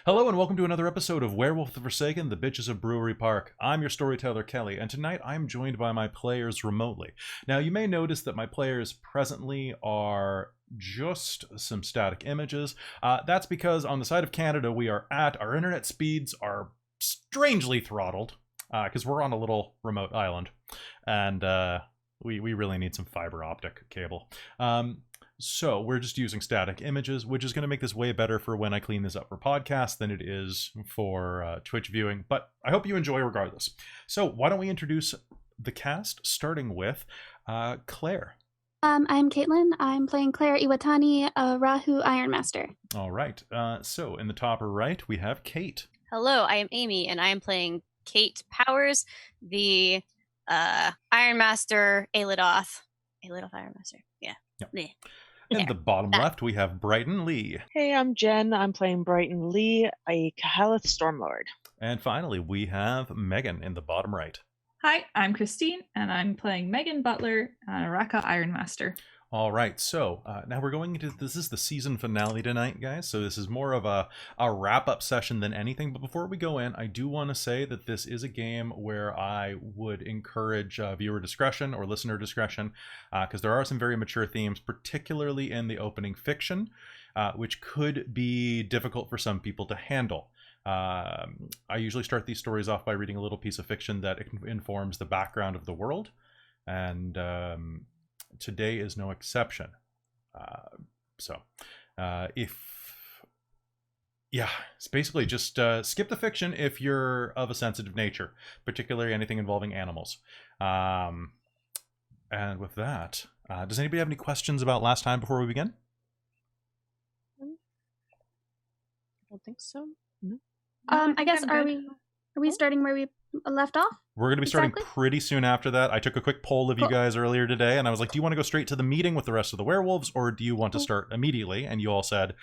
Hello and welcome to another episode of Werewolf the Forsaken, the Bitches of Brewery Park. I'm your storyteller, Kelly, and tonight I'm joined by my players remotely. Now, you may notice that my players presently are just some static images. That's because on the side of Canada our internet speeds are strangely throttled, because we're on a little remote island, and we really need some fiber optic cable. So we're just using static images, which is going to make this way better for when I clean this up for podcast than it is for Twitch viewing. But I hope you enjoy regardless. So why don't we introduce the cast, starting with Claire. I'm Caitlin. I'm playing Claire Iwatani, a Rahu Ironmaster. All right. So in the top right, we have Kate. Hello, I am Amy, and I am playing Kate Powers, the Ironmaster Aelidoth. Aelidoth Ironmaster. Yeah. Yep. Yeah. In the bottom left, we have Brighton Lee. Hey, I'm Jen. I'm playing Brighton Lee, a Kahalith Stormlord. And finally, we have Megan in the bottom right. Hi, I'm Christine, and I'm playing Megan Butler, Raka Ironmaster. All right, so now we're going into, this is the season finale tonight, guys, so this is more of a wrap-up session than anything, but before we go in, I do want to say that this is a game where I would encourage viewer discretion or listener discretion, because there are some very mature themes, particularly in the opening fiction, which could be difficult for some people to handle. I usually start these stories off by reading a little piece of fiction that informs the background of the world, and today is no exception. It's basically just skip the fiction if you're of a sensitive nature, particularly anything involving animals. And with that, does anybody have any questions about last time before we begin? I don't think so. No. I guess are we starting where we left off? We're going to be starting pretty soon after that. I took a quick poll of you guys earlier today, and I was like, do you want to go straight to the meeting with the rest of the werewolves, or do you want to start immediately? And you all said,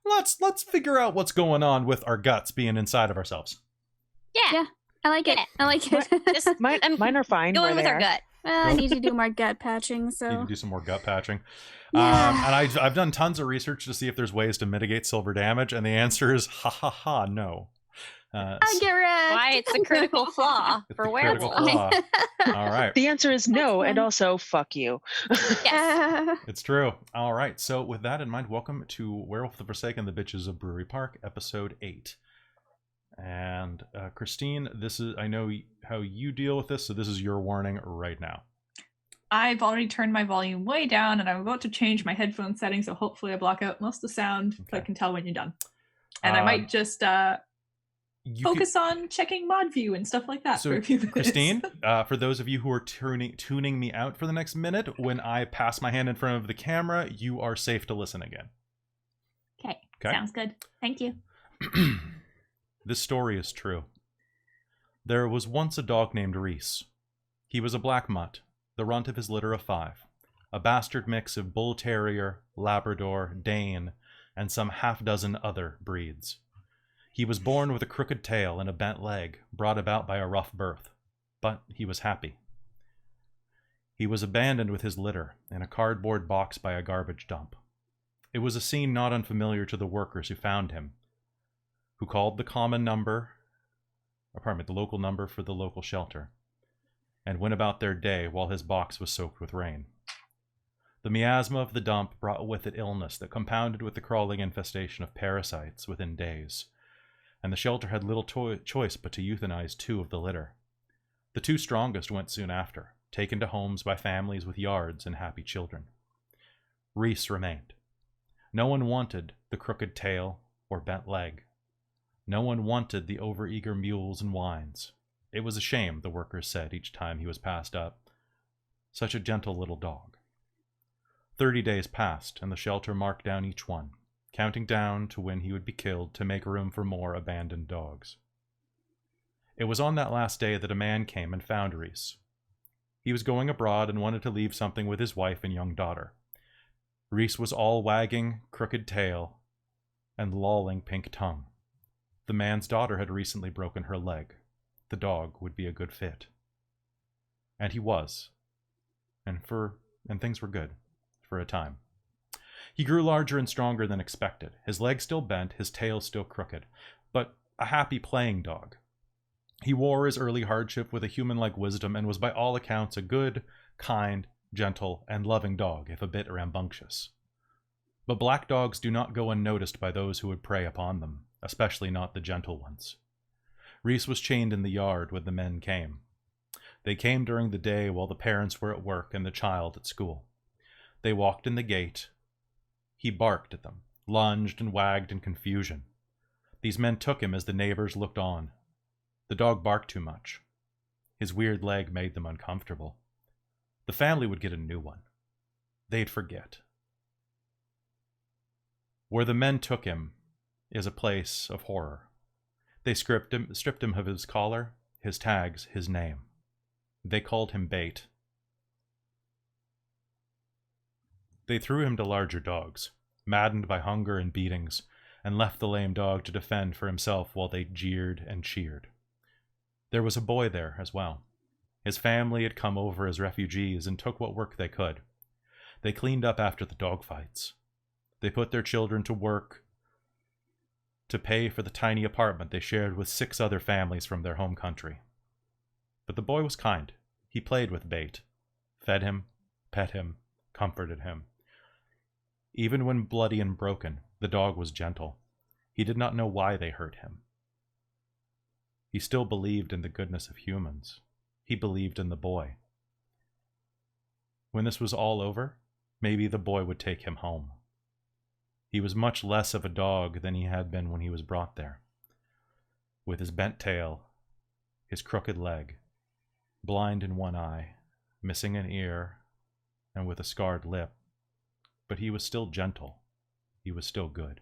let's figure out what's going on with our guts being inside of ourselves. Yeah, I like it. I like it. Just Mine are fine. going with our gut. I need to do more gut patching, so... You need to do some more gut patching. Yeah. And I've done tons of research to see if there's ways to mitigate silver damage, and the answer is no. I get wrecked. Why it's a critical flaw for werewolves. All right. The answer is no, fun. and also fuck you. Yes. It's true. All right. So with that in mind, welcome to Werewolf the Forsaken, the Bitches of Brewery Park, episode 8. And Christine, I know how you deal with this, so this is your warning right now. I've already turned my volume way down, and I'm about to change my headphone settings, so hopefully I block out most of the sound, so I can tell when you're done. And I might just focus on checking mod view and stuff like that for a few minutes. Christine, for those of you who are tuning me out for the next minute, when I pass my hand in front of the camera, you are safe to listen again. Okay. Sounds good. Thank you. This story is true. There was once a dog named Reese. He was a black mutt, the runt of his litter of 5, a bastard mix of bull terrier, Labrador, Dane, and some half-dozen other breeds. He was born with a crooked tail and a bent leg, brought about by a rough birth, but he was happy. He was abandoned with his litter in a cardboard box by a garbage dump. It was a scene not unfamiliar to the workers who found him, who called the local number for the local shelter, and went about their day while his box was soaked with rain. The miasma of the dump brought with it illness that compounded with the crawling infestation of parasites within days, and the shelter had little choice but to euthanize 2 of the litter. The 2 strongest went soon after, taken to homes by families with yards and happy children. Reese remained. No one wanted the crooked tail or bent leg. No one wanted the overeager mules and wines. It was a shame, the workers said each time he was passed up. Such a gentle little dog. 30 days passed, and the shelter marked down each one, counting down to when he would be killed to make room for more abandoned dogs. It was on that last day that a man came and found Reese. He was going abroad and wanted to leave something with his wife and young daughter. Reese was all wagging, crooked tail and lolling pink tongue. The man's daughter had recently broken her leg. The dog would be a good fit. And he was. And things were good. For a time. He grew larger and stronger than expected, his legs still bent, his tail still crooked, but a happy playing dog. He wore his early hardship with a human-like wisdom and was by all accounts a good, kind, gentle, and loving dog, if a bit rambunctious. But black dogs do not go unnoticed by those who would prey upon them, especially not the gentle ones. Reese was chained in the yard when the men came. They came during the day while the parents were at work and the child at school. They walked in the gate. He barked at them, lunged and wagged in confusion. These men took him as the neighbors looked on. The dog barked too much. His weird leg made them uncomfortable. The family would get a new one. They'd forget. Where the men took him is a place of horror. They stripped him of his collar, his tags, his name. They called him Bait. They threw him to larger dogs, maddened by hunger and beatings, and left the lame dog to defend for himself while they jeered and cheered. There was a boy there as well. His family had come over as refugees and took what work they could. They cleaned up after the dog fights. They put their children to work to pay for the tiny apartment they shared with 6 other families from their home country. But the boy was kind. He played with Bait, fed him, pet him, comforted him. Even when bloody and broken, the dog was gentle. He did not know why they hurt him. He still believed in the goodness of humans. He believed in the boy. When this was all over, maybe the boy would take him home. He was much less of a dog than he had been when he was brought there. With his bent tail, his crooked leg, blind in one eye, missing an ear, and with a scarred lip. But he was still gentle. He was still good.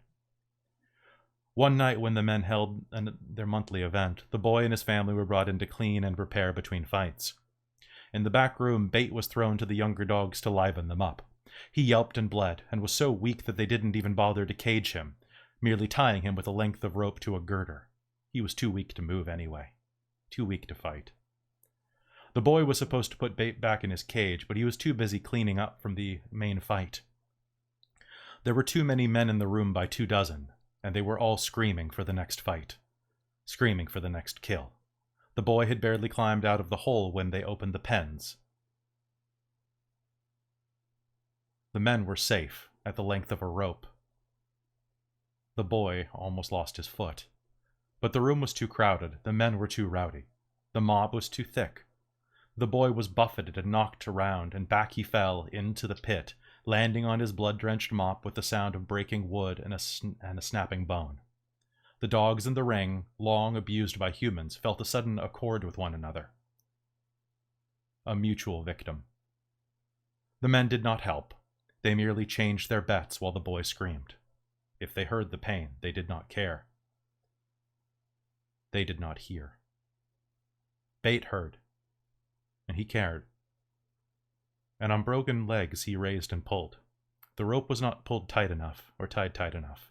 One night when the men held their monthly event, the boy and his family were brought in to clean and repair between fights. In the back room, Bait was thrown to the younger dogs to liven them up. He yelped and bled, and was so weak that they didn't even bother to cage him, merely tying him with a length of rope to a girder. He was too weak to move anyway. Too weak to fight. The boy was supposed to put Bait back in his cage, but he was too busy cleaning up from the main fight. There were too many men in the room by 24, and they were all screaming for the next fight. Screaming for the next kill. The boy had barely climbed out of the hole when they opened the pens. The men were safe at the length of a rope. The boy almost lost his foot. But the room was too crowded. The men were too rowdy. The mob was too thick. The boy was buffeted and knocked around, and back he fell into the pit, landing on his blood-drenched mop with the sound of breaking wood and a snapping bone. The dogs in the ring, long abused by humans, felt a sudden accord with one another. A mutual victim. The men did not help. They merely changed their bets while the boy screamed. If they heard the pain, they did not care. They did not hear. Bait heard, and he cared. And on broken legs he raised and pulled. The rope was not pulled tight enough, or tied tight enough.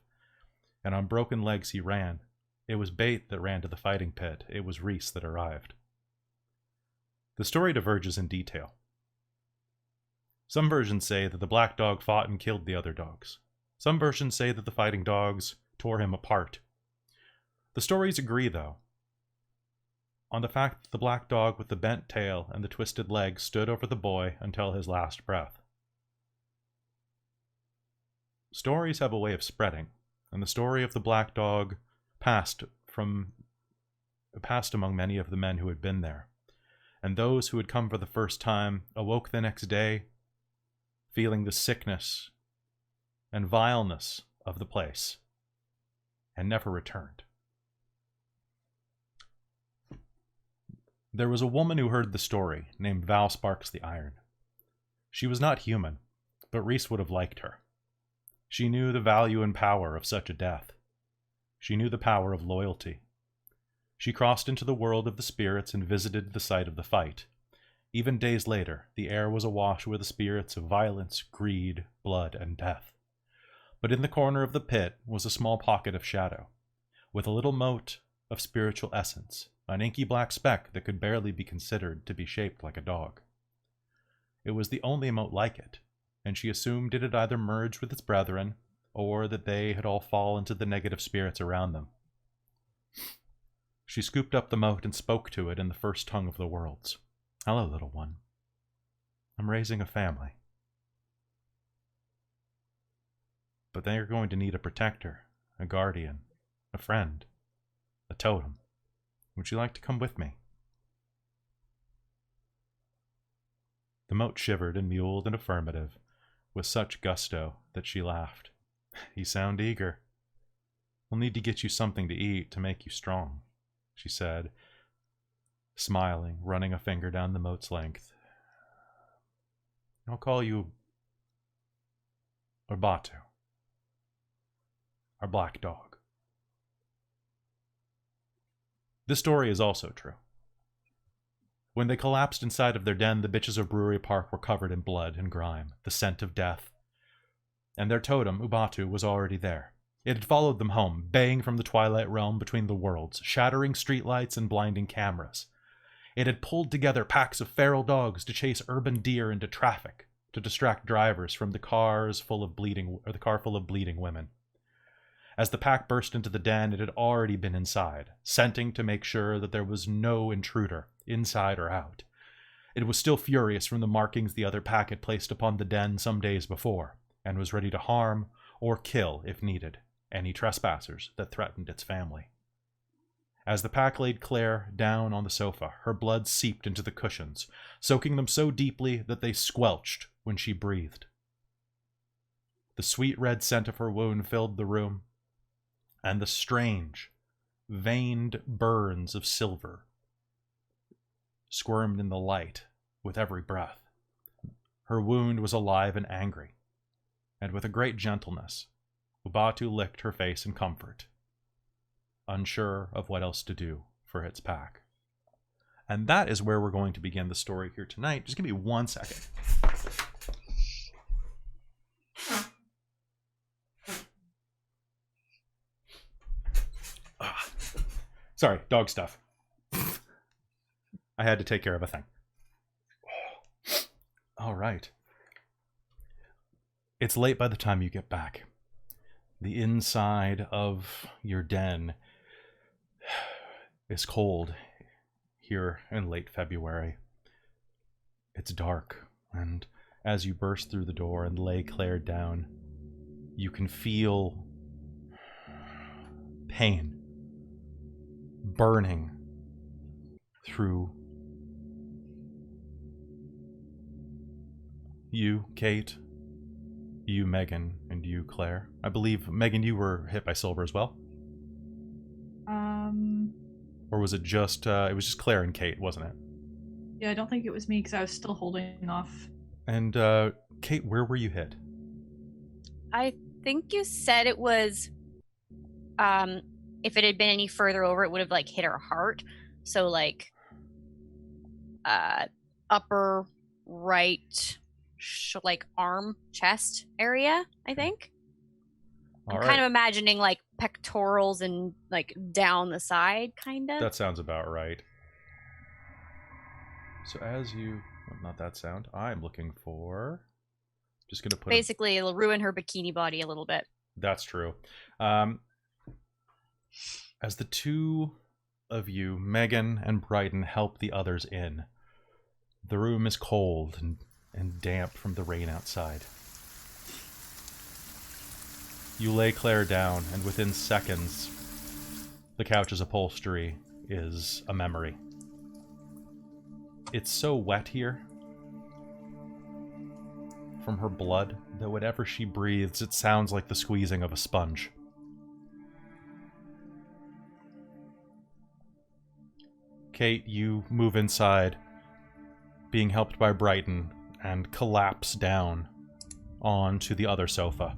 And on broken legs he ran. It was Bait that ran to the fighting pit. It was Reese that arrived. The story diverges in detail. Some versions say that the black dog fought and killed the other dogs. Some versions say that the fighting dogs tore him apart. The stories agree, though, on the fact that the black dog with the bent tail and the twisted leg stood over the boy until his last breath. Stories have a way of spreading, and the story of the black dog passed among many of the men who had been there, and those who had come for the first time awoke the next day feeling the sickness and vileness of the place, and never returned. There was a woman who heard the story, named Val Sparks the Iron. She was not human, but Reese would have liked her. She knew the value and power of such a death. She knew the power of loyalty. She crossed into the world of the spirits and visited the site of the fight. Even days later, the air was awash with the spirits of violence, greed, blood, and death. But in the corner of the pit was a small pocket of shadow, with a little mote of spiritual essence, an inky black speck that could barely be considered to be shaped like a dog. It was the only mote like it, and she assumed it had either merged with its brethren, or that they had all fallen to the negative spirits around them. She scooped up the mote and spoke to it in the first tongue of the worlds. Hello, little one. I'm raising a family. But they are going to need a protector, a guardian, a friend, a totem. Would you like to come with me? The mote shivered and mewled an affirmative, with such gusto that she laughed. You sound eager. We'll need to get you something to eat to make you strong, she said, smiling, running a finger down the mote's length. I'll call you Urbatu, our black dog. This story is also true. When they collapsed inside of their den, the Bitches of Brewery Park were covered in blood and grime, the scent of death. And their totem, Ubatu, was already there. It had followed them home, baying from the twilight realm between the worlds, shattering streetlights and blinding cameras. It had pulled together packs of feral dogs to chase urban deer into traffic, to distract drivers from the car full of bleeding women. As the pack burst into the den, it had already been inside, scenting to make sure that there was no intruder, inside or out. It was still furious from the markings the other pack had placed upon the den some days before, and was ready to harm or kill, if needed, any trespassers that threatened its family. As the pack laid Claire down on the sofa, her blood seeped into the cushions, soaking them so deeply that they squelched when she breathed. The sweet red scent of her wound filled the room, and the strange, veined burns of silver squirmed in the light with every breath. Her wound was alive and angry, and with a great gentleness, Ubatu licked her face in comfort, unsure of what else to do for its pack. And that is where we're going to begin the story here tonight. Just give me 1 second. Sorry, dog stuff. I had to take care of a thing. All right. It's late by the time you get back. The inside of your den is cold here in late February. It's dark, and as you burst through the door and lay Claire down, you can feel pain burning through you, Kate, you, Megan, and you, Claire. I believe, Megan, you were hit by silver as well? Or was it just, it was just Claire and Kate, wasn't it? Yeah, I don't think it was me because I was still holding off. And, Kate, where were you hit? I think you said it was, if it had been any further over, it would have, like, hit her heart. So, like, upper right, like, arm, chest area, I think. I'm kind of imagining, like, pectorals and, like, down the side, kind of. That sounds about right. So as you... Well, not that sound. I'm looking for... Just going to put... Basically, it'll ruin her bikini body a little bit. That's true. As the two of you, Megan and Brighton, help the others in, the room is cold and damp from the rain outside. You lay Claire down, and within seconds, the couch's upholstery is a memory. It's so wet here from her blood that whatever she breathes, it sounds like the squeezing of a sponge. Kate, you move inside, being helped by Brighton, and collapse down onto the other sofa.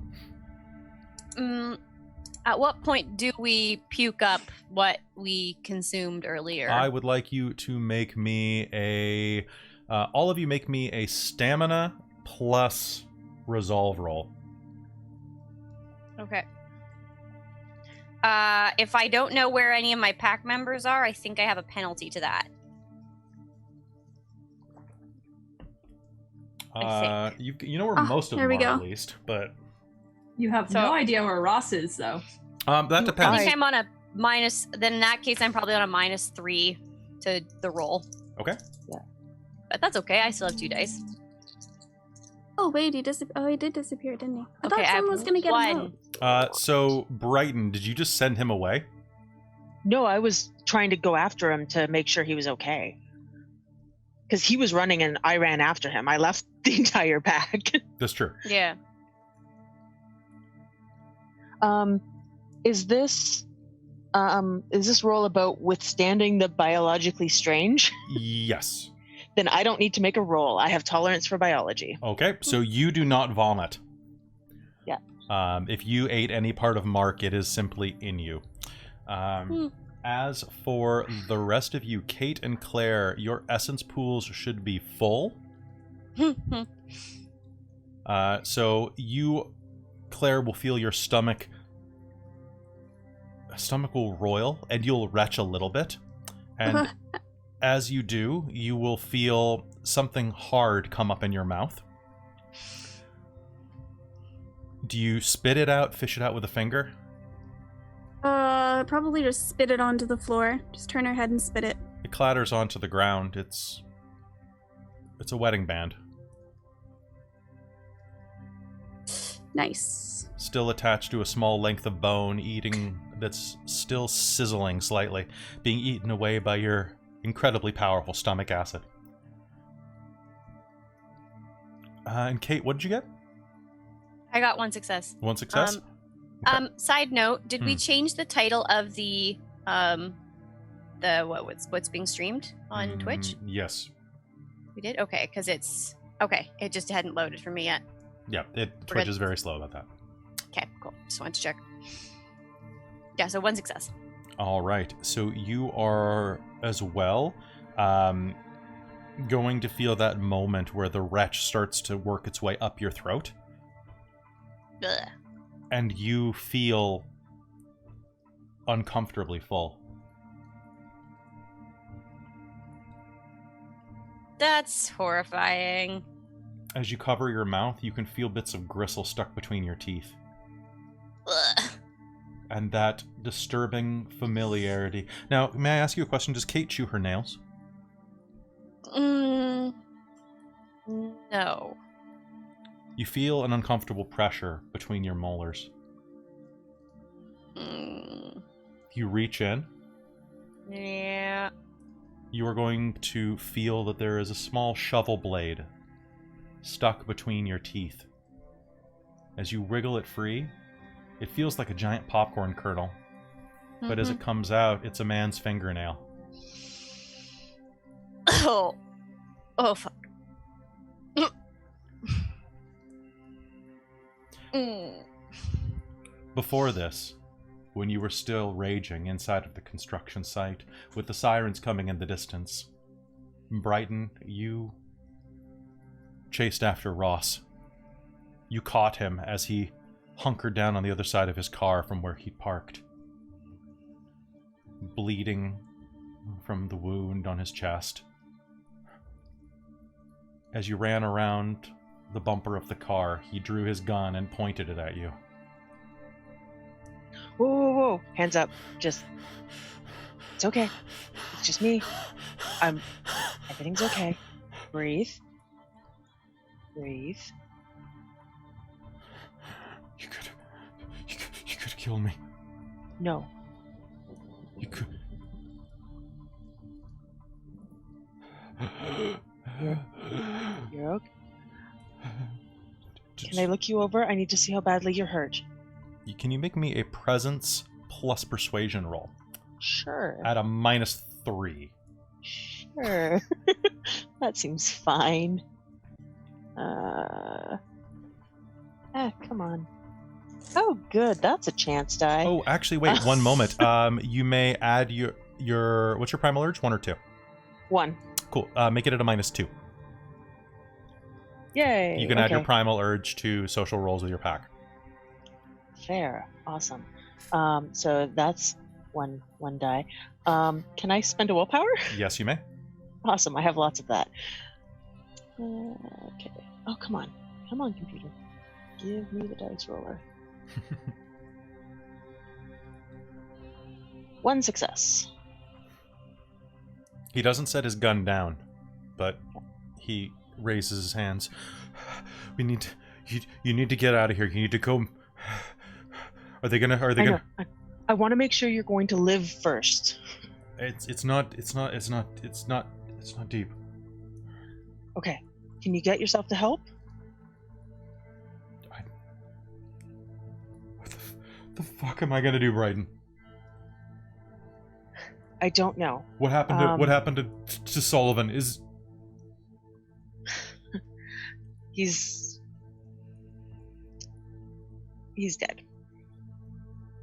At what point do we puke up what we consumed earlier? I would like you to make me a... all of you make me a stamina plus resolve roll. Okay. If I don't know where any of my pack members are, I think I have a penalty to that. You know where most of them are, at least, but... You have no idea where Ross is, though. That depends. I think I'm on a minus. Then in that case, I'm probably on a -3 to the roll. Okay. Yeah. But that's okay. I still have 2 dice. Oh wait, he did disappear, didn't he? I Okay, thought I someone was gonna get him one. out. So Brighton, did you just send him away? No, I was trying to go after him to make sure he was okay. Because he was running and I ran after him. I left the entire pack. That's true. Yeah. Is this role about withstanding the biologically strange? Yes. Then I don't need to make a roll. I have tolerance for biology. Okay, so you do not vomit. Yeah. If you ate any part of Mark, it is simply in you. As for the rest of you, Kate and Claire, your essence pools should be full. So you, Claire, will feel your stomach will roil, and you'll retch a little bit. And as you do, you will feel something hard come up in your mouth. Do you spit it out, fish it out with a finger? Probably just spit it onto the floor. Just turn her head and spit it. It clatters onto the ground. It's a wedding band. Nice. Still attached to a small length of bone, that's still sizzling slightly, being eaten away by your incredibly powerful stomach acid. And Kate, what did you get? I got 1 success. 1 success? Okay. Side note, did we change the title of the what's being streamed on Twitch? Yes. We did? Okay, because it's okay. It just hadn't loaded for me yet. Yeah, Twitch is very slow about that. Okay, cool. Just wanted to check. Yeah, so 1 success. All right. So you are as well going to feel that moment where the retch starts to work its way up your throat. Ugh. And you feel uncomfortably full. That's horrifying. As you cover your mouth, you can feel bits of gristle stuck between your teeth. Ugh. And that disturbing familiarity. Now, may I ask you a question? Does Kate chew her nails? No. You feel an uncomfortable pressure between your molars. You reach in. Yeah. You are going to feel that there is a small shovel blade stuck between your teeth. As you wriggle it free, it feels like a giant popcorn kernel. But as it comes out, it's a man's fingernail. Oh, fuck. Before this, when you were still raging inside of the construction site, with the sirens coming in the distance, Brighton, you chased after Ross. You caught him as he hunkered down on the other side of his car from where he parked, bleeding from the wound on his chest. As you ran around the bumper of the car, he drew his gun and pointed it at you. Whoa, whoa, whoa. Hands up. It's okay. It's just me. Everything's okay. Breathe. You could have killed me. No. You could. You're okay. Can I look you over? I need to see how badly you're hurt. Can you make me a presence plus persuasion roll? Sure. At a -3. Sure. That seems fine. Come on. Oh, good. That's a chance die. Oh, actually, wait, one moment. You may add your what's your primal urge? 1 or 2? 1. Cool. Make it at a -2. Yay. You can add your primal urge to social rolls with your pack. Fair. Awesome. So that's one die. Can I spend a willpower? Yes, you may. Awesome. I have lots of that. Okay. Oh, come on. Come on, computer. Give me the dice roller. 1 success. He doesn't set his gun down, but he raises his hands. We need to, you need to get out of here. You need to go. Are they gonna? I want to make sure you're going to live first. It's not deep. Okay. Can you get yourself to help? What the fuck am I gonna do, Bryden? I don't know. What happened to Sullivan? He's dead.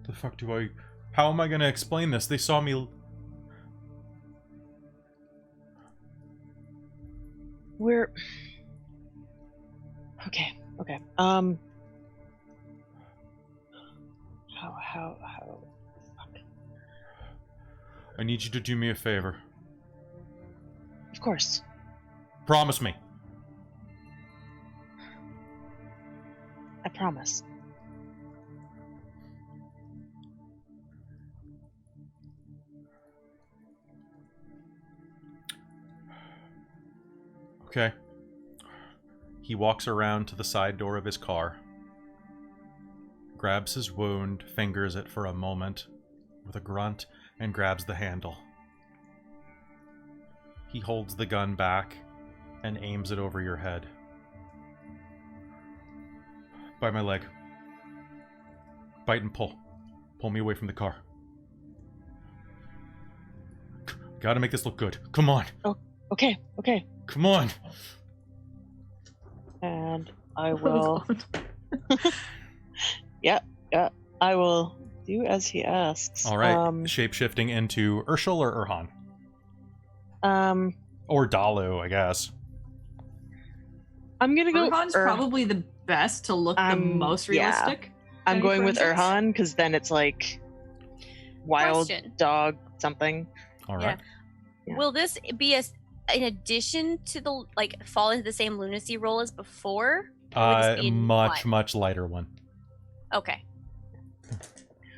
The fuck do I? How am I gonna explain this? They saw me. We're okay. How? Fuck. I need you to do me a favor. Of course. Promise me. I promise. Okay. He walks around to the side door of his car, grabs his wound, fingers it for a moment with a grunt, and grabs the handle. He holds the gun back and aims it over your head. Bite my leg. Bite and pull. Pull me away from the car. Gotta make this look good. Come on. Oh, okay. Come on. And I will... Yeah, I will do as he asks. All right, shape-shifting into Urshel or Urhan? Or Dalu, I guess. I'm gonna go... Urhan's probably the best to look the most realistic. Yeah. I'm going with Urhan, because then it's like... Wild Question. dog something. All right. Yeah. Will this be in addition to the fall into the same lunacy role as before? Much lighter one. Okay.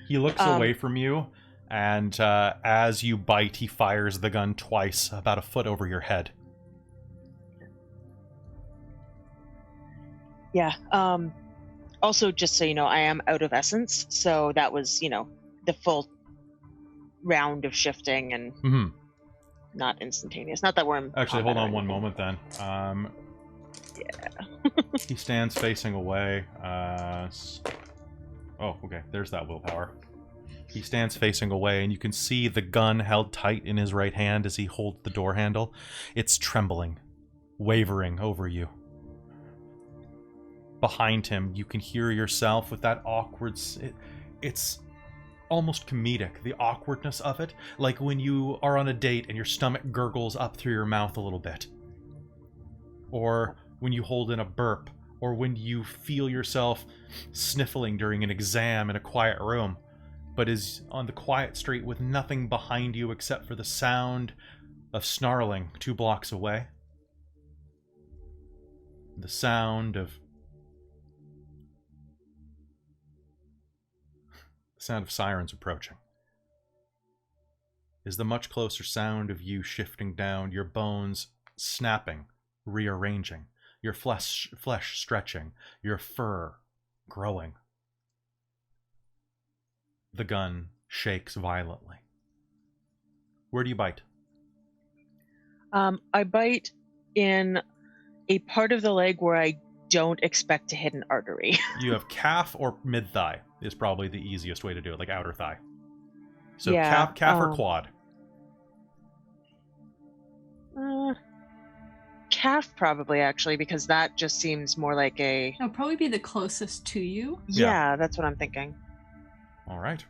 He looks away from you, and as you bite, he fires the gun twice, about a foot over your head. Yeah. Also, just so you know, I am out of essence, so that was, the full round of shifting and not instantaneous. Not that we're in Actually, hold on one moment then. Yeah. He stands facing away. Oh, okay. There's that willpower. He stands facing away, and you can see the gun held tight in his right hand as he holds the door handle. It's trembling, wavering over you. Behind him, you can hear yourself with that awkward... It's almost comedic, the awkwardness of it. Like when you are on a date and your stomach gurgles up through your mouth a little bit. Or when you hold in a burp. Or when you feel yourself sniffling during an exam in a quiet room, but is on the quiet street with nothing behind you except for the sound of snarling 2 blocks away. The sound of sirens approaching. Is the much closer sound of you shifting down, your bones snapping, rearranging. Your flesh stretching, your fur growing. The gun shakes violently. Where do you bite? I bite in a part of the leg where I don't expect to hit an artery. You have calf or mid-thigh is probably the easiest way to do it, like outer thigh. So yeah, calf or quad? Calf probably, actually, because that just seems more like a... It'll probably be the closest to you. Yeah, that's what I'm thinking. All right.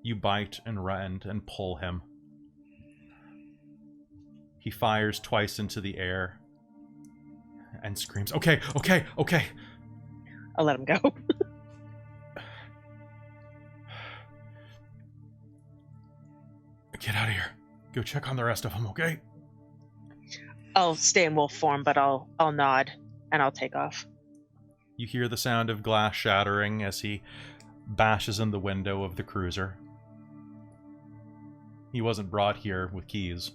You bite and rend and pull him. He fires twice into the air and screams, okay. I'll let him go. Get out of here. Go check on the rest of them, okay? I'll stay in wolf form, but I'll nod and I'll take off. You hear the sound of glass shattering as he bashes in the window of the cruiser. He wasn't brought here with keys.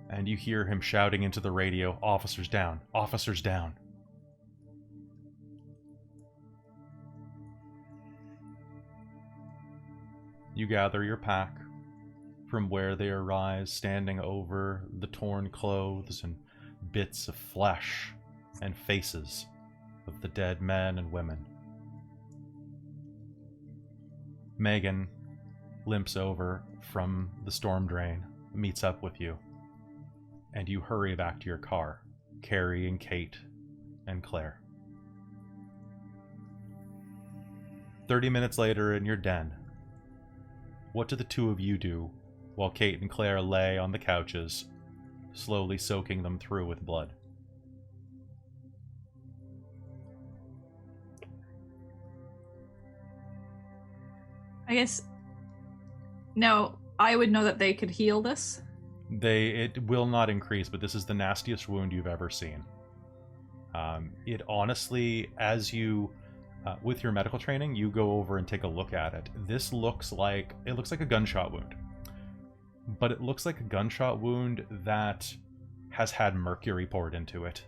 And you hear him shouting into the radio, "Officers down! Officers down!" You gather your pack from where they arise, standing over the torn clothes and bits of flesh and faces of the dead men and women. Megan limps over from the storm drain, meets up with you, and you hurry back to your car, carrying Kate and Claire. 30 minutes later in your den, what do the two of you do while Kate and Claire lay on the couches, slowly soaking them through with blood? I guess now I would know that they could heal this. It will not increase, but this is the nastiest wound you've ever seen. It honestly, as you, with your medical training, you go over and take a look at it. This looks like a gunshot wound, but it looks like a gunshot wound that has had mercury poured into it.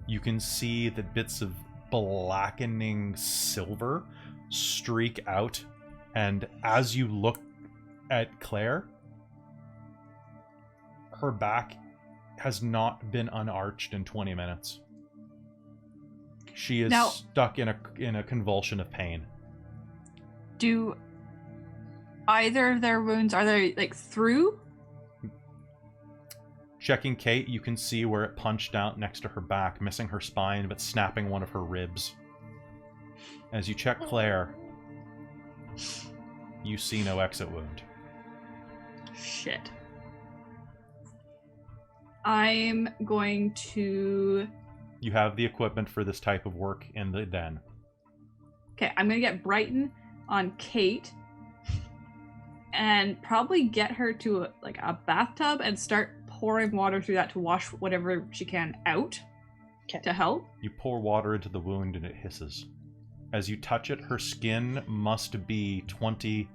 You can see that bits of blackening silver streak out, and as you look at Claire, her back has not been unarched in 20 minutes. She is stuck in a convulsion of pain. Do either of their wounds, are they like through? Checking Kate, you can see where it punched out next to her back, missing her spine but snapping one of her ribs. As you check Claire, you see no exit wound. Shit. I'm going to... You have the equipment for this type of work in the den. Okay, I'm going to get Brighton on Kate and probably get her to a bathtub and start pouring water through that to wash whatever she can out to help. You pour water into the wound and it hisses. As you touch it, her skin must be 20,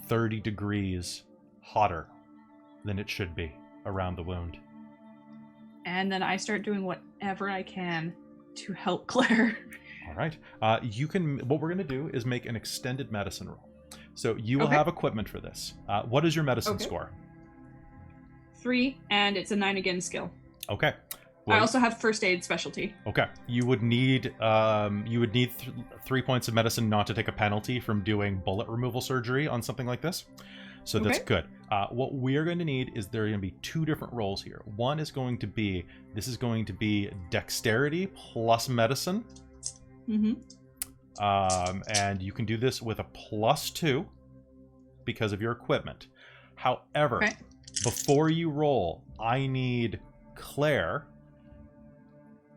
30 degrees hotter than it should be around the wound. And then I start doing whatever I can to help Claire. All right. What we're going to do is make an extended medicine roll. So you will have equipment for this. What is your medicine score? 3, and it's a 9 again skill. Okay. Well, I also have first aid specialty. Okay. You would need 3 points of medicine not to take a penalty from doing bullet removal surgery on something like this. So that's good. What we're going to need is there are going to be 2 different rolls here. One is going to be, dexterity plus medicine. Mm-hmm. And you can do this with a +2 because of your equipment. However, before you roll, I need Claire.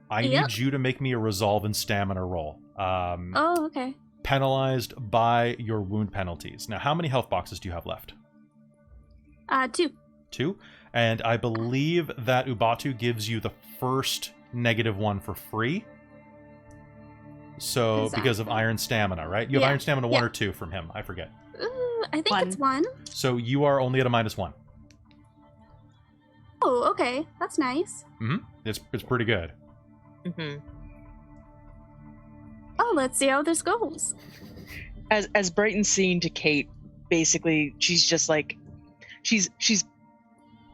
I need you to make me a resolve and stamina roll. Okay. Penalized by your wound penalties. Now, how many health boxes do you have left? 2. 2? And I believe that Ubatu gives you the first -1 for free. So, because of iron stamina, right? You have iron stamina 1 or 2 from him. I forget. I think it's 1. So you are only at a -1. Oh, okay. That's nice. Mm-hmm. It's pretty good. Mm-hmm. Oh, let's see how this goes. As Brighton's saying to Kate, basically, she's just like, she's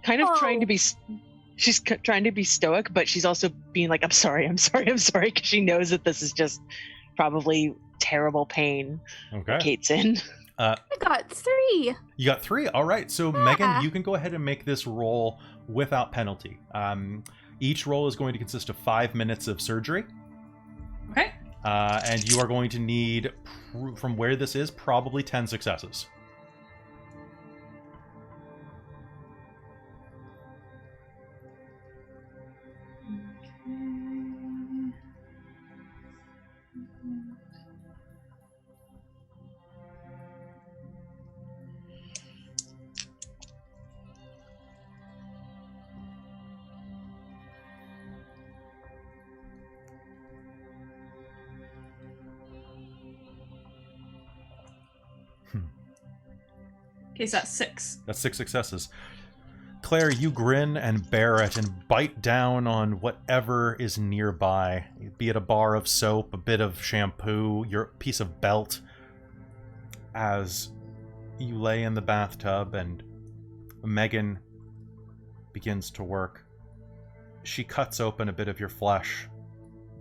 kind of trying to be, trying to be stoic, but she's also being like, I'm sorry, because she knows that this is just probably terrible pain. Okay. Kate's in. I got 3. You got 3. All right. So Megan, you can go ahead and make this roll without penalty. Each roll is going to consist of 5 minutes of surgery. Okay. And you are going to need, from where this is, probably 10 successes. Okay, so that's 6. That's 6 successes. Claire, you grin and bear it and bite down on whatever is nearby, be it a bar of soap, a bit of shampoo, your piece of belt, as you lay in the bathtub and Megan begins to work. She cuts open a bit of your flesh,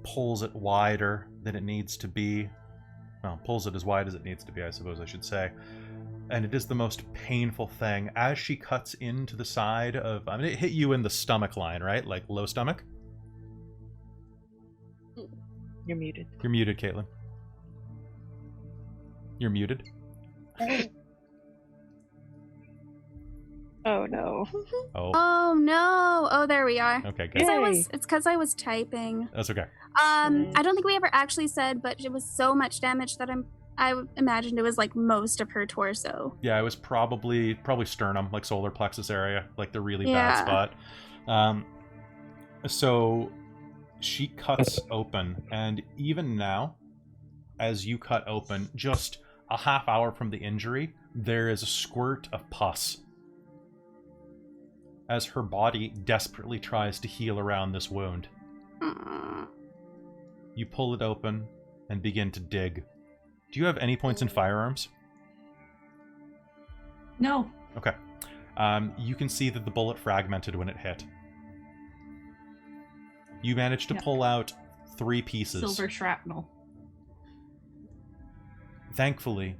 pulls it wider than it needs to be. Well, pulls it as wide as it needs to be, I suppose I should say. And it is the most painful thing. As she cuts into the side of... I mean, it hit you in the stomach line, right? Like, low stomach? You're muted. You're muted, Caitlin. You're muted. Oh, no. Oh, no. Oh, there we are. Okay, good. It's because I was typing. That's okay. I don't think we ever actually said, but it was so much damage that I imagined it was like most of her torso. Yeah, it was probably sternum, like solar plexus area, like the really bad spot. So she cuts open, and even now, as you cut open, just a half hour from the injury, there is a squirt of pus as her body desperately tries to heal around this wound. You pull it open and begin to dig. Do you have any points in firearms? No. Okay. You can see that the bullet fragmented when it hit. You managed to pull out 3 pieces. Silver shrapnel. Thankfully,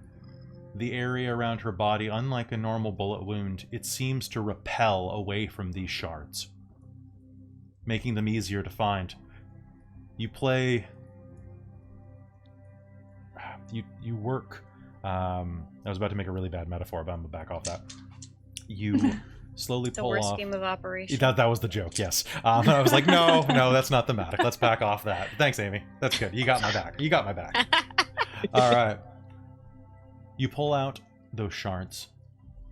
the area around her body, unlike a normal bullet wound, it seems to repel away from these shards, making them easier to find. You play... You work... I was about to make a really bad metaphor, but I'm going to back off that. You slowly pull off... The worst game of operation. That was the joke, yes. I was like, no, that's not thematic. Let's back off that. Thanks, Amy. That's good. You got my back. All right. You pull out those shards,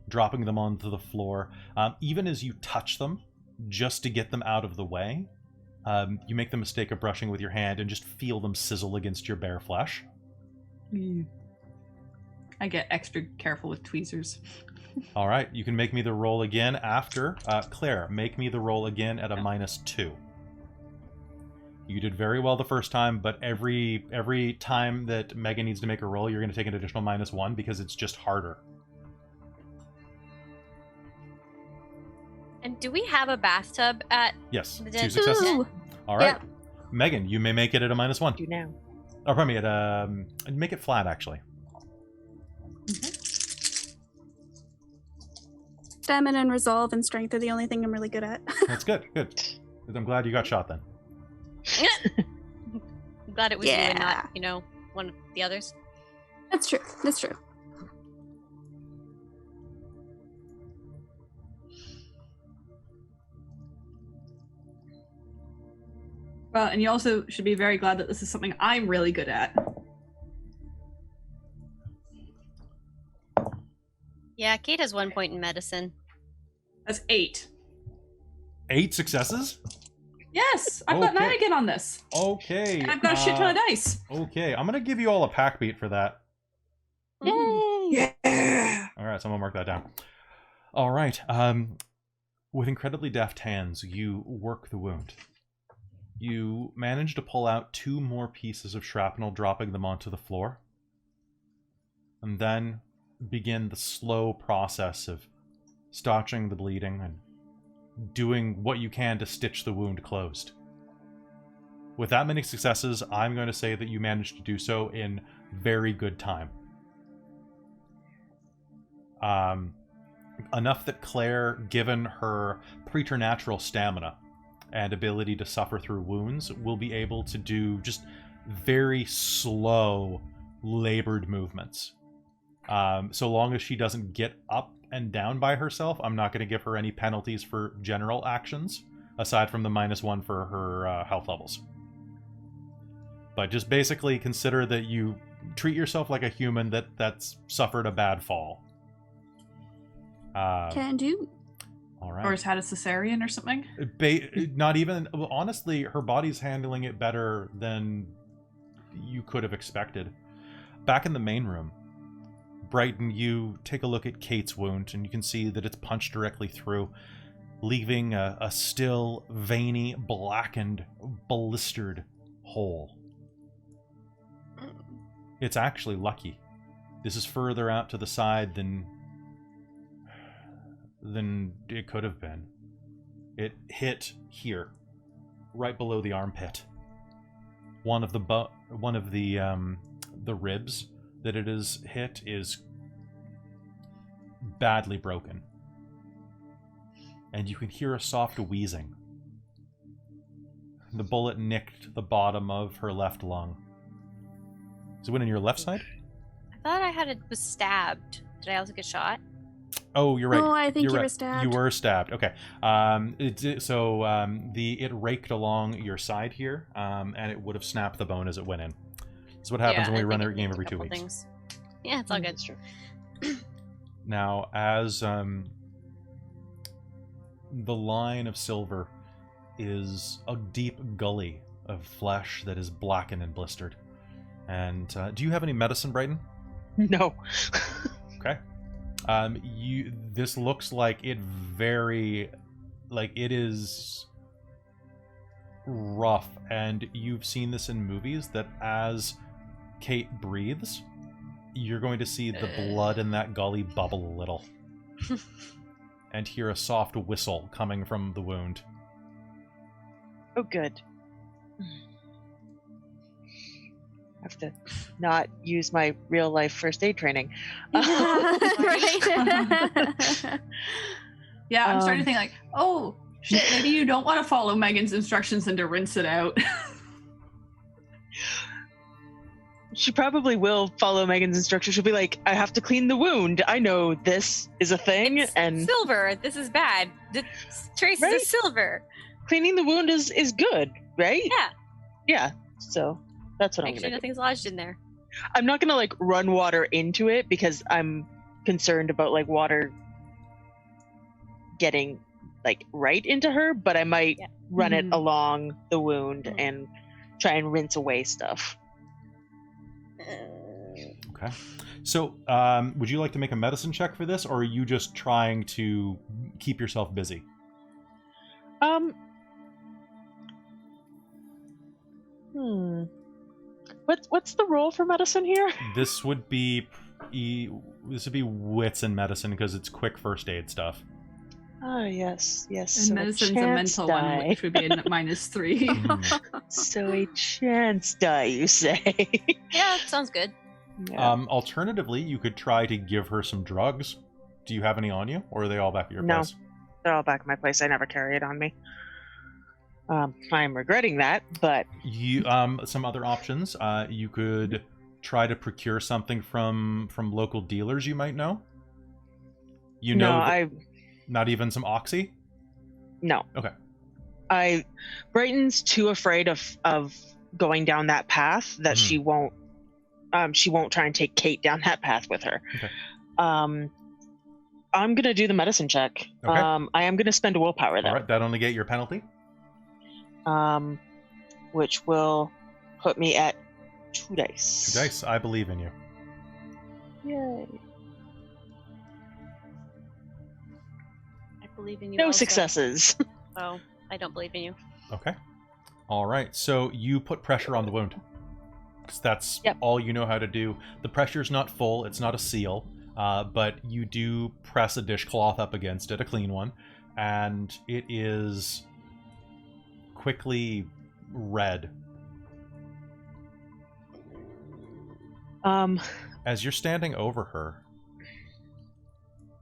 dropping them onto the floor. Even as you touch them, just to get them out of the way, you make the mistake of brushing with your hand and just feel them sizzle against your bare flesh. I get extra careful with tweezers. All right, you can make me the roll again after. Claire, make me the roll again at a -2. You did very well the first time, but every time that Megan needs to make a roll, you're going to take an additional -1 because it's just harder. And do we have a bathtub at... Yes, the 2 den? successes. Ooh. All right. Yep. Megan, you may make it at a -1. Do now. Oh, pardon me, at make it flat, actually. Stamina and resolve and strength are the only thing I'm really good at. That's good. I'm glad you got shot then. I'm glad it was you and not, one of the others. That's true. Well, and you also should be very glad that this is something I'm really good at. Yeah, Kate has 1 point in medicine. That's 8. 8 successes? Yes! I've got 9 again on this. Okay. And I've got a shit ton of dice. Okay, I'm going to give you all a pack beat for that. Yay! Yeah! Alright, so I'm going to mark that down. Alright, with incredibly deft hands, you work the wound. You manage to pull out 2 more pieces of shrapnel, dropping them onto the floor. And then begin the slow process of staunching the bleeding and doing what you can to stitch the wound closed. With that many successes, I'm going to say that you managed to do so in very good time. Enough that Claire, given her preternatural stamina and ability to suffer through wounds, will be able to do just very slow, labored movements. So long as she doesn't get up and down by herself, I'm not going to give her any penalties for general actions, aside from the -1 for her health levels. But just basically consider that you treat yourself like a human that's suffered a bad fall. Can do. All right. Or has had a cesarean or something? Not even... Honestly, her body's handling it better than you could have expected. Back in the main room, Brighton, you take a look at Kate's wound, and you can see that it's punched directly through, leaving a still, veiny, blackened, blistered hole. It's actually lucky. This is further out to the side than it could have been. It hit here, right below the armpit. One of the ribs that it is hit is badly broken, and you can hear a soft wheezing. The bullet nicked the bottom of her left lung. Is it in your left side? I thought was stabbed. Did I also get shot? Oh, you're right. Oh, I think you were stabbed. You were stabbed. Okay. It raked along your side here, and it would have snapped the bone as it went in. That's what happens when we run our game every 2 weeks. Things. Yeah, it's all good. That's true. Now, as the line of silver is a deep gully of flesh that is blackened and blistered. And do you have any medicine, Brighton? No. Okay. This looks like it is rough, and you've seen this in movies that as Kate breathes, you're going to see the blood in that gully bubble a little. And hear a soft whistle coming from the wound. Oh, good. I have to not use my real life first aid training. Right. Yeah, I'm starting to think like, oh, shit, maybe you don't want to follow Megan's instructions and to rinse it out. She probably will follow Megan's instructions. She'll be like, I have to clean the wound. I know this is a thing. It's and silver. This is bad. The traces Right? of silver. Cleaning the wound is good, right? Yeah. Yeah. So that's what I'm Make sure going to do. nothing's lodged in there. I'm not going to like run water into it because I'm concerned about like water getting like right into her, but I might run it along the wound and try and rinse away stuff. Okay. So, would you like to make a medicine check for this, or are you just trying to keep yourself busy? What's the roll for medicine here? This would be wits and medicine because it's quick first aid stuff. Oh, yes. And So medicine's a mental one, which would be a -3. So a chance die, you say? Yeah, sounds good. Yeah. Alternatively, you could try to give her some drugs. Do you have any on you, or are they all back at your place? They're all back at my place. I never carry it on me. I'm regretting that, but You some other options. You could try to procure something from local dealers you might know. Not even some oxy? No. Okay. Brighton's too afraid of going down that path that she won't try and take Kate down that path with her. Okay. I'm gonna do the medicine check. Okay. I am gonna spend a willpower though. All right, that only get your penalty. Which will put me at 2 dice. 2 dice. I believe in you. Yay. I believe in you. No also. successes. Oh, I don't believe in you. Okay. All right. So you put pressure on the wound. 'Cause that's Yep. all you know how to do. The pressure's not full. It's not a seal. But you do press a dishcloth up against it, a clean one, and it is quickly red. As you're standing over her,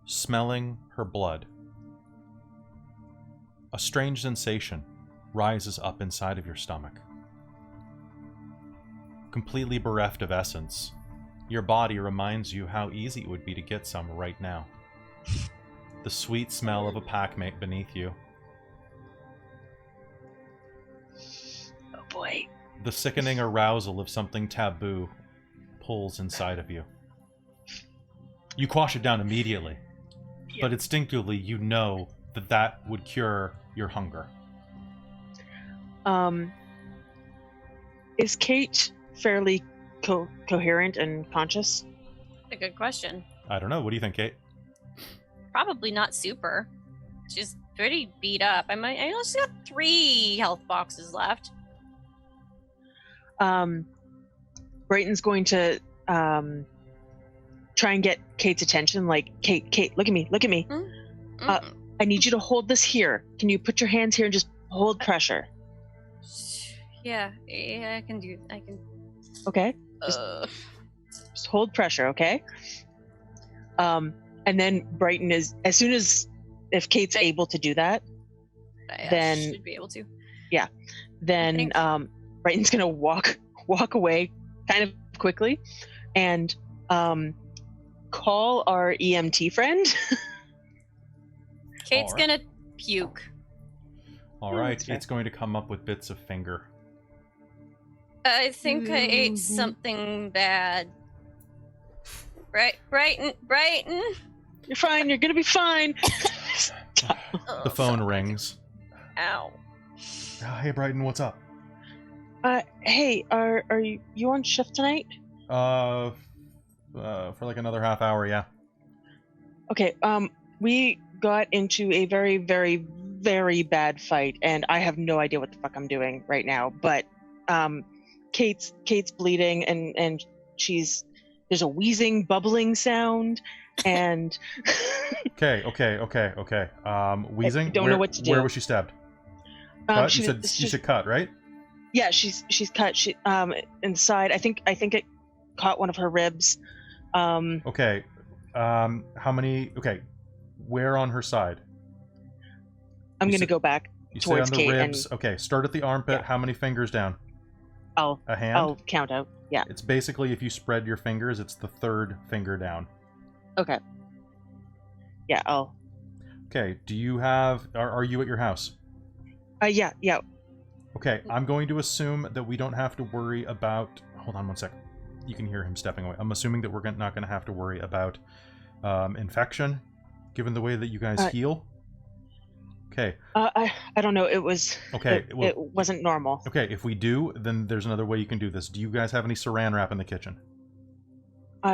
smelling her blood, a strange sensation rises up inside of your stomach. Completely bereft of essence, your body reminds you how easy it would be to get some right now. The sweet smell of a packmate beneath you. Oh boy. The sickening arousal of something taboo pulls inside of you. You quash it down immediately, but instinctively you know that would cure your hunger. Is Kate fairly coherent and conscious? A good question. I don't know. What do you think, Kate? Probably not super. She's pretty beat up. I only got 3 health boxes left. Brighton's going to try and get Kate's attention. Like, Kate, look at me. Mm-hmm. I need you to hold this here. Can you put your hands here and just hold pressure? Yeah, I can do. Okay. Just hold pressure, okay? And then Brighton is, as soon as, if Kate's able to do that, then should be able to. Yeah. Then Brighton's gonna walk away kind of quickly and call our EMT friend. Kate's gonna puke. All right, it's going to come up with bits of finger. I think I ate something bad. Brighton. You're fine. You're gonna be fine. The phone rings. Ow. Hey, Brighton, what's up? Hey, are you on shift tonight? For like another half hour, yeah. Okay. We got into a very, very, very bad fight, and I have no idea what the fuck I'm doing right now. But Kate's bleeding, and there's a wheezing, bubbling sound, and Okay. Wheezing. I don't know what to do. Where was she stabbed? Cut? You said cut, right? Yeah, she's cut. She inside. I think it caught one of her ribs. Okay. How many? Okay. Where on her side? I'm gonna go back towards say on the Kate. ribs. Okay. Start at the armpit. Yeah. How many fingers down? A hand. I'll count out. Yeah. It's basically if you spread your fingers, it's the 3rd finger down. Okay. Yeah. Okay. Do you have? Are you at your house? Yeah. Okay. I'm going to assume that we don't have to worry about. Hold on one sec. You can hear him stepping away. I'm assuming that we're not going to have to worry about infection, given the way that you guys heal. Okay. I don't know. It was okay. It wasn't normal. Okay. If we do, then there's another way you can do this. Do you guys have any saran wrap in the kitchen?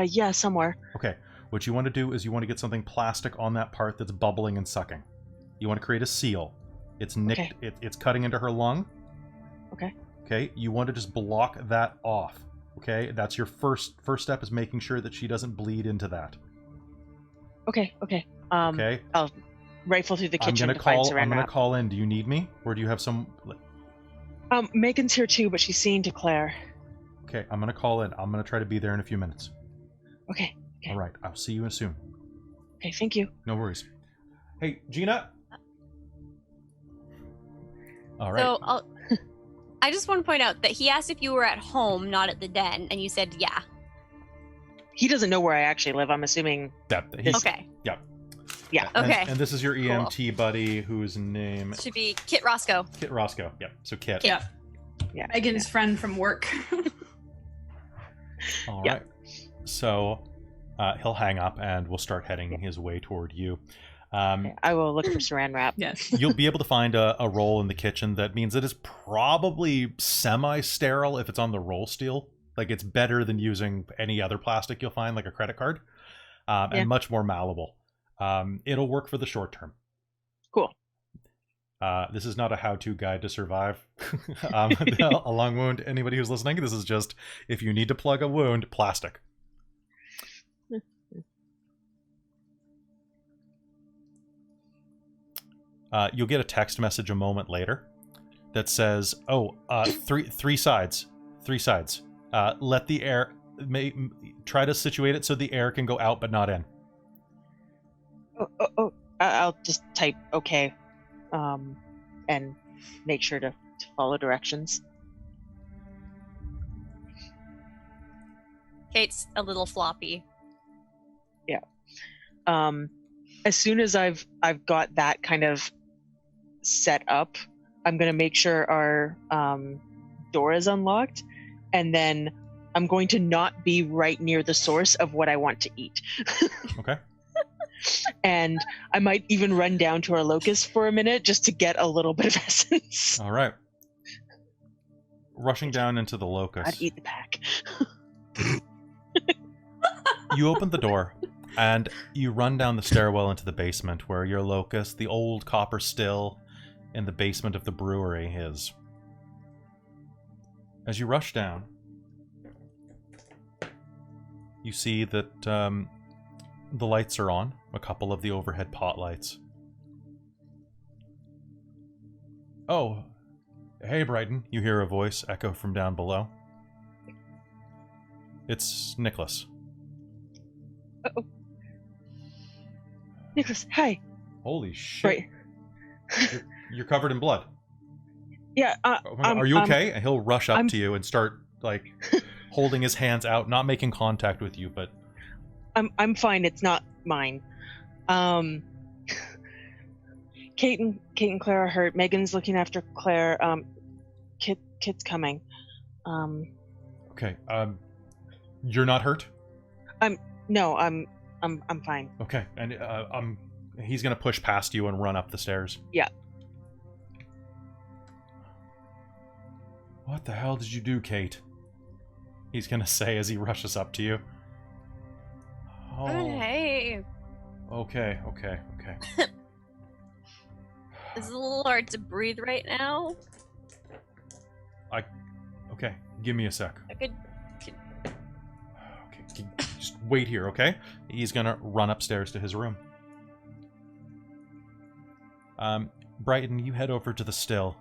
Yeah, somewhere. Okay. What you want to do is you want to get something plastic on that part that's bubbling and sucking. You want to create a seal. It's nicked. Okay. It's cutting into her lung. Okay. Okay. You want to just block that off. Okay. That's your first step, is making sure that she doesn't bleed into that. Okay. Okay. I'll rifle through the kitchen to find saran wrap. I'm gonna call in. Do you need me, or do you have some? Megan's here too, but she's seeing to Claire. Okay. I'm gonna call in. I'm gonna try to be there in a few minutes. Okay. All right. I'll see you soon. Okay. Thank you. No worries. Hey, Gina. All right. So I just want to point out that he asked if you were at home, not at the den, and you said yeah. He doesn't know where I actually live. I'm assuming. Okay. Yeah. Yeah. Okay. And this is your EMT buddy, whose name should be Kit Roscoe. Kit Roscoe. Yeah. So Kit. Yeah. Yeah. Megan's friend from work. All right. So he'll hang up, and we'll start heading his way toward you. I will look for saran wrap. Yes. You'll be able to find a roll in the kitchen that means it is probably semi-sterile if it's on the roll steel. Like, it's better than using any other plastic you'll find, like a credit card, and much more malleable. It'll work for the short term. Cool. This is not a how-to guide to survive a lung wound. Anybody who's listening, this is just, if you need to plug a wound, plastic. You'll get a text message a moment later that says, three sides. Let the air, try to situate it so the air can go out but not in. I'll just type okay, and make sure to follow directions. Kate's a little floppy. Yeah. As soon as I've got that kind of set up, I'm gonna make sure our door is unlocked, and then I'm going to not be right near the source of what I want to eat. Okay. And I might even run down to our locust for a minute just to get a little bit of essence. All right. Rushing down into the locust. I'd eat the pack. You open the door, and you run down the stairwell into the basement where your locust, the old copper still in the basement of the brewery, is. As you rush down, you see that the lights are on, a couple of the overhead pot lights. Oh, hey Brighton, you hear a voice echo from down below. It's Nicholas. Uh-oh. Nicholas, hi. Holy shit. Right. You're covered in blood. Yeah, are you okay? And he'll rush up to you and start, like, holding his hands out, not making contact with you, but... I'm fine, it's not mine. Kate and Claire are hurt. Megan's looking after Claire. Kit's coming. Okay, you're not hurt? No, I'm fine. Okay, and he's gonna push past you and run up the stairs. Yeah. What the hell did you do, Kate? He's gonna say as he rushes up to you. Oh, hey. Okay. It's a little hard to breathe right now. Okay, give me a sec. I could... Okay, just wait here, okay? He's gonna run upstairs to his room. Brighton, you head over to the still.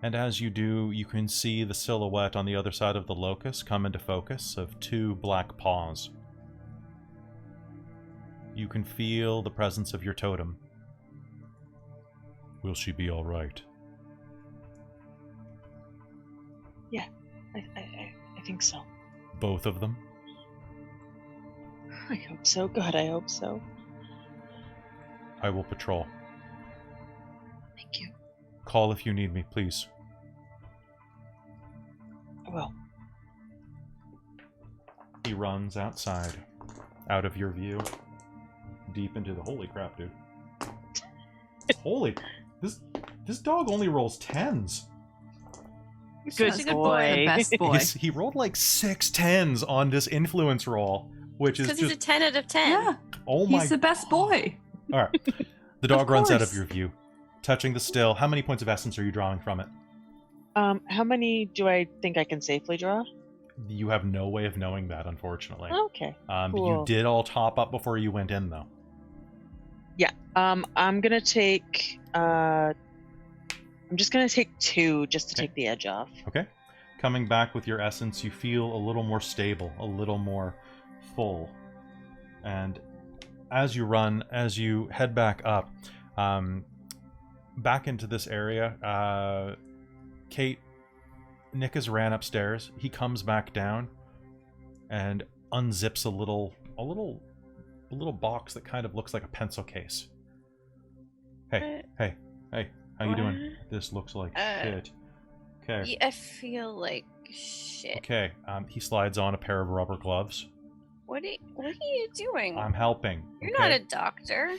And as you do, you can see the silhouette on the other side of the locust come into focus of two black paws. You can feel the presence of your totem. Will she be all right? Yeah, I think so. Both of them? I hope so. God, I hope so. I will patrol. Thank you. Call if you need me, please. I will. He runs outside, out of your view, deep into the... Holy crap, dude. Holy... This dog only rolls 10s. Good boy. The best boy. He rolled like 6 10s on this influence roll, which is Because just... he's a 10 out of 10. Yeah, Oh my... he's the best boy. All right. The dog runs out of course. your view, touching the still. How many points of essence are you drawing from it? How many do I think I can safely draw? You have no way of knowing that, unfortunately. Okay. You Cool. did all top up before you went in, though. Yeah. I'm gonna take. I'm just gonna take 2 just to Okay. take the edge off. Okay. Coming back with your essence, you feel a little more stable, a little more full. And as you head back up, back into this area, Kate, Nick has ran upstairs. He comes back down and unzips a little box that kind of looks like a pencil case. Hey, how you doing? This looks like shit. Okay. Yeah, I feel like shit. Okay. He slides on a pair of rubber gloves. What are you doing? I'm helping. You're okay? not a doctor.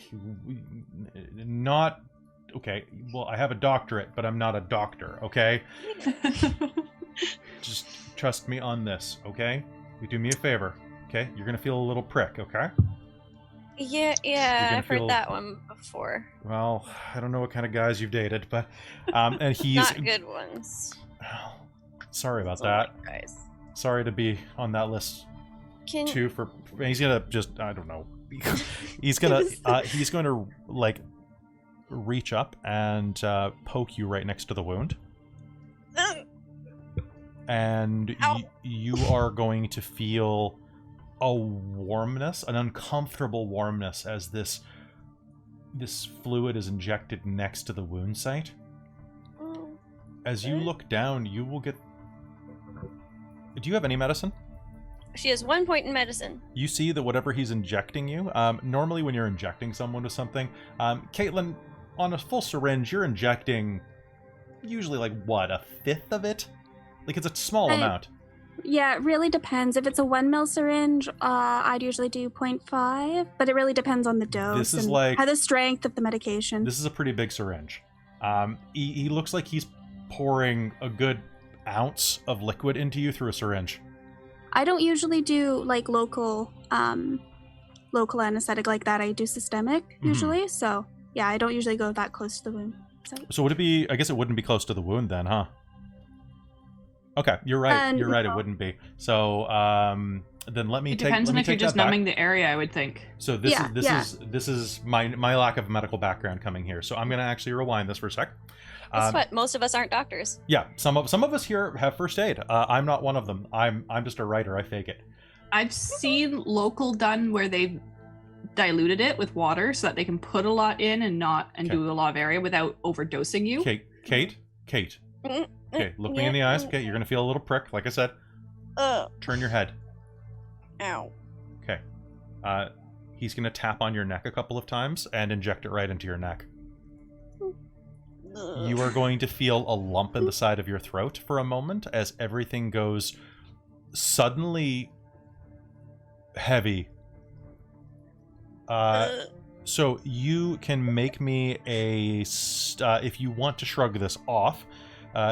Not... Okay, well, I have a doctorate, but I'm not a doctor, okay? Just trust me on this, okay? You do me a favor, okay? You're gonna feel a little prick, okay? Yeah, gonna I've heard feel- that one before. Well, I don't know what kind of guys you've dated, but... and he's... Not good ones. Sorry about Those that. are like guys. Sorry to be on that list, too, for... He's gonna just... I don't know. He's gonna... he's going to, like... reach up and poke you right next to the wound. And you are going to feel a warmness, an uncomfortable warmness, as this fluid is injected next to the wound site. As you look down, you will get... Do you have any medicine? She has 1 point in medicine. You see that whatever he's injecting you, normally when you're injecting someone with something, Caitlin, on a full syringe, you're injecting usually like, what, a fifth of it? Like, it's a small amount. Yeah, it really depends. If it's a 1 ml syringe, I'd usually do 0.5, but it really depends on the dose This is and like... how the strength of the medication. This is a pretty big syringe. He looks like he's pouring a good ounce of liquid into you through a syringe. I don't usually do like local anesthetic like that. I do systemic usually. So yeah, I don't usually go that close to the wound. So would it be? I guess it wouldn't be close to the wound then, huh? Okay, you're right. You're right. It wouldn't be. So then let me take. It depends on if you're just back. numbing the area, I would think. So this is my lack of medical background coming here. So I'm gonna actually rewind this for a sec. Guess what? Most of us aren't doctors. Yeah, some of us here have first aid. I'm not one of them. I'm just a writer. I fake it. I've seen local done where they've diluted it with water so that they can put a lot in and do a lot of area without overdosing you. Kate. Okay, look me in the eyes. Okay, you're gonna feel a little prick, like I said. Turn your head. Ow. Okay. He's gonna tap on your neck a couple of times and inject it right into your neck. You are going to feel a lump in the side of your throat for a moment as everything goes suddenly heavy. So you can make me a... if you want to shrug this off,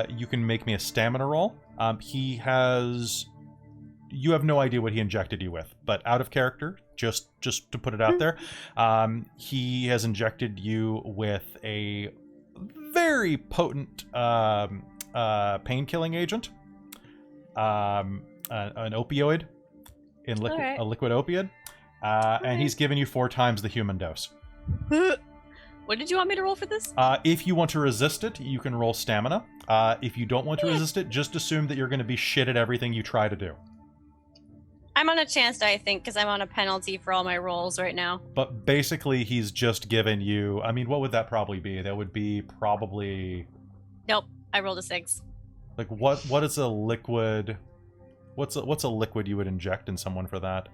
you can make me a stamina roll. He has... You have no idea what he injected you with, but out of character, just to put it out there, he has injected you with a very potent pain-killing agent, an opioid, a liquid opioid, and he's given you 4 times the human dose. What did you want me to roll for this? If you want to resist it, you can roll stamina. If you don't want to resist it, just assume that you're going to be shit at everything you try to do. I'm on a chance die, I think, because I'm on a penalty for all my rolls right now. But basically, he's just given you... I mean, what would that probably be? That would be probably... Nope, I rolled a 6. Like, what is a liquid... What's a liquid you would inject in someone for that?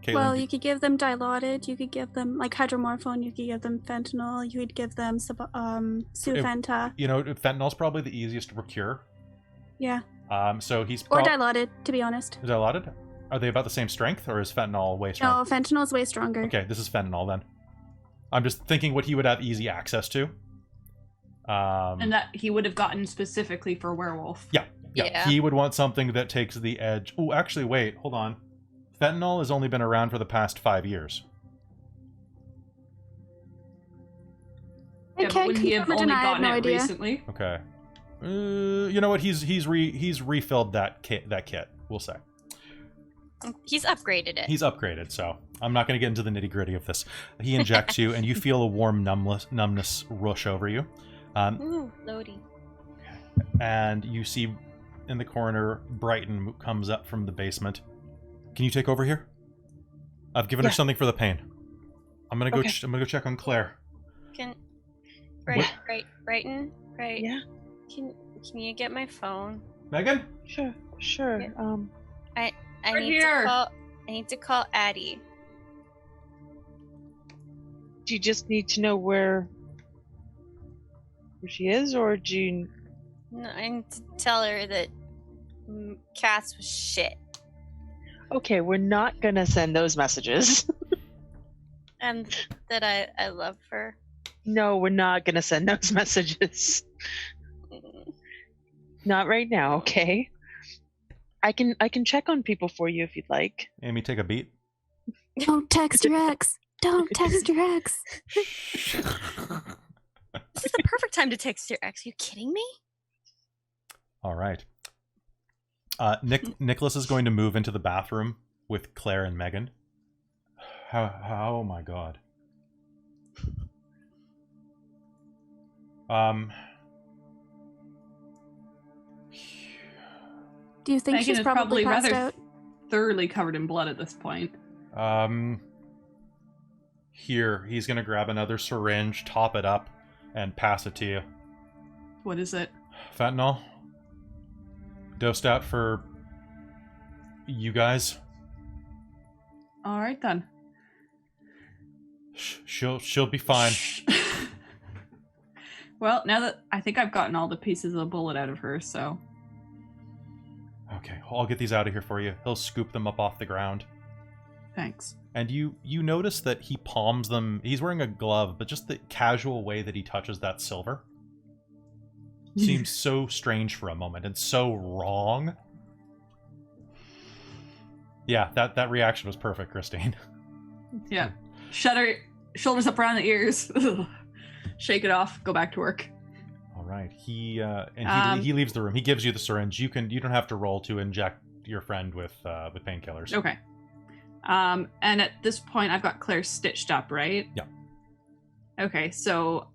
Caitlin, well, you could give them Dilaudid, you could give them, like, hydromorphone, you could give them fentanyl, you could give them Sufenta. You know, fentanyl's probably the easiest to procure. Yeah. So he's... Or Dilaudid, to be honest. Dilaudid? Are they about the same strength, or is fentanyl way stronger? No, fentanyl's way stronger. Okay, this is fentanyl then. I'm just thinking what he would have easy access to. And that he would have gotten specifically for werewolf. Yeah. He would want something that takes the edge. Oh, actually, wait, hold on. Fentanyl has only been around for the past 5 years. Yeah, but would he have only gotten it recently? Okay. You know what? He's refilled that kit. We'll say. He's upgraded it. He's upgraded, so I'm not going to get into the nitty-gritty of this. He injects you, and you feel a warm numbness rush over you. Ooh, loady. And you see in the corner, Brighton comes up from the basement. Can you take over here? I've given her something for the pain. I'm gonna go. I'm gonna go check on Claire. Brighton. Yeah. Can you get my phone? Megan? Sure. I need to call Addie. Do you just need to know where she is, or do you... No, I need to tell her that Cass was shit. Okay, we're not gonna send those messages. And that I love her. No, we're not gonna send those messages. Not right now, okay? I can check on people for you if you'd like. Amy, take a beat. Don't text your ex. Don't text your ex. This is the perfect time to text your ex. Are you kidding me? All right. Nicholas is going to move into the bathroom with Claire and Megan. Oh my god. Do you think Megan she's probably passed rather out? Thoroughly covered in blood at this point. Here, he's gonna grab another syringe, top it up, and pass it to you. What is it? Fentanyl. Dosed out for you guys. All right then. She'll be fine. Well, now that I think I've gotten all the pieces of the bullet out of her, so. Okay, I'll get these out of here for you. He'll scoop them up off the ground. Thanks. And you notice that he palms them. He's wearing a glove, but just the casual way that he touches that silver seems so strange for a moment and so wrong. Yeah, that reaction was perfect, Christine. Yeah. Shudder, shoulders up around the ears. Shake it off. Go back to work. All right. He leaves the room. He gives you the syringe. You don't have to roll to inject your friend with painkillers. Okay. And at this point, I've got Claire stitched up, right? Yeah. Okay, so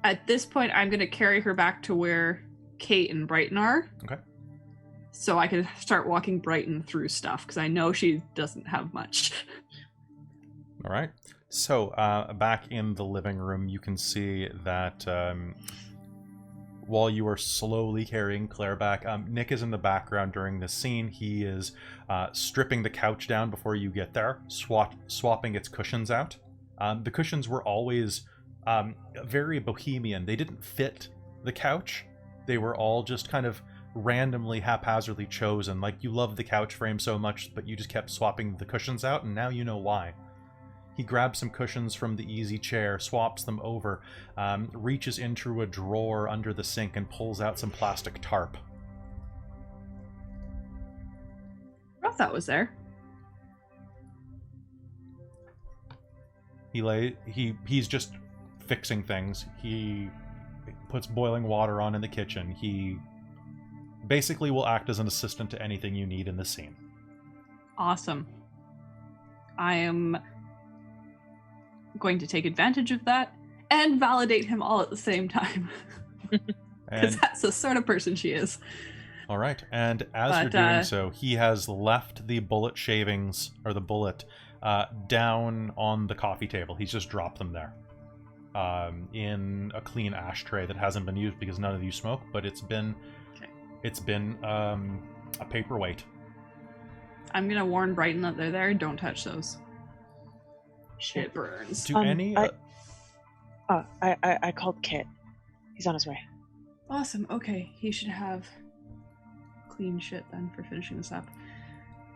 at this point, I'm going to carry her back to where Kate and Brighton are. Okay. So I can start walking Brighton through stuff, because I know she doesn't have much. All right. So back in the living room, you can see that while you are slowly carrying Claire back, Nick is in the background during this scene. He is stripping the couch down before you get there, swapping its cushions out. The cushions were always very bohemian. They didn't fit the couch. They were all just kind of randomly, haphazardly chosen. Like, you loved the couch frame so much, but you just kept swapping the cushions out, and now you know why. He grabs some cushions from the easy chair, swaps them over, reaches into a drawer under the sink, and pulls out some plastic tarp. I thought that was there. He's just fixing things. He puts boiling water on in the kitchen. He basically will act as an assistant to anything you need in the scene. Awesome. I am going to take advantage of that and validate him all at the same time. Because that's the sort of person she is. All right. And as you're doing so, he has left the bullet shavings, or the bullet, down on the coffee table. He's just dropped them there. In a clean ashtray that hasn't been used because none of you smoke, but it's been a paperweight. I'm gonna warn Brighton that they're there. Don't touch those. Shit burns. Do any? I called Kit. He's on his way. Awesome. Okay, he should have clean shit then for finishing this up.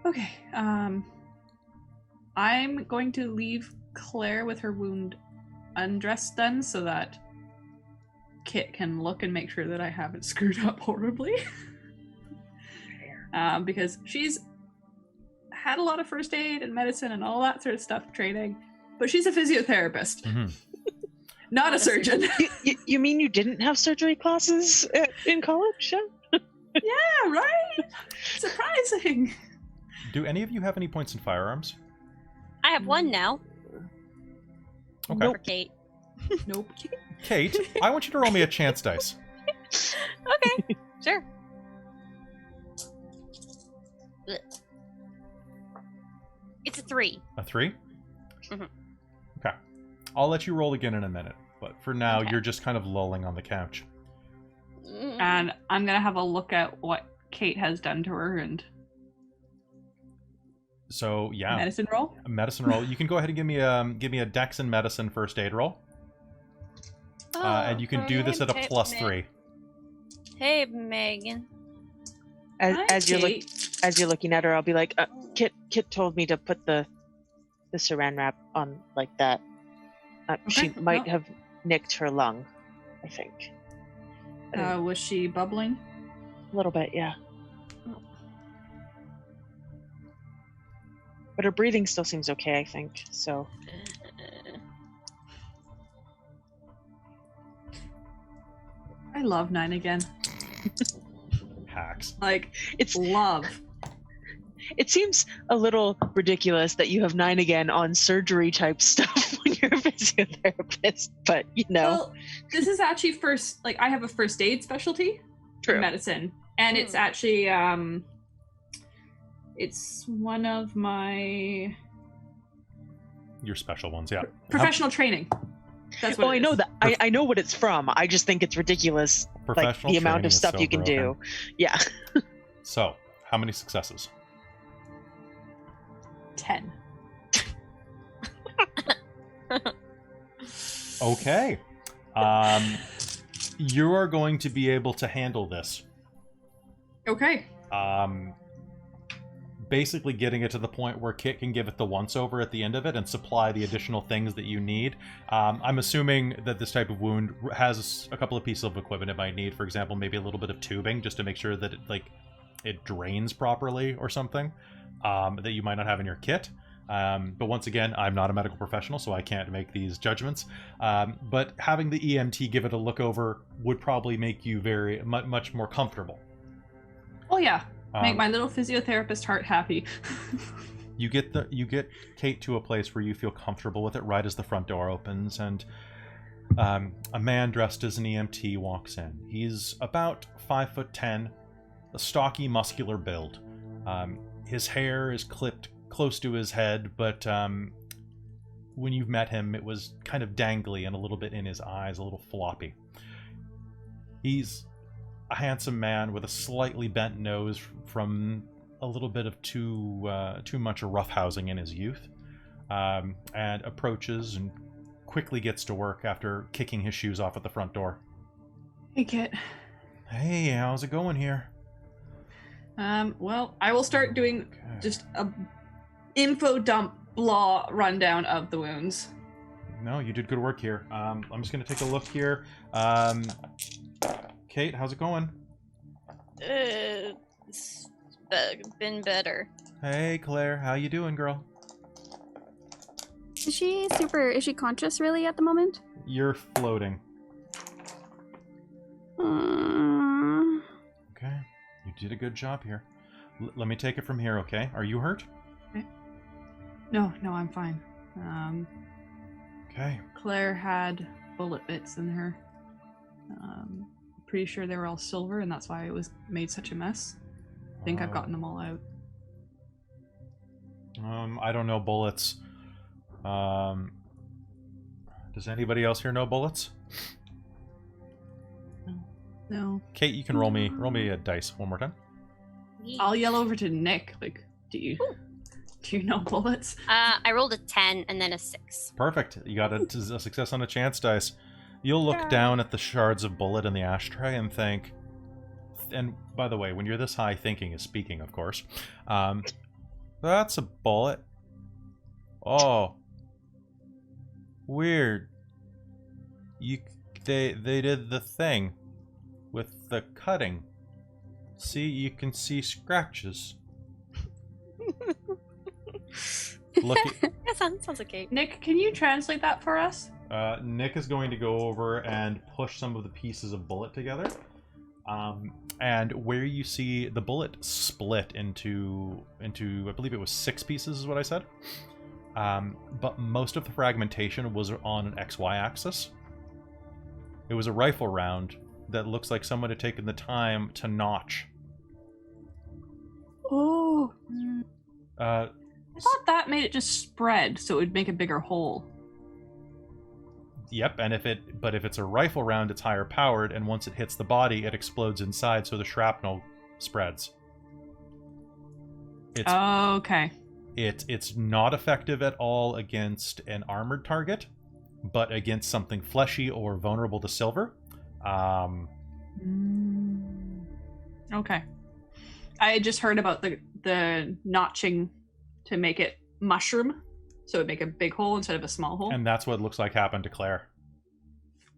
Okay. I'm going to leave Claire with her wound undressed then, so that Kit can look and make sure that I haven't screwed up horribly. Because she's had a lot of first aid and medicine and all that sort of stuff training, but she's a physiotherapist, not a surgeon. You mean you didn't have surgery classes in college? Yeah, right? Surprising. Do any of you have any points in firearms? I have one now. Okay. Nope. For Kate. Nope. Kate, I want you to roll me a chance dice. Okay, sure. It's a 3. A 3? Mm-hmm. Okay. I'll let you roll again in a minute, but for now, Okay. you're just kind of lolling on the couch. And I'm gonna have a look at what Kate has done to her and So yeah, medicine roll. A medicine roll. You can go ahead and give me a Dex and medicine first aid roll, and you can do this at a +3. Hey, Megan. As you're looking at her, I'll be like, Kit told me to put the saran wrap on like that. She might have nicked her lung, I think. Was she bubbling? A little bit, yeah. But her breathing still seems okay, I think. So. I love 9 again. Hacks. Like, It's love. It seems a little ridiculous that you have 9 again on surgery type stuff when you're a physiotherapist, but Well, this is actually I have a first aid specialty in medicine, and it's actually it's one of my Your special ones, yeah. professional training. That's what I know that. I know what it's from. I just think it's ridiculous, like the amount of stuff you can do. Yeah. So, how many successes? 10. Okay. You are going to be able to handle this. Okay. basically getting it to the point where Kit can give it the once-over at the end of it and supply the additional things that you need. I'm assuming that this type of wound has a couple of pieces of equipment it might need. For example, maybe a little bit of tubing just to make sure that it drains properly or something that you might not have in your kit. But once again, I'm not a medical professional, so I can't make these judgments. But having the EMT give it a look over would probably make you much more comfortable. Oh yeah, make my little physiotherapist heart happy. You get Kate to a place where you feel comfortable with it right as the front door opens, and a man dressed as an EMT walks in. He's about 5'10", a stocky, muscular build. His hair is clipped close to his head, but when you've met him, it was kind of dangly and a little bit in his eyes, a little floppy. He's a handsome man with a slightly bent nose from a little bit of too much roughhousing in his youth, and approaches and quickly gets to work after kicking his shoes off at the front door. Hey, Kit. Hey, how's it going here? Well, I will start doing just a info dump blah rundown of the wounds. No, you did good work here. I'm just going to take a look here. Kate, how's it going? It's been better. Hey, Claire, how you doing, girl? Is she conscious really at the moment? You're floating. Okay, you did a good job here. Let me take it from here, okay? Are you hurt? No, I'm fine. Okay. Claire had bullet bits in her. Pretty sure they were all silver, and that's why it was made such a mess. I think I've gotten them all out. I don't know bullets. Does anybody else here know bullets? No. Kate, you can roll me a dice one more time. I'll yell over to Nick. Like, do you know bullets? I rolled a 10 and then a 6. Perfect. You got a success on a chance dice. You'll look down at the shards of bullet in the ashtray and think, and by the way, when you're this high, thinking is speaking, of course. That's a bullet. Oh. Weird. They did the thing with the cutting. See, you can see scratches. That sounds okay. Nick, can you translate that for us? Nick is going to go over and push some of the pieces of bullet together. And where you see the bullet split into I believe it was 6 pieces is what I said. But most of the fragmentation was on an XY axis. It was a rifle round that looks like someone had taken the time to notch. Oh. I thought that made it just spread so it would make a bigger hole. Yep, and if it's a rifle round, it's higher powered, and once it hits the body, it explodes inside, so the shrapnel spreads. Okay. It's not effective at all against an armored target, but against something fleshy or vulnerable to silver. Okay. I just heard about the notching to make it mushroom, so it'd make a big hole instead of a small hole. And that's what looks like happened to Claire.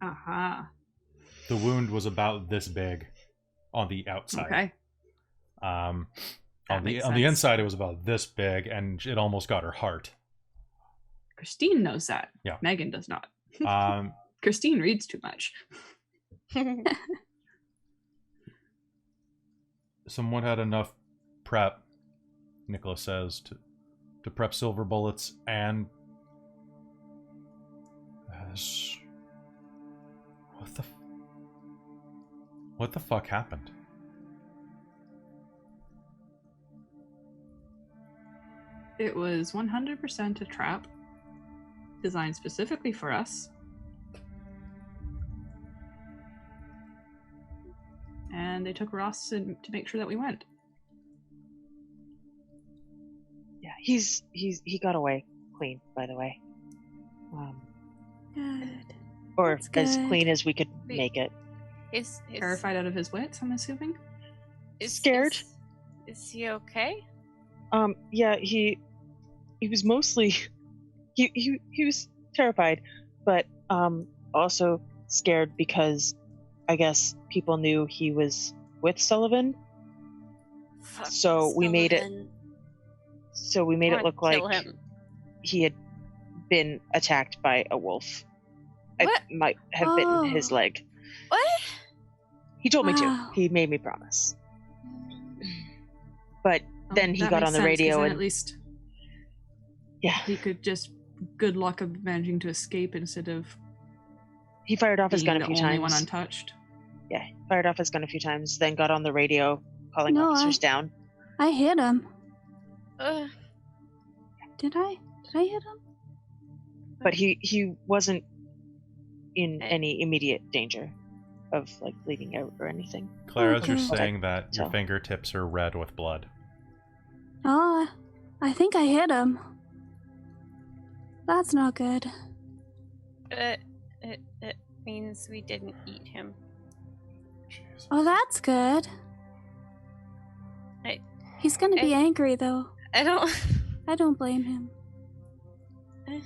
Aha. The wound was about this big on the outside. Okay. On the inside, it was about this big, and it almost got her heart. Christine knows that. Yeah. Megan does not. Christine reads too much. Someone had enough prep, Nicholas says, to prep silver bullets and... What the fuck happened? It was 100% a trap, designed specifically for us. And they took Ross to make sure that we went. Yeah, he got away clean, by the way. Good. Or That's as good. clean as we could make it. Is Terrified out of his wits, I'm assuming. Scared? Is he okay? Yeah, he was mostly he was terrified, but also scared because I guess people knew he was with Sullivan. Fuck So we made it Wanna look kill like him. he had been attacked by a wolf. What? It might have bitten his leg. What? He told me to. Wow. He made me promise. But then he That got makes on the sense, 'cause radio then and at least yeah, he could just good luck of managing to escape instead of he fired off his being gun a the few only one times. untouched. Yeah, fired off his gun a few times, then got on the radio calling No, officers down. I hit him. Ugh. Did I? Did I hit him? But he wasn't in any immediate danger of like bleeding out or anything. Claire, as you're Okay. saying that, your So- fingertips are red with blood. Oh, I think I hit him. That's not good. It means we didn't eat him. Jesus. Oh, that's good. He's gonna be angry though. I don't. I don't blame him. I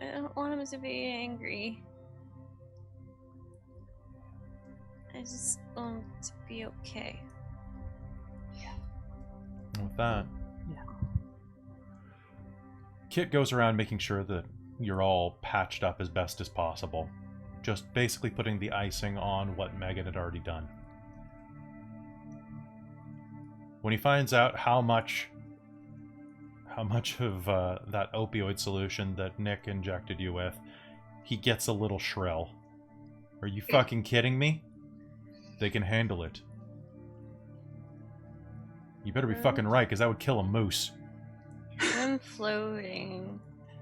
don't want him to be angry. I just want him to be okay. With that, Kit goes around making sure that you're all patched up as best as possible. Just basically putting the icing on what Megan had already done. When he finds out how much of that opioid solution that Nick injected you with, he gets a little shrill. Are you fucking kidding me? They can handle it. You better be fucking right, because that would kill a moose. I'm floating.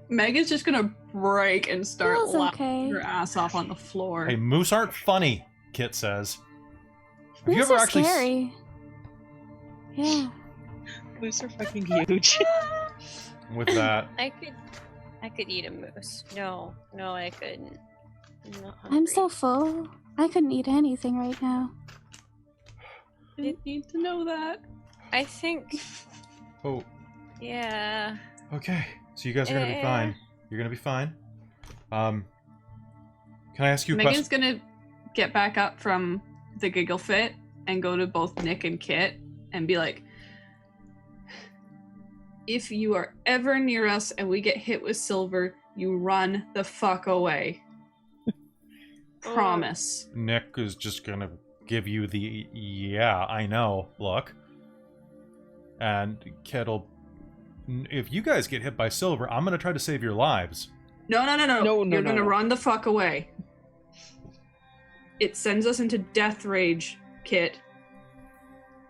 Megan's just gonna break and start Feels laughing okay. her ass off on the floor. Hey, moose aren't funny, Kit says. Have you Moose ever are actually scary. Yeah. Moose are fucking huge. with that? I could eat a moose. No, I couldn't. not I'm so hungry. full. I couldn't eat anything right now. Didn't need to know that. I think. Oh, Yeah. okay. So you guys are gonna be fine. You're gonna be fine. Can I ask you a Megan's question? gonna get back up from the giggle fit and go to both Nick and Kit and be like, if you are ever near us and we get hit with silver, you run the fuck away. Promise. Nick is just gonna give you the yeah, I know look. And Kit'll, if you guys get hit by silver, I'm gonna try to save your lives. No. No, You're gonna no. run the fuck away. It sends us into death rage, Kit.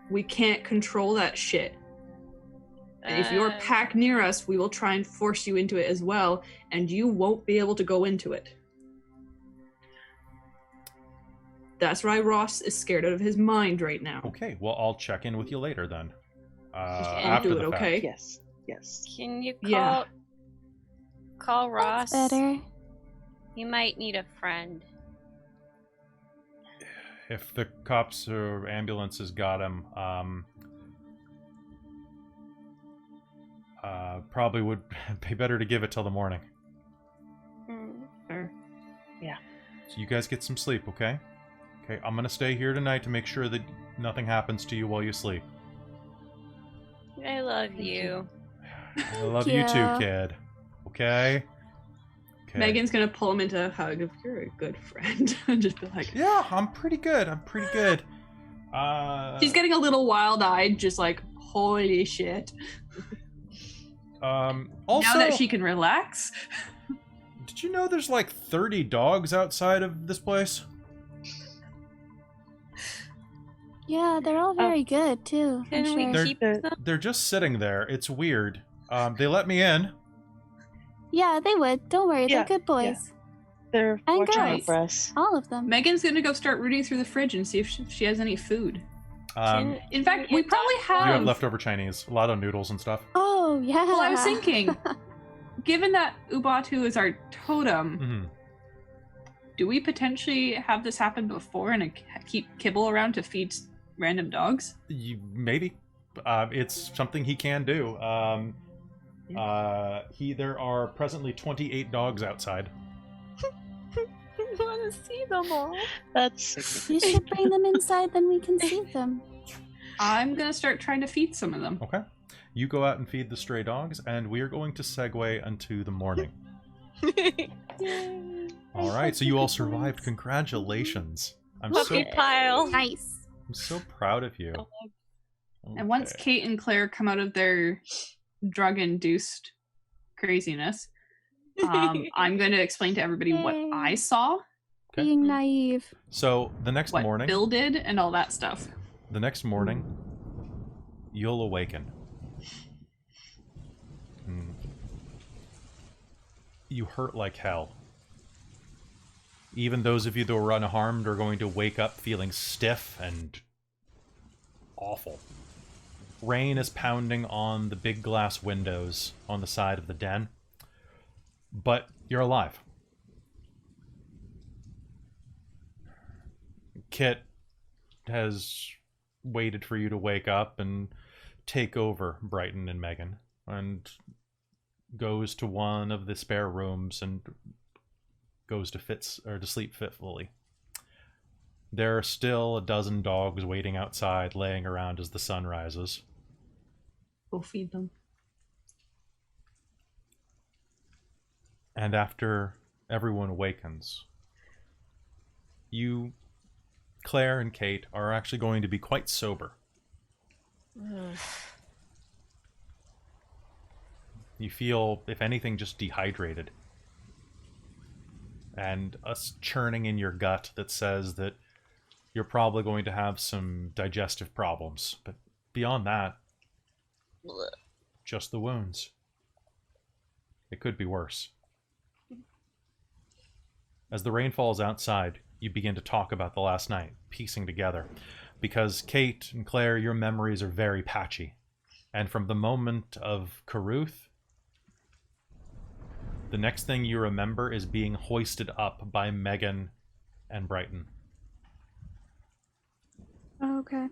We can't control that shit. And if you're packed near us, we will try and force you into it as well, and you won't be able to go into it. That's why Ross is scared out of his mind right now. Okay, well I'll check in with you later then. I'll After do the it, fact. okay? Yes. Can you Yeah. call Ross? That's better. He might need a friend. If the cops or ambulances got him, probably would be better to give it till the morning. Fair. So you guys get some sleep, okay? Okay, I'm gonna stay here tonight to make sure that nothing happens to you while you sleep. I love you. I love you too, you. kid. Okay? Okay. Megan's gonna pull him into a hug of, you're a good friend. And just be like, Yeah, I'm pretty good. she's getting a little wild-eyed, just like, holy shit. Also, Now that she can relax. did you know there's like 30 dogs outside of this place? Yeah, they're all very good too. I'm Can we sure. keep them? They're just sitting there. It's weird. They let me in. Yeah, they would. Don't worry, Yeah, they're good boys. They're And watching out girls. for us. All of them. Megan's gonna go start rooting through the fridge and see if she has any food. You In fact, we we get probably have. have leftover Chinese, a lot of noodles and stuff. Oh yeah. Well, I was thinking, given that Ubatu is our totem, Hmm. do we potentially have this happen before and keep kibble around to feed random dogs? Maybe. it's something he can do. There are presently 28 dogs outside. I want to see them all. That's You should bring them inside, then we can see them. I'm gonna start trying to feed some of them. Okay. You go out and feed the stray dogs, and we are going to segue into the morning. All right, so you all survived. Congratulations. Puppy pile. Nice. I'm so proud of you. And once Okay. Kate and Claire come out of their drug-induced craziness, I'm going to explain to everybody what I saw, Okay. Being naive. So the next what morning, Bill did, and all that stuff. You'll awaken. You hurt like hell. Even those of you that were unharmed are going to wake up feeling stiff and awful. Rain is pounding on the big glass windows on the side of the den. But you're alive. Kit has waited for you to wake up and take over Brighton and Megan, and goes to one of the spare rooms and goes to sleep fitfully. There are still a dozen dogs waiting outside, laying around as the sun rises. Go feed them. And after everyone awakens, you, Claire and Kate, are actually going to be quite sober. You feel, if anything, just dehydrated. And a churning in your gut that says that you're probably going to have some digestive problems. But beyond that, just the wounds. It could be worse. As the rain falls outside, you begin to talk about the last night, piecing together. Because Kate and Claire, your memories are very patchy. And from the moment of Caruth, the next thing you remember is being hoisted up by Megan and Brighton. Oh, okay.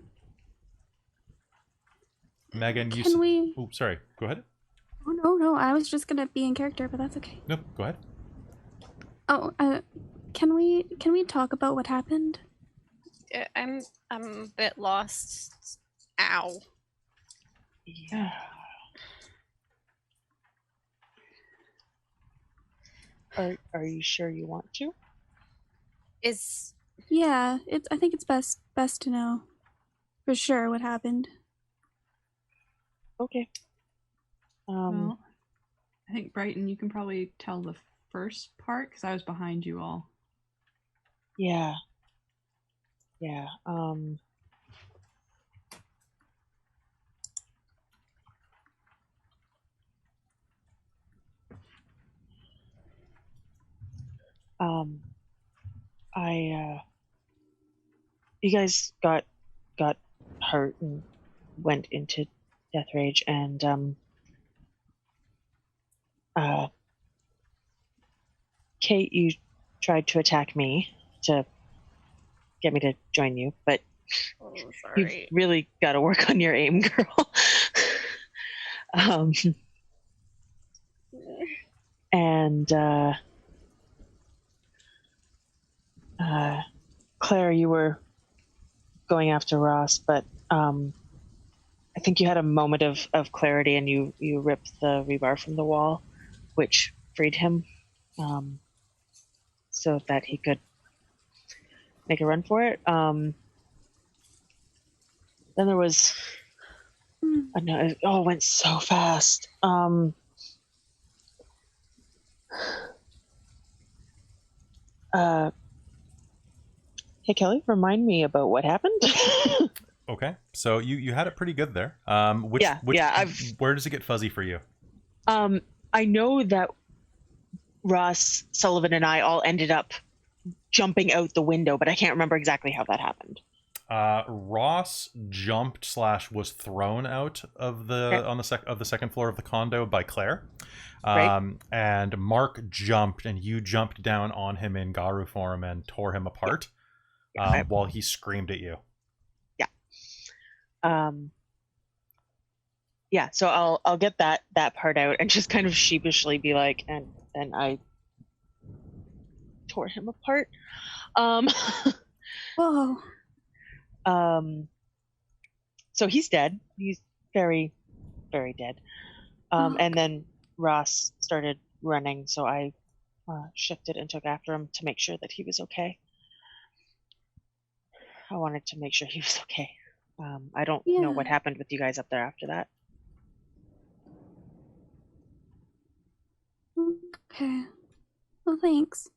Megan, you... Can we... Oh, sorry. Go ahead. Oh, no. I was just gonna be in character, but that's okay. No, go ahead. Oh, can we talk about what happened? I'm a bit lost. Ow. yeah. Are you sure you want to? Is Yeah, I think it's best to know for sure what happened. Okay. Well, I think Brighton, you can probably tell the first part because I was behind you all. Yeah. You guys got hurt and went into death rage, and Kate, you tried to attack me to get me to join you, but you've sorry. really got to work on your aim, girl. And Claire, you were going after Ross, but I think you had a moment of clarity, and you ripped the rebar from the wall, which freed him, so that he could make a run for it. Then there was it all went so fast. Hey Kelly, remind me about what happened. Okay, so you had it pretty good there. Where does it get fuzzy for you? I know that Ross, Sullivan, and I all ended up jumping out the window, but I can't remember exactly how that happened. Ross jumped / was thrown out of the second floor of the condo by Claire. Right. And Mark jumped, and you jumped down on him in Garu form and tore him apart while he screamed at you. Yeah. Yeah, so I'll get that part out and just kind of sheepishly be like, and I tore him apart. Whoa. So he's dead. He's very, very dead. And then Ross started running, so I shifted and took after him to make sure that he was okay. I wanted to make sure he was okay. I don't know what happened with you guys up there after that. Okay. Well, thanks.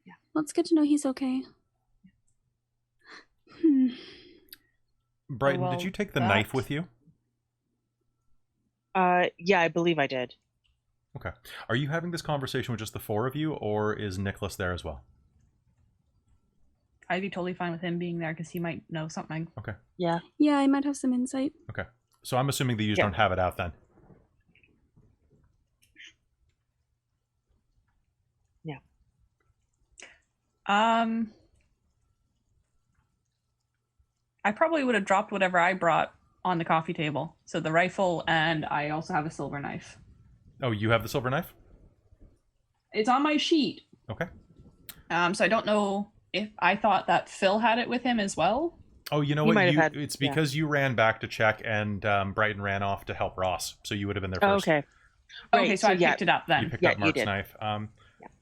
Yeah. Well, it's good to know he's okay. Brighton, did you take the knife with you? Yeah, I believe I did. Okay. Are you having this conversation with just the four of you, or is Nicholas there as well? I'd be totally fine with him being there because he might know something. Okay. Yeah. Yeah, I might have some insight. Okay. So I'm assuming that you don't have it out then. Yeah. I probably would have dropped whatever I brought on the coffee table. So the rifle, and I also have a silver knife. Oh, you have the silver knife? It's on my sheet. Okay. So I don't know if I thought that Phil had it with him as well. Oh, you know what? It's because you ran back to check, and Brighton ran off to help Ross, so you would have been there first. Oh, okay. Right, okay, so I picked it up then. You picked up Mark's knife.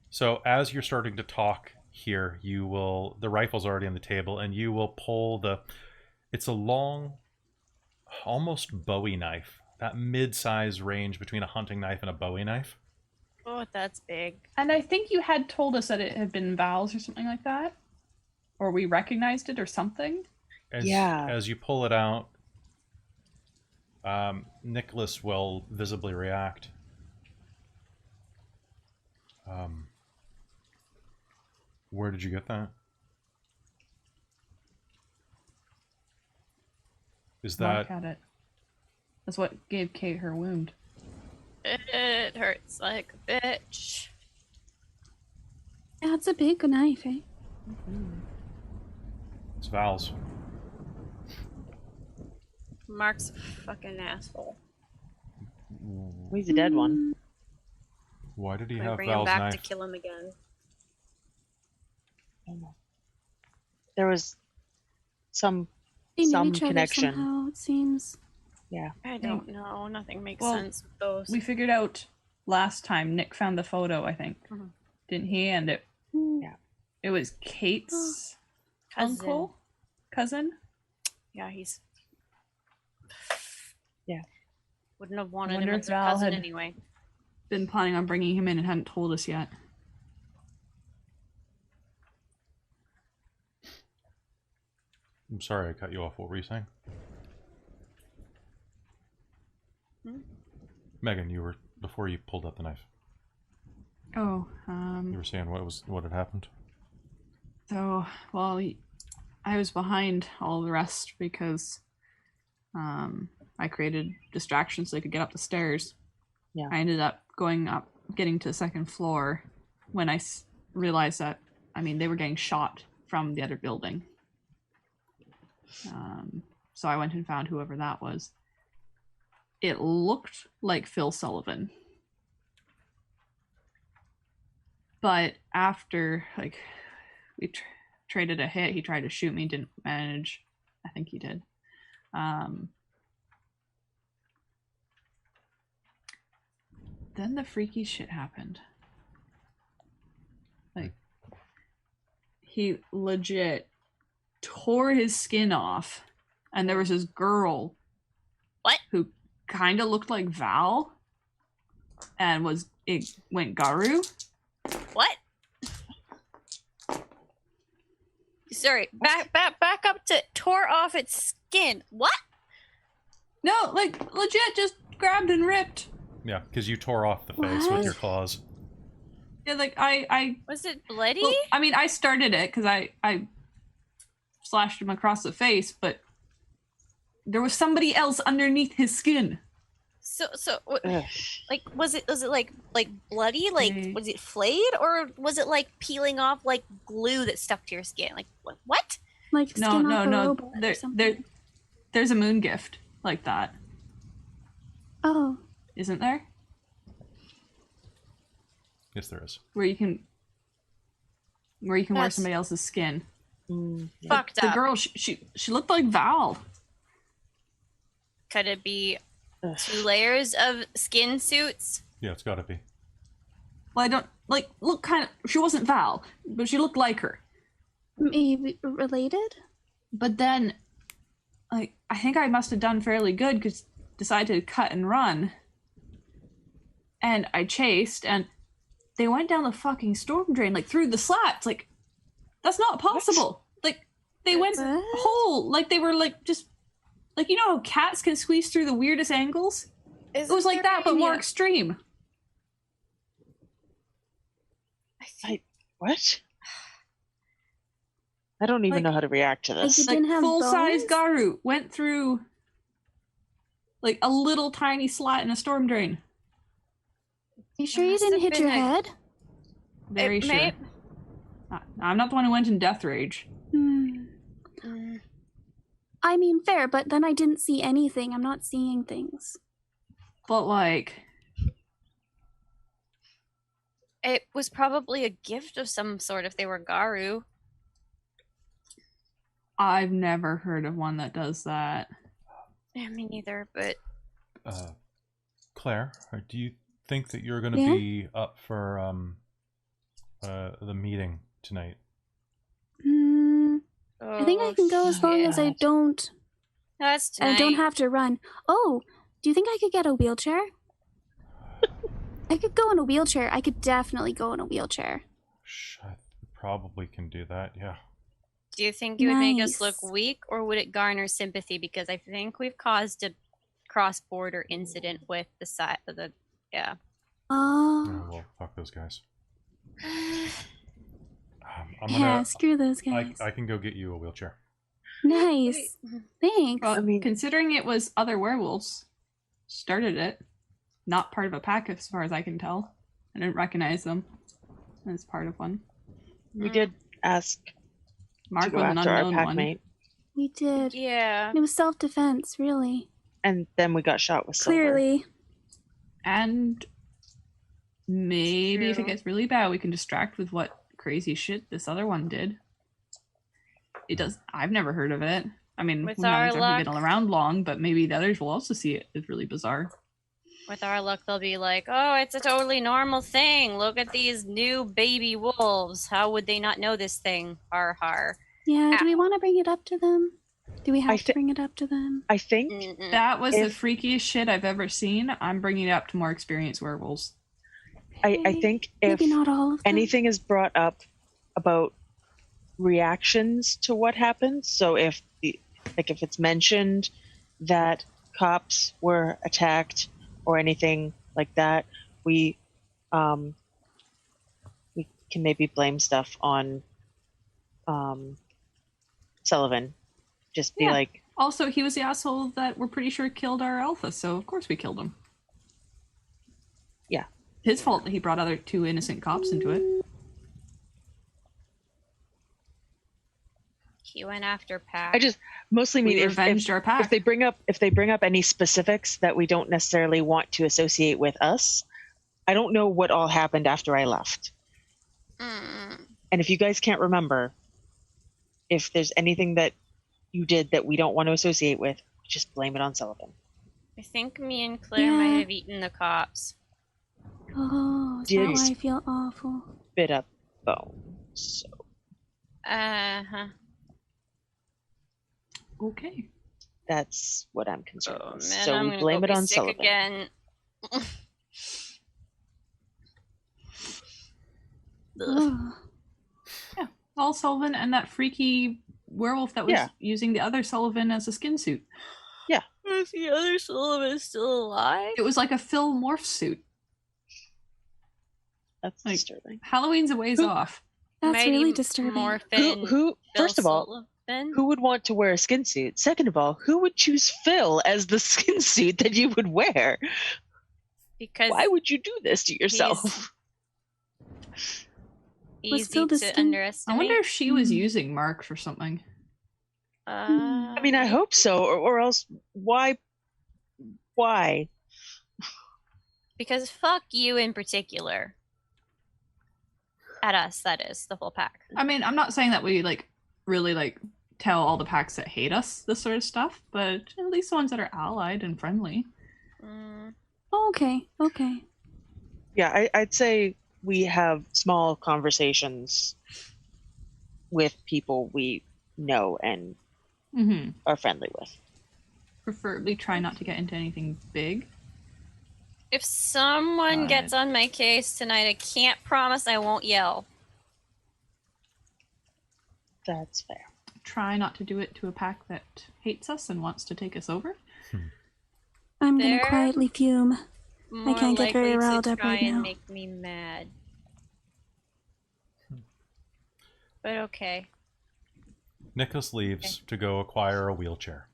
So as you're starting to talk here, the rifle's already on the table, and you will pull it's a long, almost Bowie knife. That mid-size range between a hunting knife and a Bowie knife. Oh, that's big. And I think you had told us that it had been Val's or something like that. Or we recognized it or something. As you pull it out, Nicholas will visibly react. Where did you get that? Is that... Mark had it. That's what gave Kate her wound. It hurts like a bitch. Yeah, it's a big knife, eh? It's Val's. Mark's a fucking asshole. He's a dead one. Why did he I have bring Val's him back knife? to kill him again. There was some They knew each other connection. somehow, it seems. Yeah. I don't know. Nothing makes Well, sense with those. We figured out last time Nick found the photo, I think. Mhm. Didn't he? And it was Kate's cousin. Yeah, he's... Yeah. Wouldn't have wanted him wonder as if their Val cousin had- anyway. Been planning on bringing him in and hadn't told us yet. I'm sorry I cut you off. What were you saying? Megan, before you pulled out the knife. Oh, You were saying what had happened? So, well, I was behind all the rest because I created distractions so they could get up the stairs. Yeah. I ended up going up, getting to the second floor when I realized that, they were getting shot from the other building. So I went and found whoever that was. It looked like Phil Sullivan. But after, we traded a hit, he tried to shoot me, didn't manage. I think he did. Then the freaky shit happened. He legit tore his skin off, and there was this girl who kind of looked like Val and went Garu. What? Sorry, back up to tore off its skin. What? No, legit just grabbed and ripped. Yeah, because you tore off the face with your claws. Yeah, I Was it bloody? well, I started it because I slashed him across the face, but there was somebody else underneath his skin. So was it like bloody? Was it flayed, or was it like peeling off like glue that stuck to your skin? Like what? Like skin off a No. robot or something. There's a moon gift like that. Oh. Isn't there? Yes, there is. Where you can wear somebody else's skin. Fucked The up. girl, she looked like Val. Could it be 2 layers of skin suits? Yeah, it's got to be. Well, I don't look kind of. She wasn't Val, but she looked like her. Maybe related? But then, I think I must have done fairly good because decided to cut and run. And I chased, and they went down the fucking storm drain, through the slats. That's not possible. They went whole. They were just you know how cats can squeeze through the weirdest angles? It was like that, but more extreme. What? I don't even know how to react to this. You didn't have full-size bones? Garu went through a little tiny slat in a storm drain. You sure you didn't hit your head? Very sure. I'm not the one who went in death rage. I mean, fair, but then I didn't see anything. I'm not seeing things. But It was probably a gift of some sort if they were Garu. I've never heard of one that does that. Yeah, me neither, but... Claire, do you think that you're going to be up for the meeting tonight? I think I can go as long as I don't... That's tonight. I don't have to run. Oh, do you think I could get a wheelchair? I could go in a wheelchair. I could definitely go in a wheelchair. I probably can do that, yeah. Do you think it would make us look weak, or would it garner sympathy? Because I think we've caused a cross-border incident with the side of the... Yeah. Oh. Well, fuck those guys. Screw those guys. I can go get you a wheelchair. Nice. Thanks. Well, considering it was other werewolves started it, not part of a pack as far as I can tell. I didn't recognize them as part of one. We did ask Mark to go was an after our unknown one. packmate, We did. Yeah. It was self-defense, really. and then we got shot with silver. Clearly. And maybe if it True. gets really bad, we can distract with what crazy shit this other one did. It does. I've never heard of it. I mean, With who knows? our I've luck. been around long, but maybe the others will also see it as really bizarre. With our luck, they'll be like, oh, it's a totally normal thing. Look at these new baby wolves. How would they not know this thing? Har har. Yeah, do we want to bring it up to them? Do we have to thi- bring it up to them? I think Mm-mm. That was the If- freakiest shit I've ever seen. I'm bringing it up to more experienced werewolves. I think if Maybe not all of them. anything is brought up about reactions to what happened, so if if it's mentioned that cops were attacked or anything like that, we can maybe blame stuff on Sullivan. Just be Yeah. like, Also, he was the asshole that we're pretty sure killed our alpha, so of course we killed him. Yeah. His fault that he brought other 2 innocent cops into it. He went after Pac. I just mostly mean We if revenged our pack. if they bring up any specifics that we don't necessarily want to associate with us. I don't know what all happened after I left. Mm. And if you guys can't remember, if there's anything that you did that we don't want to associate with, just blame it on Sullivan. I think me and Claire Yeah. might have eaten the cops. Oh, is that Yes. why I feel awful? Bit up bones. So Uh-huh. Okay. that's what I'm concerned Oh, man, with. So I'm we gonna blame go it be on sick Sullivan. again. Ugh. Oh. All Sullivan and that freaky werewolf that was Yeah. using the other Sullivan as a skin suit. Is the other Sullivan still alive? It was like a Phil morph suit. That's Like- disturbing. Halloween's a ways Who- off. That's Mighty really disturbing. Morphin Who Bill first of all, Sullivan? who would want to wear a skin suit? Second of all, who would choose Phil as the skin suit that you would wear? Because Why would you do this to yourself? Was easy Phil the to skin- I underestimate. wonder if she was Hmm. using Mark for something. I mean, I hope so, or else why? Why? Because fuck you in particular. At us, that is, the whole pack. I mean, I'm not saying that we, like, really, like, tell all the packs that hate us this sort of stuff, but at least the ones that are allied and friendly. Okay. Yeah, I'd say we have small conversations with people we know and are friendly with. Preferably try not to get into anything big. If someone gets on my case tonight, I can't promise I won't yell. That's fair. Try not to do it to a pack that hates us and wants to take us over. I'm gonna quietly fume. I can't get very riled up right now. And make me mad. But okay. Nicholas leaves to go acquire a wheelchair.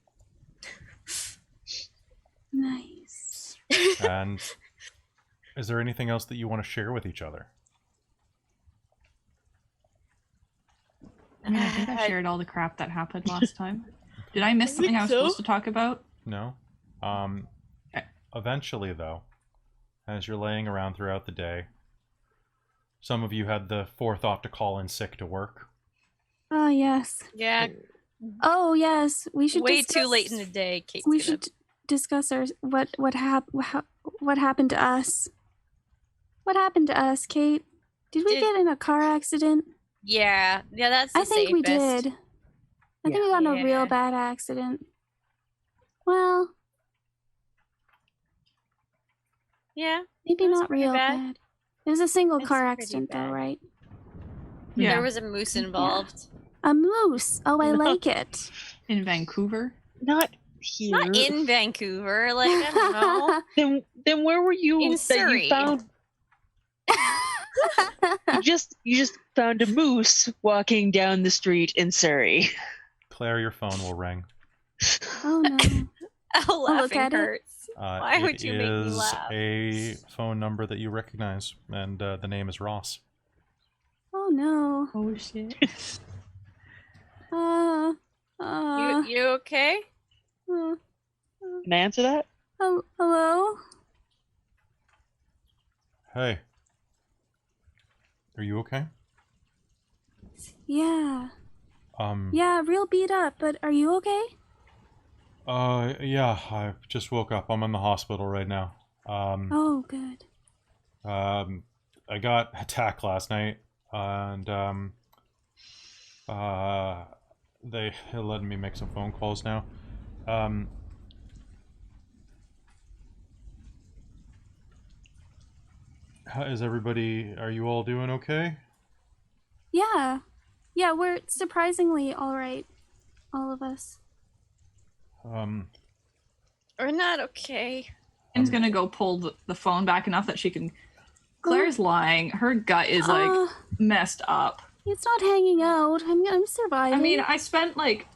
Nice. And is there anything else that you want to share with each other? I mean, I think I shared all the crap that happened last time. Did I miss something I was supposed to talk about? No. Eventually, though, as you're laying around throughout the day, some of you had the forethought to call in sick to work. Oh, yes. Yeah. Oh, yes. We should Way discuss... too late in the day, Kate. We should discuss our what happened to us. What happened to us, Kate? Did we get in a car accident? Yeah, that's the I think safest. we did. I think we got in a real bad accident. Well, yeah, maybe not real bad. It was a single car pretty accident, bad. though, right? Yeah. There was a moose involved. A moose. Oh, I like it. In Vancouver? Not here. Not in Vancouver. Like, I don't know. Then where were you? In that Surrey. You found. you just found a moose walking down the street in Surrey. Claire, your phone will ring. Oh no. Oh, laughing hurts. Why would you make me laugh? It is a phone number that you recognize, and the name is Ross. Oh no. Oh shit. You okay? Can I answer that? Hello? Hey. Are you okay? Yeah. Um. Yeah, real beat up, but are you okay? Yeah, I just woke up. I'm in the hospital right now. Oh, good. I got attacked last night, and, they're letting me make some phone calls now. Is everybody, are you all doing okay? Yeah. Yeah, we're surprisingly alright. All of us. We're not okay. Kim's gonna go pull the phone back enough that she can... Claire's lying. Her gut is, like, messed up. It's not hanging out. I'm surviving. I mean, I spent, like,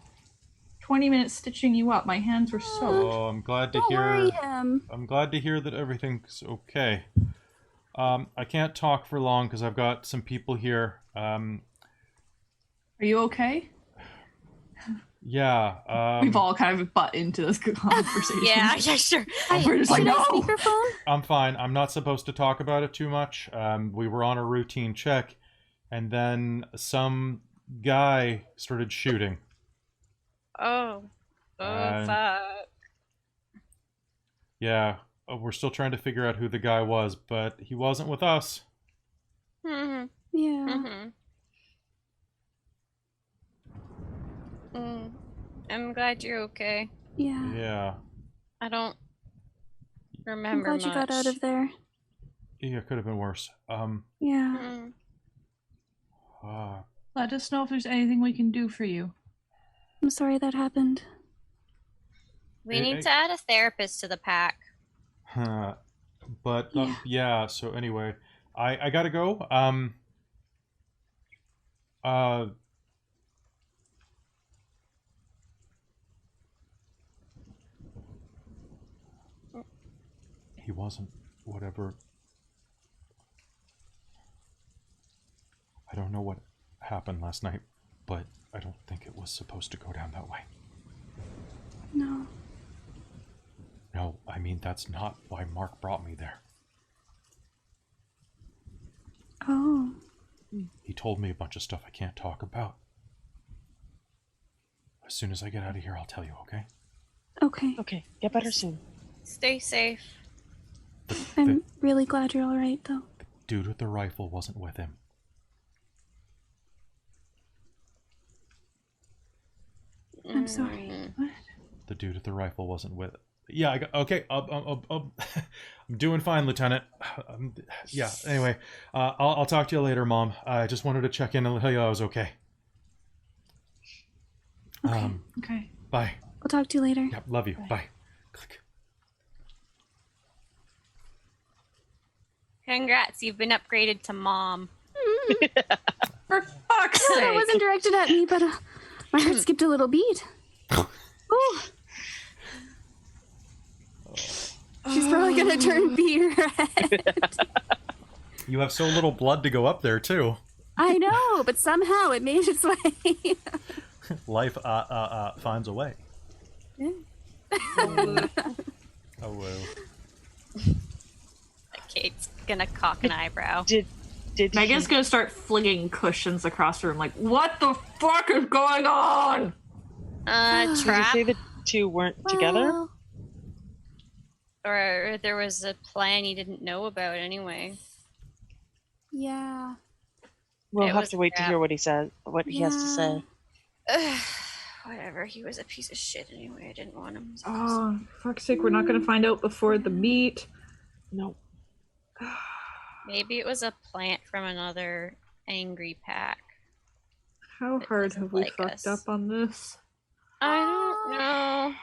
20 minutes stitching you up. My hands were soaked. Oh, I'm glad to hear... Don't worry him. I'm glad to hear that everything's okay. I can't talk for long because I've got some people here. Are you okay? Yeah. We've all kind of butt into this conversation. Yeah, sure. We're just like, no! Speakerphone? I'm fine. I'm not supposed to talk about it too much. We were on a routine check, and then some guy started shooting. Oh, fuck. Yeah, we're still trying to figure out who the guy was, but he wasn't with us. Mm-hmm. Yeah. Mm-hmm. I'm glad you're okay. Yeah. Yeah. I don't remember I'm glad you got out of there. Yeah, it could have been worse. Yeah. Let us know if there's anything we can do for you. I'm sorry that happened. We need to add a therapist to the pack. But yeah, so anyway, I gotta go. He wasn't whatever. I don't know what happened last night, but I don't think it was supposed to go down that way. No. No, I mean, that's not why Mark brought me there. Oh. He told me a bunch of stuff I can't talk about. As soon as I get out of here, I'll tell you, okay? Okay. Okay, get better soon. Stay safe. I'm really glad you're all right, though. The dude with the rifle wasn't with him. I'm sorry. What? The dude with the rifle wasn't with. Yeah, okay. I'm doing fine, Lieutenant. Yeah. Anyway, I'll talk to you later, Mom. I just wanted to check in and tell you I was okay. Okay. Bye. We'll talk to you later. Yeah, love you. Bye. Click. Congrats, you've been upgraded to Mom. For fuck's No, that sake. wasn't directed at me, but my heart skipped a little beat. Ooh. She's probably gonna turn beer red. You have so little blood to go up there, too. I know, but somehow it made its way. Life finds a way. Yeah. Oh, well. Kate's gonna cock an eyebrow. Did Megan's he- gonna start flinging cushions across the room like, what the fuck is going on? Did you Trap? say the two weren't together? Well, Or there was a plan you didn't know about anyway. yeah. We'll It have was to wait to crap. hear what he says, what he has to say. Whatever, he was a piece of shit anyway. I didn't want him. Oh, fuck's sake, we're not gonna find out before the meet. No. Maybe it was a plant from another angry pack. How It hard doesn't have we like fucked us. up on this? I don't know.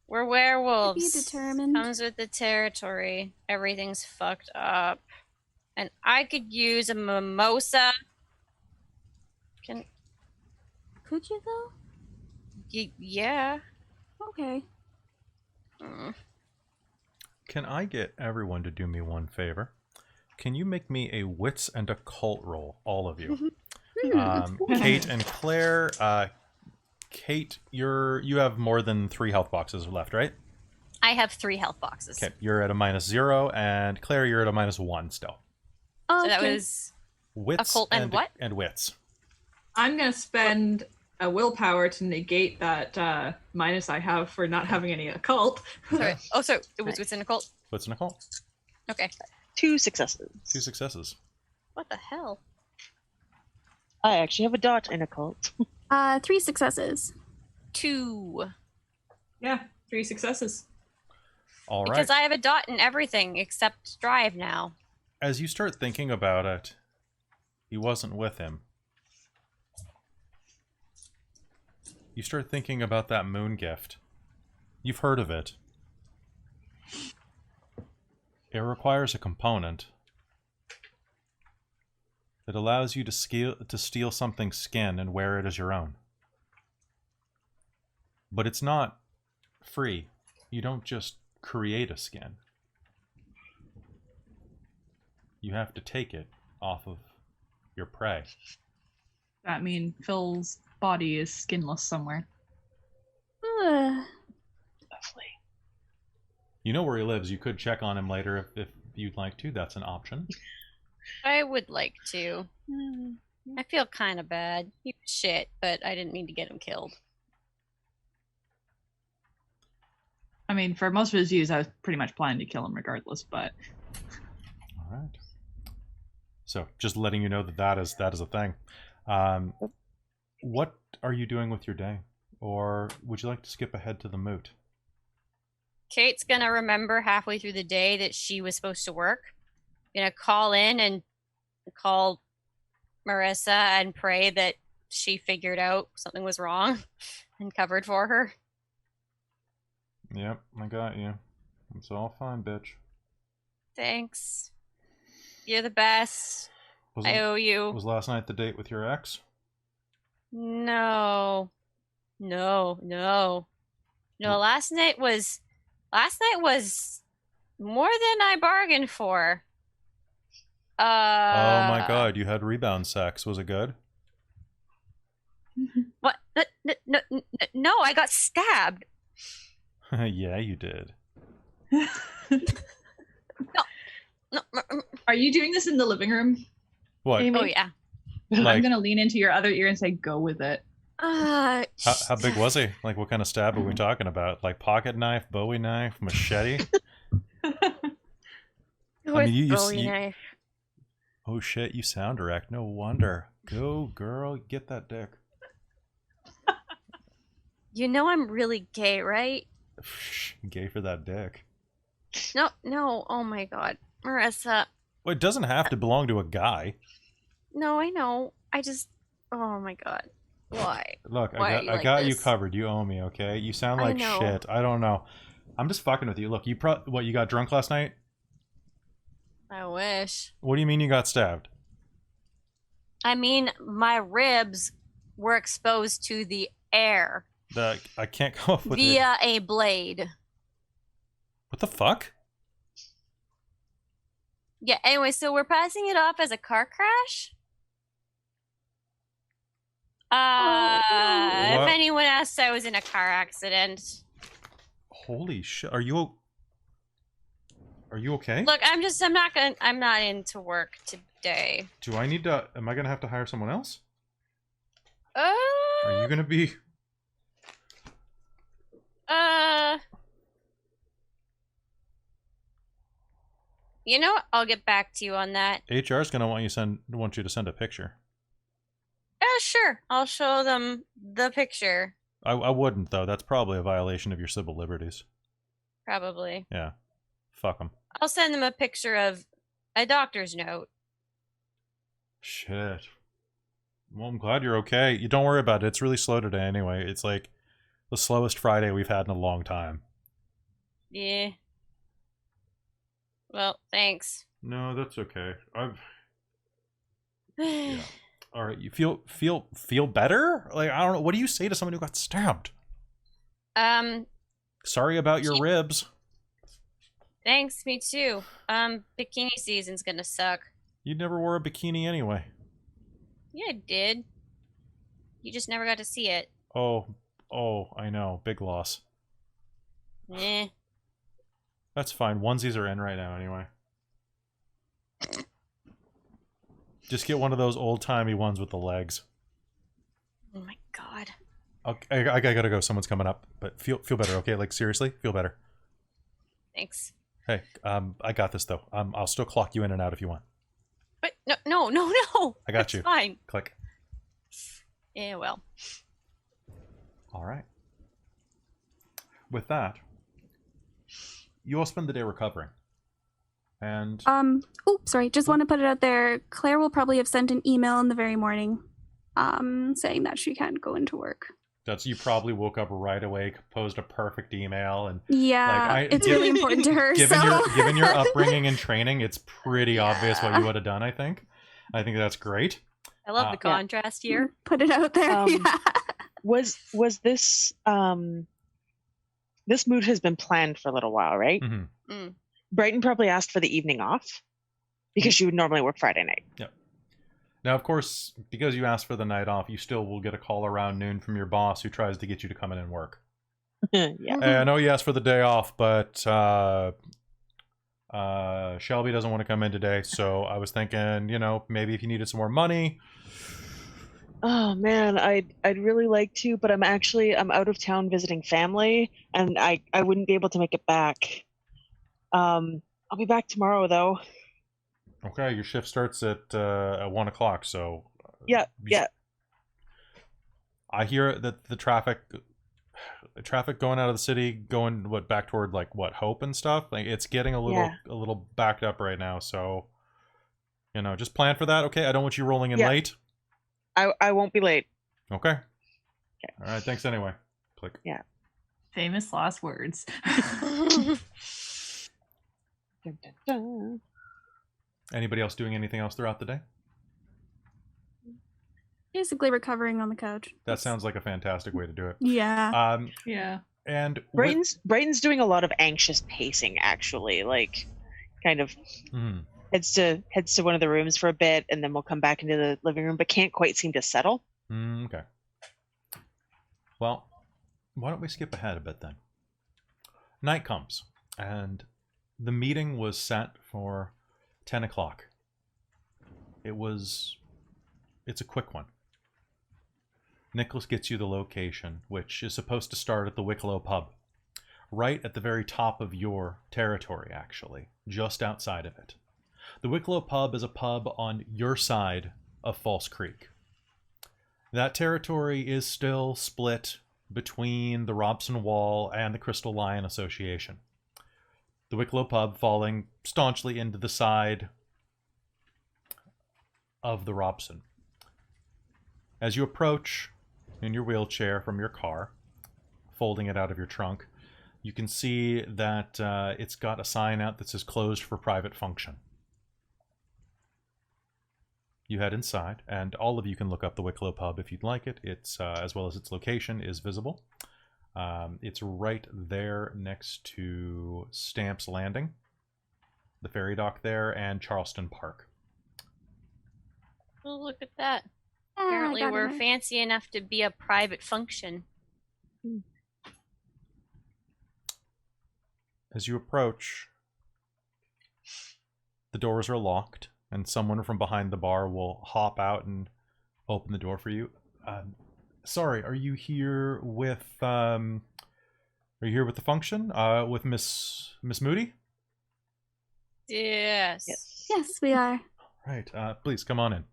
We're Be werewolves. determined. Comes with the territory. Everything's fucked up. And I could use a mimosa. Could you though? Yeah. Okay. Mm. Can I get everyone to do me one favor? Can you make me a wits and occult roll, all of you? Kate and Claire. Kate, you have more than 3 health boxes left, right? I have 3 health boxes. Okay, you're at a -0, and Claire, you're at a -1 still. Oh, So that okay. was Wits Occult and what? And wits. I'm gonna spend a willpower to negate that minus I have for not having any occult. sorry. Oh, so it was within a cult. Wits and occult. Okay. 2 successes. 2 successes. What the hell? I actually have a dot in occult. 3 successes. 2. Yeah, 3 successes. All right. Because I have a dot in everything except drive now. As you start thinking about it, he wasn't with him. You start thinking about that moon gift. You've heard of it. It requires a component that allows you to steal something's skin and wear it as your own. But it's not free. You don't just create a skin. You have to take it off of your prey. That means Phil's body is skinless somewhere. Ugh. Lovely. You know where he lives. You could check on him later if you'd like to. That's an option. I would like to. I feel kind of bad. He was shit, but I didn't mean to get him killed. I mean, for most of his views, I was pretty much planning to kill him regardless, but... All right. So, just letting you know that is a thing. What are you doing with your day? Or would you like to skip ahead to the moot? Kate's gonna remember halfway through the day that she was supposed to work. Gonna call in and call Marissa and pray that she figured out something was wrong and covered for her. Yep, I got you. It's all fine, bitch. Thanks. You're the best. I owe you. Was last night the date with your ex? No. Last night was more than I bargained for. Oh my god, you had rebound sex. Was it good? What? No, I got stabbed. Yeah, you did. No. Are you doing this in the living room? What? Amy? Oh yeah. I'm gonna lean into your other ear and say, "Go with it." How big was he? Like, what kind of stab are we talking about? Like pocket knife, Bowie knife, machete? Bowie knife. Oh shit, you sound direct. No wonder. Go, girl, get that dick. You know I'm really gay, right? Gay for that dick. No. Oh my god, Marissa. Well, it doesn't have to belong to a guy. No, I know. I just. Oh my god. Why? Look, Why I got you covered. You owe me, okay? You sound like shit. I don't know. I'm just fucking with you. Look, you got drunk last night? I wish. What do you mean you got stabbed? I mean, my ribs were exposed to the air. I can't come up with it. Via a blade. What the fuck? Yeah, anyway, so we're passing it off as a car crash? If anyone asks, I was in a car accident. Holy shit. Are you okay? Look, I'm not into work today. Am I gonna have to hire someone else? Are you gonna be... You know what? I'll get back to you on that. HR's gonna want you to send a picture. Sure. I'll show them the picture. I wouldn't, though. That's probably a violation of your civil liberties. Probably. Yeah. Fuck them. I'll send them a picture of a doctor's note. Shit. Well, I'm glad you're okay. You don't worry about it. It's really slow today anyway. It's like the slowest Friday we've had in a long time. Yeah. Well, thanks. No, that's okay. Yeah. All right, you feel better? Like, I don't know. What do you say to someone who got stabbed? Sorry about your ribs. Thanks, me too. Bikini season's gonna suck. You never wore a bikini anyway. Yeah, I did. You just never got to see it. Oh, I know. Big loss. Eh. That's fine. Onesies are in right now anyway. Just get one of those old-timey ones with the legs. Oh my god. Okay, I gotta go. Someone's coming up. But feel better, okay? Like, seriously? Feel better. Thanks. Hey, I got this, though. I'll still clock you in and out if you want. But no. I got you. Fine. Click. Yeah, well. All right. With that, you all spend the day recovering. And... sorry. Just want to put it out there. Claire will probably have sent an email in the very morning saying that she can't go into work. You probably woke up right away, composed a perfect email, and it's really important to her. Given your upbringing and training, it's pretty obvious what you would have done. I think that's great. I love the contrast here. Put it out there. Was this this mood has been planned for a little while, right? Mm-hmm. Mm. Brighton probably asked for the evening off because she would normally work Friday night. Yep. Now, of course, because you asked for the night off, you still will get a call around noon from your boss who tries to get you to come in and work. Yeah. Hey, I know you asked for the day off, but Shelby doesn't want to come in today, so I was thinking, maybe if you needed some more money. Oh man, I'd really like to, but I'm out of town visiting family, and I wouldn't be able to make it back. I'll be back tomorrow though. Okay, your shift starts at 1 o'clock, so... Yeah. I hear that the traffic going out of the city, going, back toward, Hope and stuff? Like, it's getting a little backed up right now, so... just plan for that, okay? I don't want you rolling in late. I won't be late. Okay. All right, thanks anyway. Click. Yeah. Famous last words. Dun, dun, dun. Anybody else doing anything else throughout the day? Basically recovering on the couch. That sounds like a fantastic way to do it. Yeah. Yeah. And Brighton's doing a lot of anxious pacing, actually. Like, kind of heads to one of the rooms for a bit, and then we'll come back into the living room, but can't quite seem to settle. Okay. Well, why don't we skip ahead a bit then? Night comes, and the meeting was set for 10 o'clock. It's a quick one. Nicholas gets you the location, which is supposed to start at the Wicklow Pub. Right at the very top of your territory, actually. Just outside of it. The Wicklow Pub is a pub on your side of False Creek. That territory is still split between the Robson Wall and the Crystal Lion Association. The Wicklow Pub falling staunchly into the side of the Robson. As you approach in your wheelchair from your car, folding it out of your trunk, you can see that it's got a sign out that says closed for private function. You head inside, and all of you can look up the Wicklow Pub if you'd like it. It's as well as its location is visible. It's right there next to Stamps Landing, the ferry dock there, and Charleston Park. Oh, look at that. Apparently we're fancy enough to be a private function. As you approach, the doors are locked, and someone from behind the bar will hop out and open the door for you. Sorry, are you here with the function? With Miss Moody? Yes. Yes, we are. Right. Please come on in.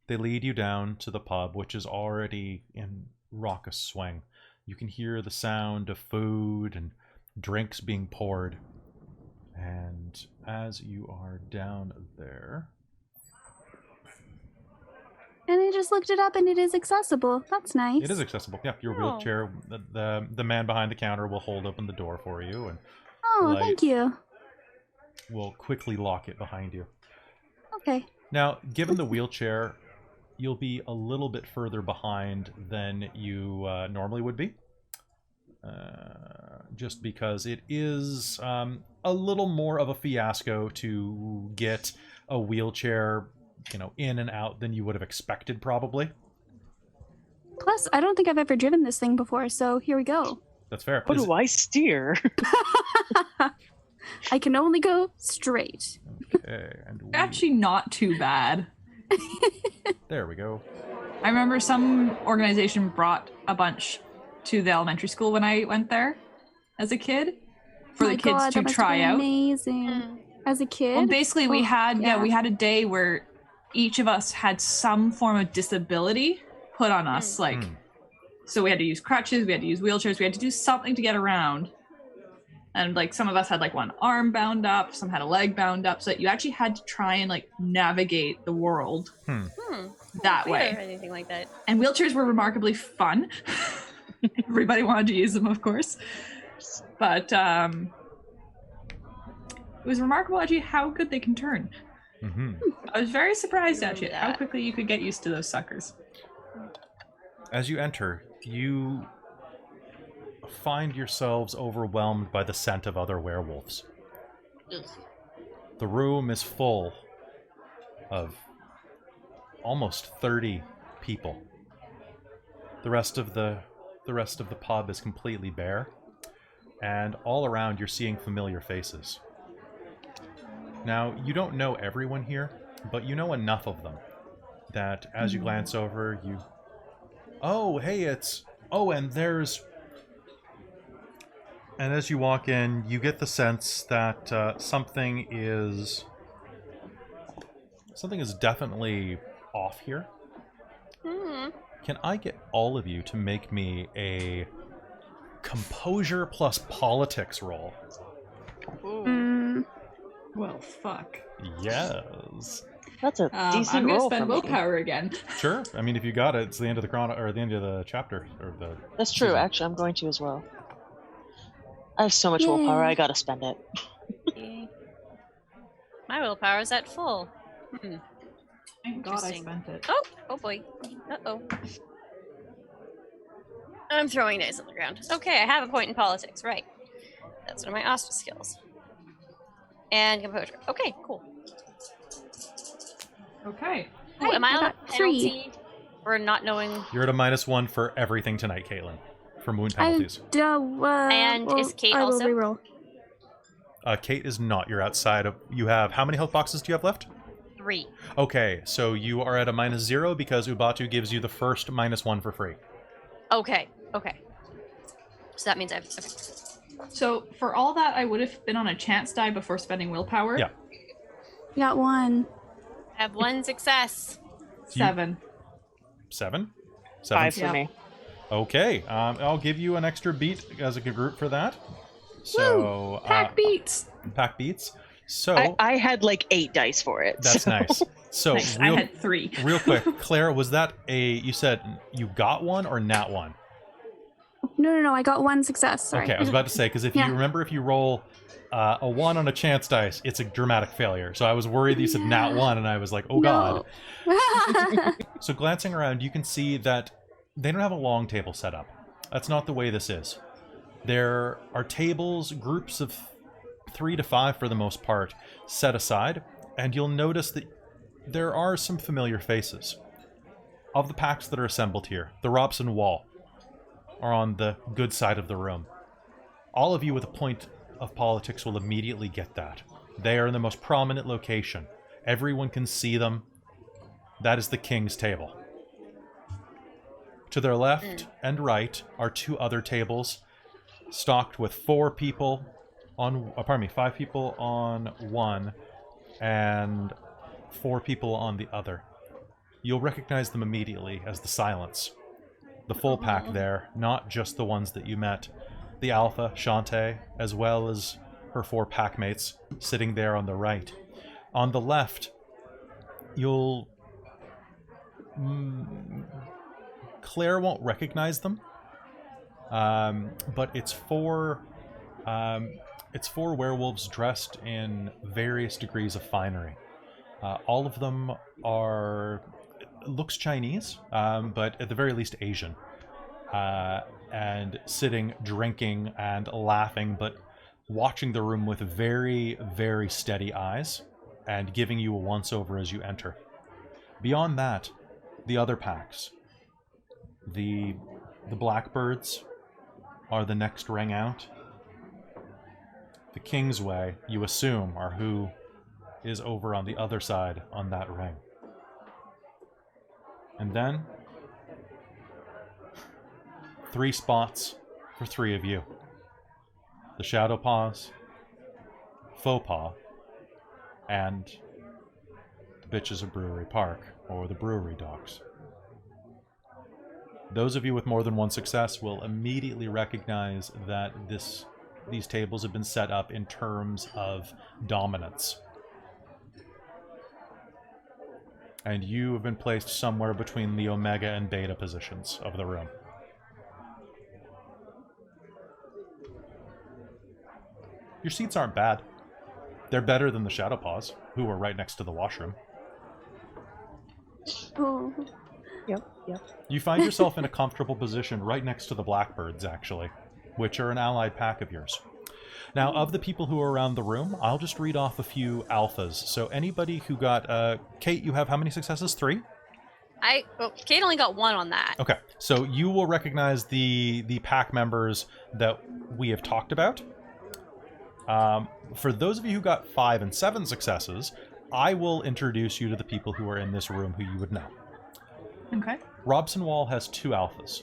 They lead you down to the pub, which is already in raucous swing. You can hear the sound of food and drinks being poured. And as you are down there... And I just looked it up and it is accessible. That's nice. It is accessible. Yeah, your wheelchair, the man behind the counter will hold open the door for you. And thank you. We'll quickly lock it behind you. Okay. Now, given the wheelchair, you'll be a little bit further behind than you normally would be. Just because it is a little more of a fiasco to get a wheelchair, in and out than you would have expected, probably. Plus, I don't think I've ever driven this thing before, so here we go. That's fair. How do I steer? I can only go straight. Okay, and Actually, not too bad. There we go. I remember some organization brought a bunch to the elementary school when I went there as a kid for the kids to try out. Amazing. As a kid? Well, basically, we had a day where each of us had some form of disability put on us, so we had to use crutches, we had to use wheelchairs, we had to do something to get around. And some of us had one arm bound up, some had a leg bound up, so that you actually had to try and navigate the world that way. Or anything like that. And wheelchairs were remarkably fun. Everybody wanted to use them, of course. But it was remarkable actually how good they can turn. Mm-hmm. I was very surprised actually how quickly you could get used to those suckers. As you enter, you find yourselves overwhelmed by the scent of other werewolves. The room is full of almost 30 people. The rest of the pub is completely bare, and all around you're seeing familiar faces. Now, you don't know everyone here, but you know enough of them that as you glance over, you... Oh, hey, it's... Oh, and there's... And as you walk in, you get the sense that something is definitely off here. Can I get all of you to make me a composure plus politics roll? Well, fuck. Yes. That's a decent I'm gonna roll. spend willpower again. Sure. I mean, if you got it, it's the end of the or the end of the chapter or the. That's true. season. Actually, I'm going to as well. I have so much willpower. I gotta spend it. My willpower is at full. Thank God I spent it. Oh boy. Uh-oh. I'm throwing dice on the ground. Okay, I have a point in politics, right. That's one of my auspice skills. And composure. Okay, cool. Okay. Ooh, am I on a got 3. penalty for not knowing? You're at a -1 for everything tonight, Caitlin, for wound penalties. And is Kate also? Reroll. Kate is not. You're outside of. You have how many health boxes do you have left? 3. Okay, so you are at a -0 because Ubatu gives you the first -1 for free. Okay. So that means I've... Okay. So for all that, I would have been on a chance die before spending willpower. Yeah. Got one. I have 1 success. 7. 7? 5 for Yeah. me. Okay, I'll give you an extra beat as a group for that. So Pack beats. Pack beats. So I had like 8 dice for it. that's so. nice. So Nice. I had 3. real quick, Claire, was that you said you got one or nat one? No. I got one success. Sorry. Okay, I was about to say, because if you remember, if you roll a 1 on a chance dice, it's a dramatic failure. So I was worried that you said nat 1, and I was like, oh god. So glancing around, you can see that they don't have a long table set up. That's not the way this is. There are tables, groups of 3 to 5 for the most part, set aside, and you'll notice that there are some familiar faces. Of the packs that are assembled here, the Robson Wall are on the good side of the room. All of you with a point of politics will immediately get that. They are in the most prominent location. Everyone can see them. That is the King's table. To their left and right are 2 other tables, stocked with 5 people on one, and 4 people on the other. You'll recognize them immediately as the Silence. The full pack there, not just the ones that you met. The Alpha, Shantae, as well as her 4 packmates, sitting there on the right. On the left, you'll... Claire won't recognize them, but it's 4 werewolves dressed in various degrees of finery. All of them looks Chinese, but at the very least Asian, and sitting, drinking, and laughing, but watching the room with very, very steady eyes, and giving you a once-over as you enter. Beyond that, the other packs. The Blackbirds are the next ring out. The Kingsway, you assume, are who is over on the other side on that ring. And then 3 spots for 3 of you. The Shadow Paws, Faux Paw, and the Bitches of Brewery Park, or the Brewery Dogs. Those of you with more than 1 success will immediately recognize that these tables have been set up in terms of dominance. And you have been placed somewhere between the Omega and Beta positions of the room. Your seats aren't bad. They're better than the Shadow Paws, who are right next to the washroom. Oh. Yep. You find yourself in a comfortable position right next to the Blackbirds, actually, which are an allied pack of yours. Now, of the people who are around the room, I'll just read off a few alphas. So anybody who got... Kate, you have how many successes? 3? Kate only got 1 on that. Okay, so you will recognize the pack members that we have talked about. For those of you who got 5 and 7 successes, I will introduce you to the people who are in this room who you would know. Okay. Robson Wall has 2 alphas.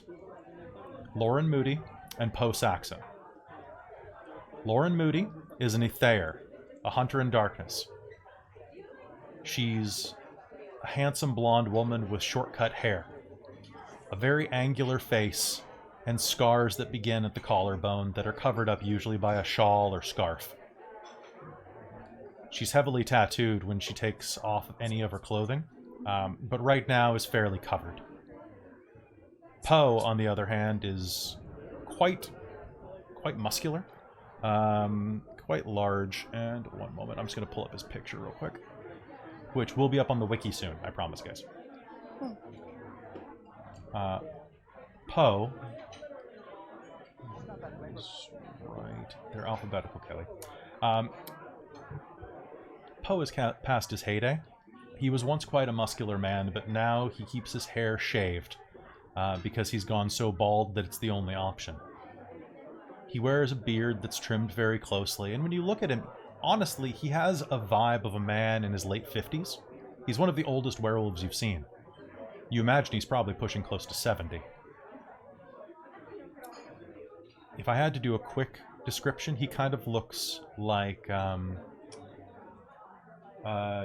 Loren Moody and Poe Saxon. Loren Moody is an Ethair, a hunter in darkness. She's a handsome blonde woman with short-cut hair, a very angular face, and scars that begin at the collarbone that are covered up usually by a shawl or scarf. She's heavily tattooed when she takes off any of her clothing, but right now is fairly covered. Poe, on the other hand, is quite muscular, quite large, and one moment, I'm just going to pull up his picture real quick, which will be up on the wiki soon, I promise, guys. Poe, right, they're alphabetical, Kelly. Poe has past his heyday. He was once quite a muscular man, but now he keeps his hair shaved because he's gone so bald that it's the only option. He wears a beard that's trimmed very closely, and when you look at him, honestly, he has a vibe of a man in his late 50s. He's one of the oldest werewolves you've seen. You imagine he's probably pushing close to 70. If I had to do a quick description, he kind of looks like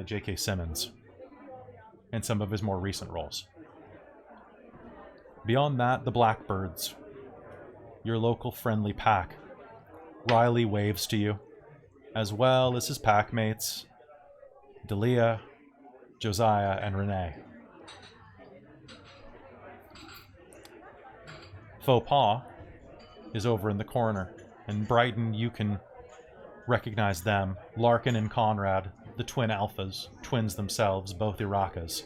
J.K. Simmons in some of his more recent roles. Beyond that, the Blackbirds, your local friendly pack. Riley waves to you, as well as his packmates, Delia, Josiah, and Renee. Faux Pas is over in the corner. In Brighton, you can recognize them. Larkin and Conrad, the twin alphas, twins themselves, both Urakas.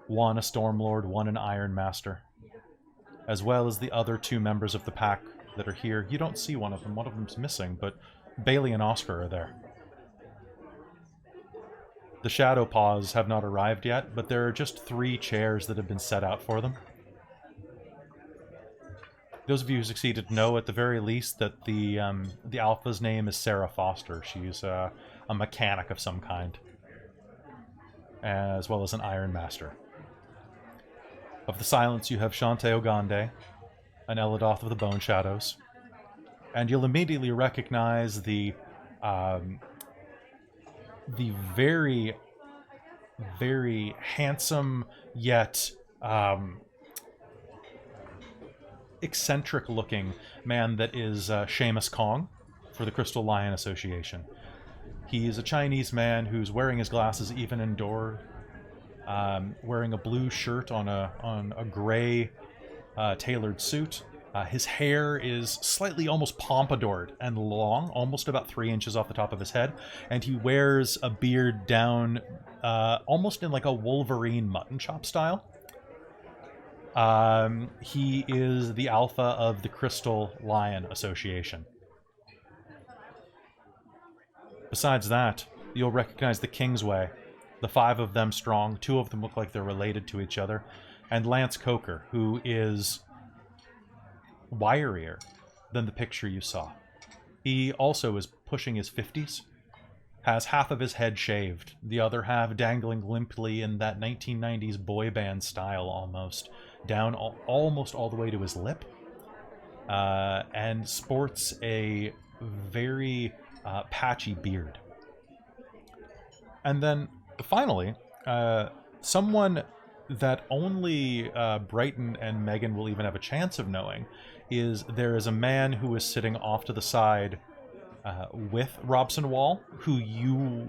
One a Stormlord, one an Iron Master. As well as the other two members of the pack that are here. You don't see one of them. One of them's missing, but Bailey and Oscar are there. The Shadow Paws have not arrived yet, but there are just 3 chairs that have been set out for them. Those of you who succeeded know at the very least that the alpha's name is Sarah Foster. She's a mechanic of some kind, as well as an Iron Master. Of the Silence, you have Shantae Ogande, an Eladoth of the Bone Shadows, and you'll immediately recognize the very, very handsome yet eccentric-looking man that is Seamus Kong for the Crystal Lion Association. He is a Chinese man who's wearing his glasses even indoors, wearing a blue shirt on a gray tailored suit. His hair is slightly almost pompadoured and long, almost about 3 inches off the top of his head, and he wears a beard down almost in like a Wolverine mutton chop style. He is the alpha of the Crystal Lion Association. Besides that, you'll recognize the Kingsway, the 5 of them strong. 2 of them look like they're related to each other, and Lance Coker, who is wirier than the picture you saw. He also is pushing his 50s, has half of his head shaved, the other half dangling limply in that 1990s boy band style almost, down almost all the way to his lip, and sports a very patchy beard. And then, finally, someone that only Brighton and Megan will even have a chance of knowing is there is a man who is sitting off to the side with Robson Wall, who you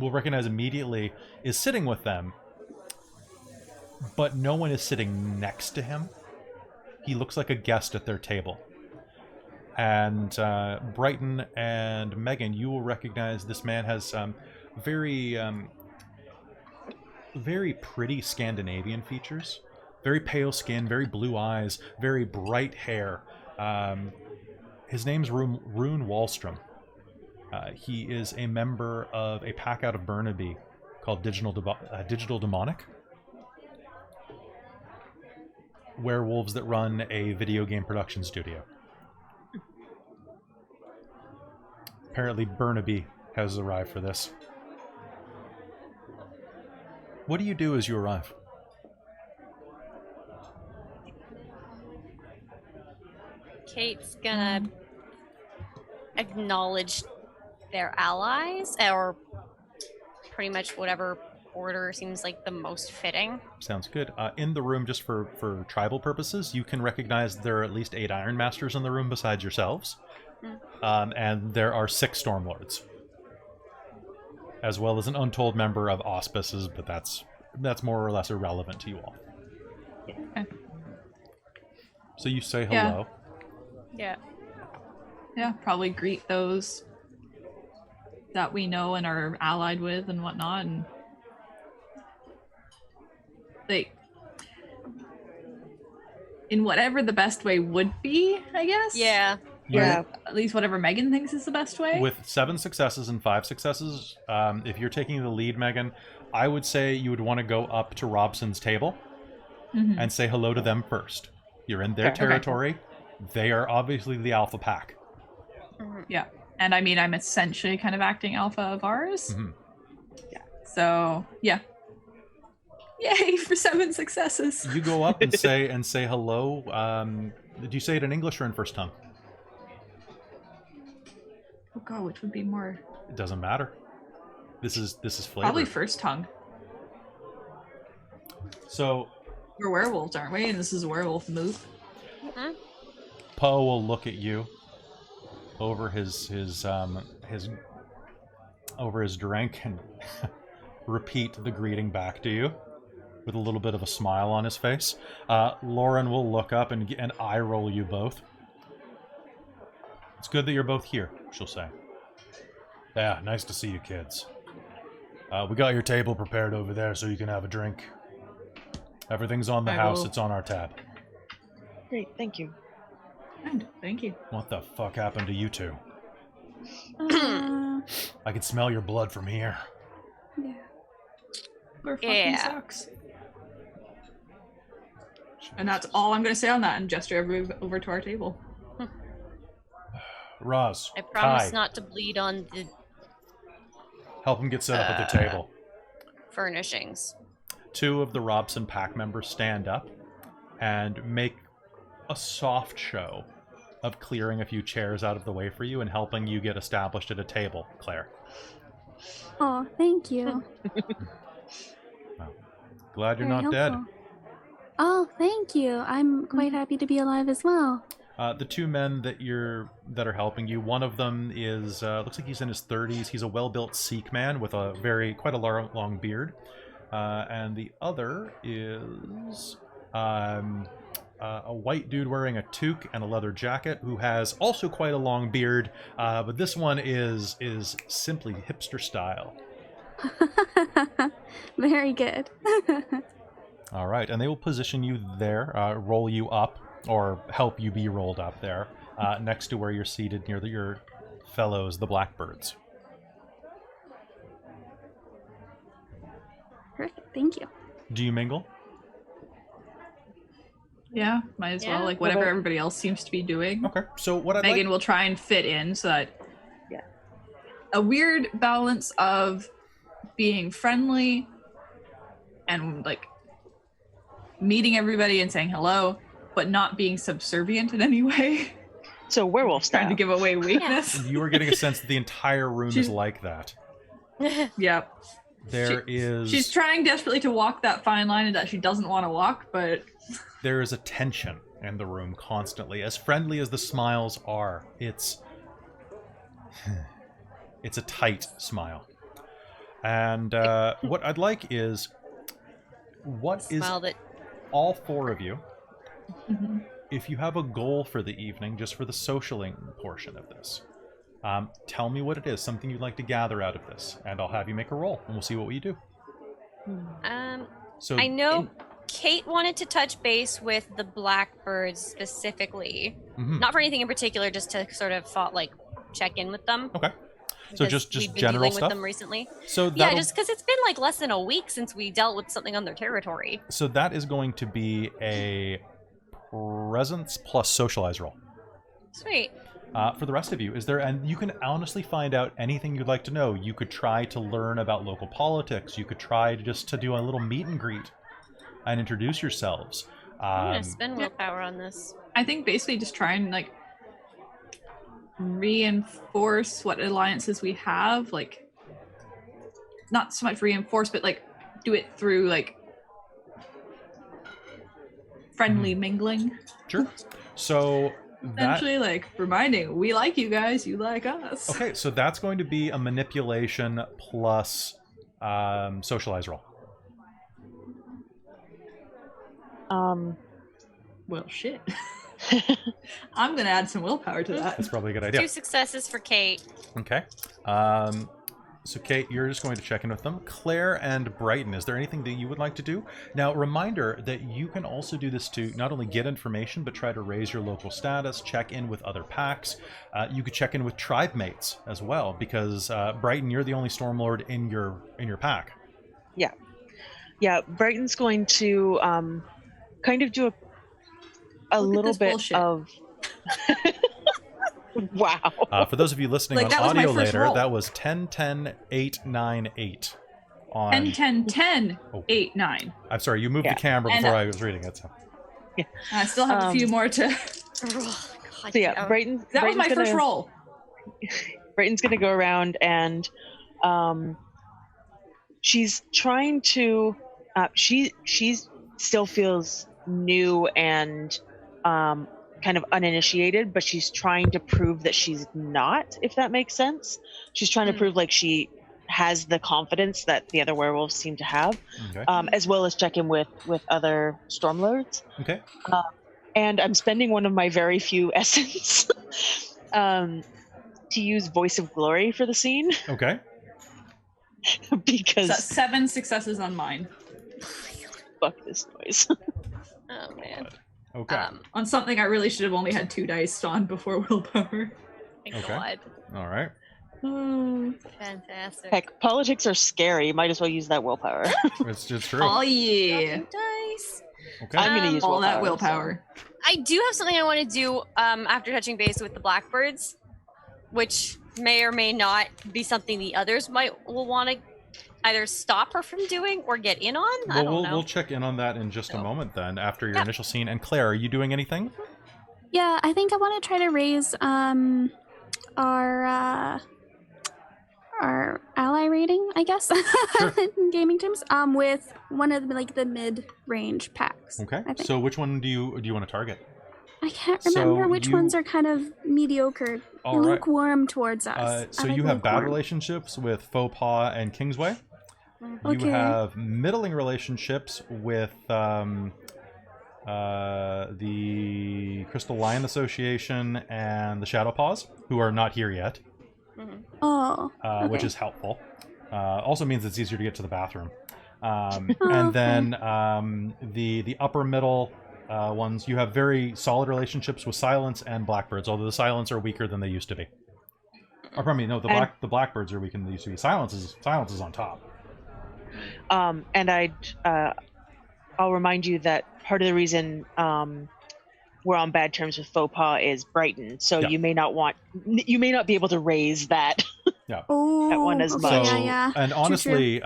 will recognize immediately is sitting with them, but no one is sitting next to him. He looks like a guest at their table. And Brighton and Megan, you will recognize this man has very pretty Scandinavian features. Very pale skin, very blue eyes, very bright hair. His name's Rune Wallstrom. He is a member of a pack out of Burnaby called Digital Demonic. Werewolves that run a video game production studio. Apparently Burnaby has arrived for this. What do you do as you arrive? Kate's gonna acknowledge their allies, or pretty much whatever order seems like the most fitting. Sounds good. In the room, just for tribal purposes, you can recognize there are at least 8 Iron Masters in the room besides yourselves. And there are 6 Stormlords. As well as an untold member of Auspices, but that's more or less irrelevant to you all. Okay. So you say hello. Yeah. Yeah, probably greet those that we know and are allied with and whatnot, and like in whatever the best way would be, I guess. Yeah. Yeah. At least whatever Megan thinks is the best way. With 7 successes and 5 successes, if you're taking the lead, Megan, I would say you would want to go up to Robson's table and say hello to them first. You're in their territory. They are obviously the alpha pack. Yeah. And I mean, I'm essentially kind of acting alpha of ours. Mm-hmm. Yeah. So yeah. Yay for 7 successes. You go up and say hello. Do you say it in English or in first tongue? Oh god, which would be more? It doesn't matter. This is flavor. Probably first tongue. So we're werewolves, aren't we? And this is a werewolf move. Mm-hmm. Poe will look at you over his over his drink and repeat the greeting back to you with a little bit of a smile on his face. Loren will look up and eye roll you both. It's good that you're both here, she'll say. Yeah, nice to see you kids. We got your table prepared over there so you can have a drink. Everything's on the house, it's on our tab. Great, thank you. And thank you. What the fuck happened to you two? I can smell your blood from here. Yeah. We're fucking sucks. And that's all I'm going to say on that and gesture everybody over to our table. Roz, I promise Kai, not to bleed on the help him get set up at the table. furnishings. 2 of the Robson pack members stand up and make a soft show of clearing a few chairs out of the way for you and helping you get established at a table, Claire. Oh, thank you. Well, glad you're Very not dead. helpful. Oh, thank you. I'm quite happy to be alive as well. The 2 men that are helping you, one of them is looks like he's in his 30s. He's a well-built Sikh man with quite a long beard, and the other is a white dude wearing a toque and a leather jacket who has also quite a long beard, but this one is simply hipster style. Very good. All right, and they will position you there, roll you up, or help you be rolled up there, next to where you're seated near your fellows, the blackbirds. Perfect, thank you. Do you mingle? Yeah, might as well. Like whatever everybody else seems to be doing. Okay, so what Megan will try and fit in so that a weird balance of being friendly and like meeting everybody and saying hello, but not being subservient in any way. So werewolf style. Trying to give away weakness. You are getting a sense that the entire room is like that. Yep. She's trying desperately to walk that fine line that she doesn't want to walk, but there is a tension in the room constantly. As friendly as the smiles are, it's a tight smile. And what I'd like is, all 4 of you, if you have a goal for the evening, just for the socialing portion of this, tell me what it is, something you'd like to gather out of this, and I'll have you make a roll, and we'll see what we do. So I know Kate wanted to touch base with the blackbirds specifically, not for anything in particular, just to sort of check in with them. Okay. So just we've been general dealing stuff with them recently. So yeah, just because it's been like less than a week since we dealt with something on their territory. So that is going to be a presence plus socialize roll. Sweet. For the rest of you, and you can honestly find out anything you'd like to know. You could try to learn about local politics. You could try to do a little meet and greet and introduce yourselves. I'm gonna spend willpower on this. I think basically just try and reinforce what alliances we have, not so much reinforce, but do it through friendly mingling. Sure. So essentially reminding, we like you guys, you like us. Okay, so that's going to be a manipulation plus socialize roll. Well, shit. I'm gonna add some willpower to that. That's probably a good idea. 2 successes for Kate. Okay. So Kate, you're just going to check in with them. Claire and Brighton, is there anything that you would like to do? Now, reminder that you can also do this to not only get information, but try to raise your local status, check in with other packs. You could check in with tribe mates as well, because Brighton, you're the only Stormlord in your pack. Yeah. Yeah, Brighton's going to kind of do a little bit bullshit. Of wow. For those of you listening on audio later, that was 10, 10, 8, 9, 8. on 10, 8, 9. I'm sorry, you moved the camera before I was reading it. So. Yeah. I still have a few more to... So yeah, Brayton's was my first roll. Brayton's going to go around and she's trying to... she still feels new and kind of uninitiated, but she's trying to prove that she's not, if that makes sense. She's trying to prove like she has the confidence that the other werewolves seem to have, as well as check in with other Stormlords. Okay. And I'm spending one of my very few essence to use Voice of Glory for the scene. Okay. Because... So 7 successes on mine. Fuck this noise. Oh, man. Okay. On something I really should have only had 2 dice on before willpower. Thank God. All right. Fantastic. Heck, politics are scary. You might as well use that willpower. It's true. Oh, yeah. Dice. Okay. I'm going to use all willpower, that willpower. So. I do have something I want to do after touching base with the blackbirds, which may or may not be something the others will want to either stop her from doing or get in on. Well, I don't know. We'll check in on that in just a moment then, after your initial scene. And Claire, are you doing anything? Yeah, I think I want to try to raise our ally rating, I guess, in gaming terms, with one of the mid-range packs. Okay. I think. So which one do you want to target? I can't remember which ones are kind of mediocre, lukewarm towards us. So you have bad relationships with Faux Pas and Kingsway. Okay. You have middling relationships with the Crystal Lion Association and the Shadow Paws, who are not here yet. Which is helpful. Also means it's easier to get to the bathroom. And then the upper middle ones, you have very solid relationships with Silence and Blackbirds, although the Silence are weaker than they used to be. Or pardon me, no, the Blackbirds are weaker than they used to be. Silence is on top. And I'll remind you that part of the reason we're on bad terms with Faux Pas is Brighton, so you may not be able to raise that. Yeah. That one as much. So, yeah. And honestly,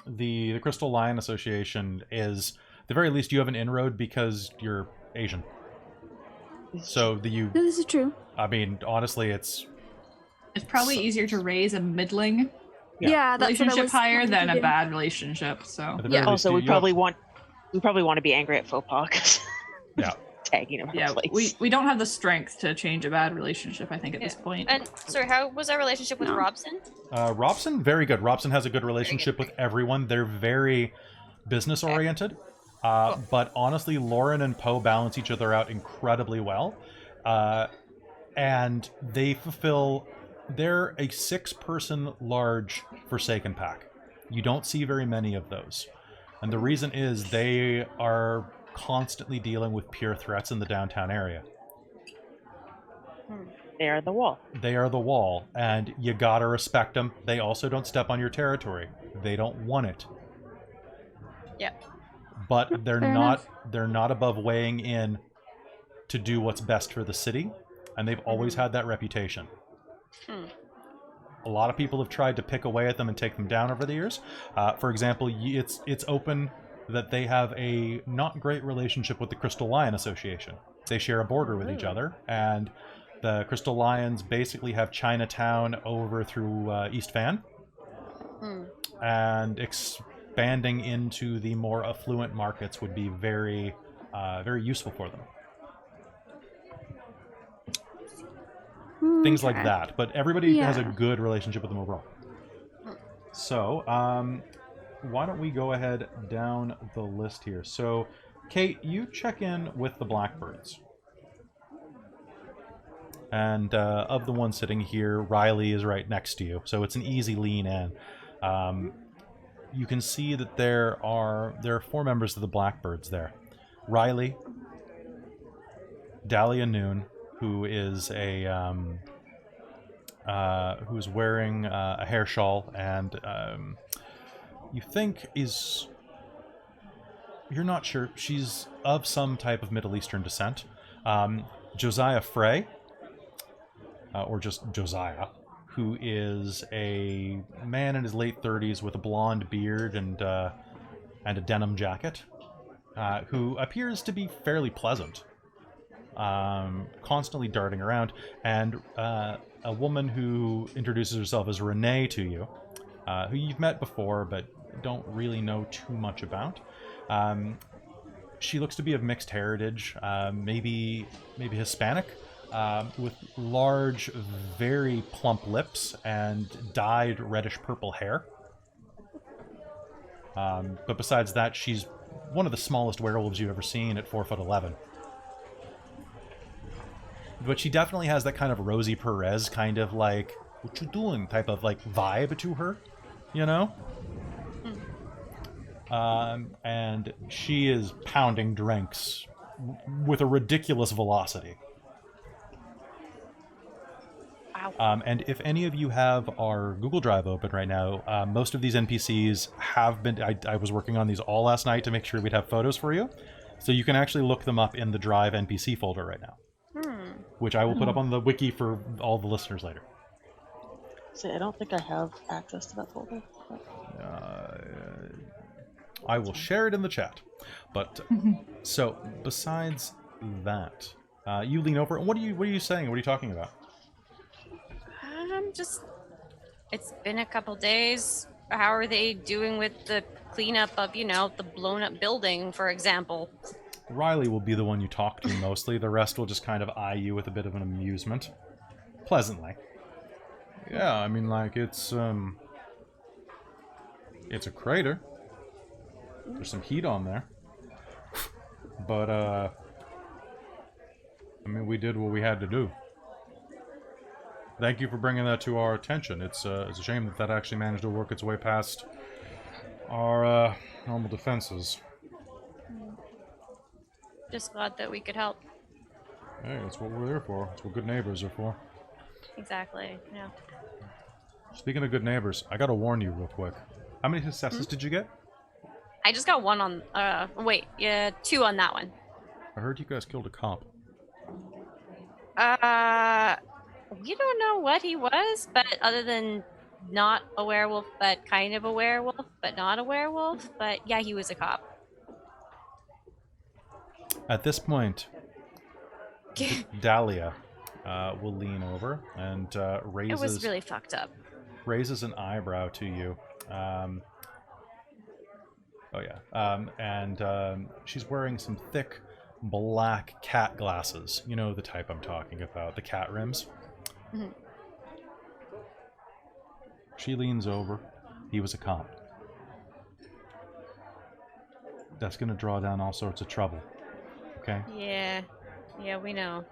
the Crystal Lion Association is, at the very least, you have an inroad because you're Asian. So this is true. I mean, honestly, it's probably easier to raise a middling that's relationship higher than a bad relationship. So Also, we probably want to be angry at Faux Pas. Yeah. Tagging him. Yeah, we don't have the strength to change a bad relationship, I think, at this point. And sorry, how was our relationship with Robson? Robson, very good. Robson has a good relationship with everyone. They're very business oriented. But honestly, Loren and Poe balance each other out incredibly well. And they're a 6-person large Forsaken pack. You don't see very many of those. And the reason is they are constantly dealing with pure threats in the downtown area. They are the wall. They are the wall, and you gotta respect them. They also don't step on your territory. They don't want it. Yeah. But they're not above weighing in to do what's best for the city, and they've always had that reputation. A lot of people have tried to pick away at them and take them down over the years. For example, it's open that they have a not great relationship with the Crystal Lion Association. They share a border with each other, and the Crystal Lions basically have Chinatown over through East Van, and expanding into the more affluent markets would be very, very useful for them. Things like that, but everybody has a good relationship with them overall. So, why don't we go ahead down the list here? So, Kate, you check in with the Blackbirds. And of the one sitting here, Riley is right next to you, so it's an easy lean in. You can see that there are 4 members of the Blackbirds there. Riley, Dahlia Noon, who is who's wearing a hair shawl and you think you're not sure, she's of some type of Middle Eastern descent. Josiah Frey, or just Josiah, who is a man in his late 30s with a blonde beard and a denim jacket, who appears to be fairly pleasant, constantly darting around, and a woman who introduces herself as Renee to you, who you've met before but don't really know too much about. She looks to be of mixed heritage, maybe Hispanic, with large, very plump lips and dyed reddish-purple hair. But besides that, she's one of the smallest werewolves you've ever seen at 4'11". But she definitely has that kind of Rosie Perez kind of like, what you doing type of like vibe to her, you know? And she is pounding drinks with a ridiculous velocity. Wow. And if any of you have our Google Drive open right now, most of these NPCs have been... I was working on these all last night to make sure we'd have photos for you. So you can actually look them up in the Drive NPC folder right now. Which I will put up on the wiki for all the listeners later. See, I don't think I have access to that folder. I will share it in the chat. But, so, besides that, you lean over. What are you saying? What are you talking about? It's been a couple days. How are they doing with the cleanup of, the blown up building, for example? Riley will be the one you talk to mostly. The rest will just kind of eye you with a bit of an amusement. Pleasantly. Yeah, I mean, like, it's a crater. There's some heat on there. But, I mean, we did what we had to do. Thank you for bringing that to our attention. It's a shame that actually managed to work its way past our normal defenses. Just glad that we could help. Hey, that's what we're here for. That's what good neighbors are for. Exactly, yeah. Speaking of good neighbors, I gotta warn you real quick. How many successes did you get? I just got one on, 2 on that one. I heard you guys killed a cop. We don't know what he was, but other than not a werewolf, but kind of a werewolf, but not a werewolf. But yeah, he was a cop. At this point, Dahlia will lean over and raises... It was really fucked up. Raises an eyebrow to you. She's wearing some thick black cat glasses. You know the type I'm talking about, the cat rims. Mm-hmm. She leans over. He was a cop. That's gonna draw down all sorts of trouble. Okay? Yeah, we know.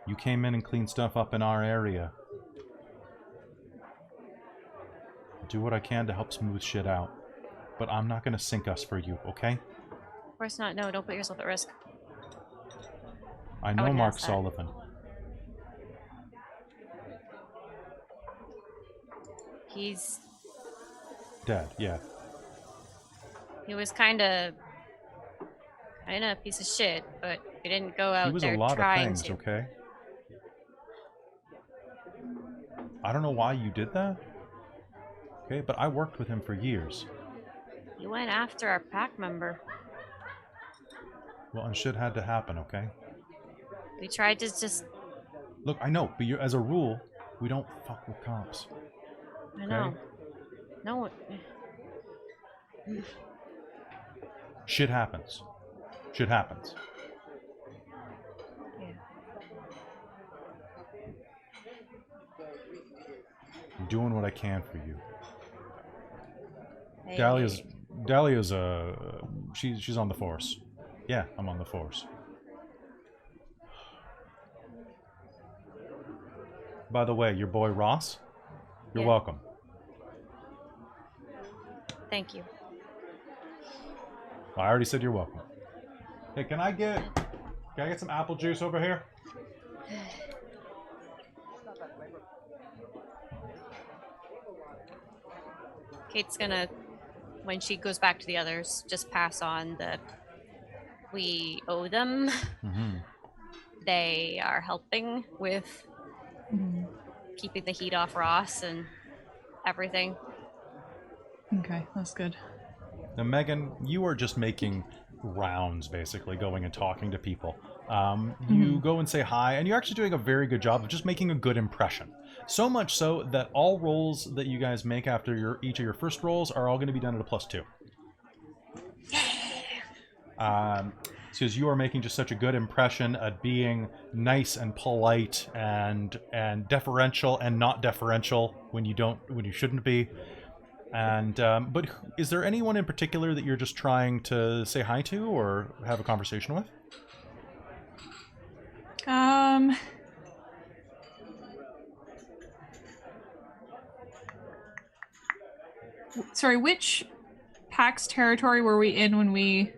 You came in and cleaned stuff up in our area. Do what I can to help smooth shit out. But I'm not gonna sink us for you, okay? Of course not. No, don't put yourself at risk. I know Mark Sullivan. He's... dead, yeah. He was kind of a piece of shit, but he didn't go out there trying to. He was a lot of things, okay? I don't know why you did that. Okay, but I worked with him for years. He went after our pack member. Well, and shit had to happen, okay? We tried to just... Look, I know, but as a rule, we don't fuck with cops. I know. No. Shit happens. Shit happens. Yeah. I'm doing what I can for you. Hey. Dahlia's she's on the force. Yeah, I'm on the force. By the way, your boy Ross, you're welcome. Thank you. I already said you're welcome. Hey, can I get some apple juice over here? Kate's gonna, when she goes back to the others, just pass on that we owe them. Mm-hmm. They are helping with keeping the heat off Ross and everything. Okay, that's good. Now, Megan, you are just making rounds, basically, going and talking to people. You go and say hi, and you're actually doing a very good job of just making a good impression. So much so that all rolls that you guys make after each of your first rolls are all going to be done at a +2. Because you are making just such a good impression at being nice and polite and deferential and not deferential when you shouldn't be. And but is there anyone in particular that you're just trying to say hi to or have a conversation with? Sorry, which PAX territory were we in when we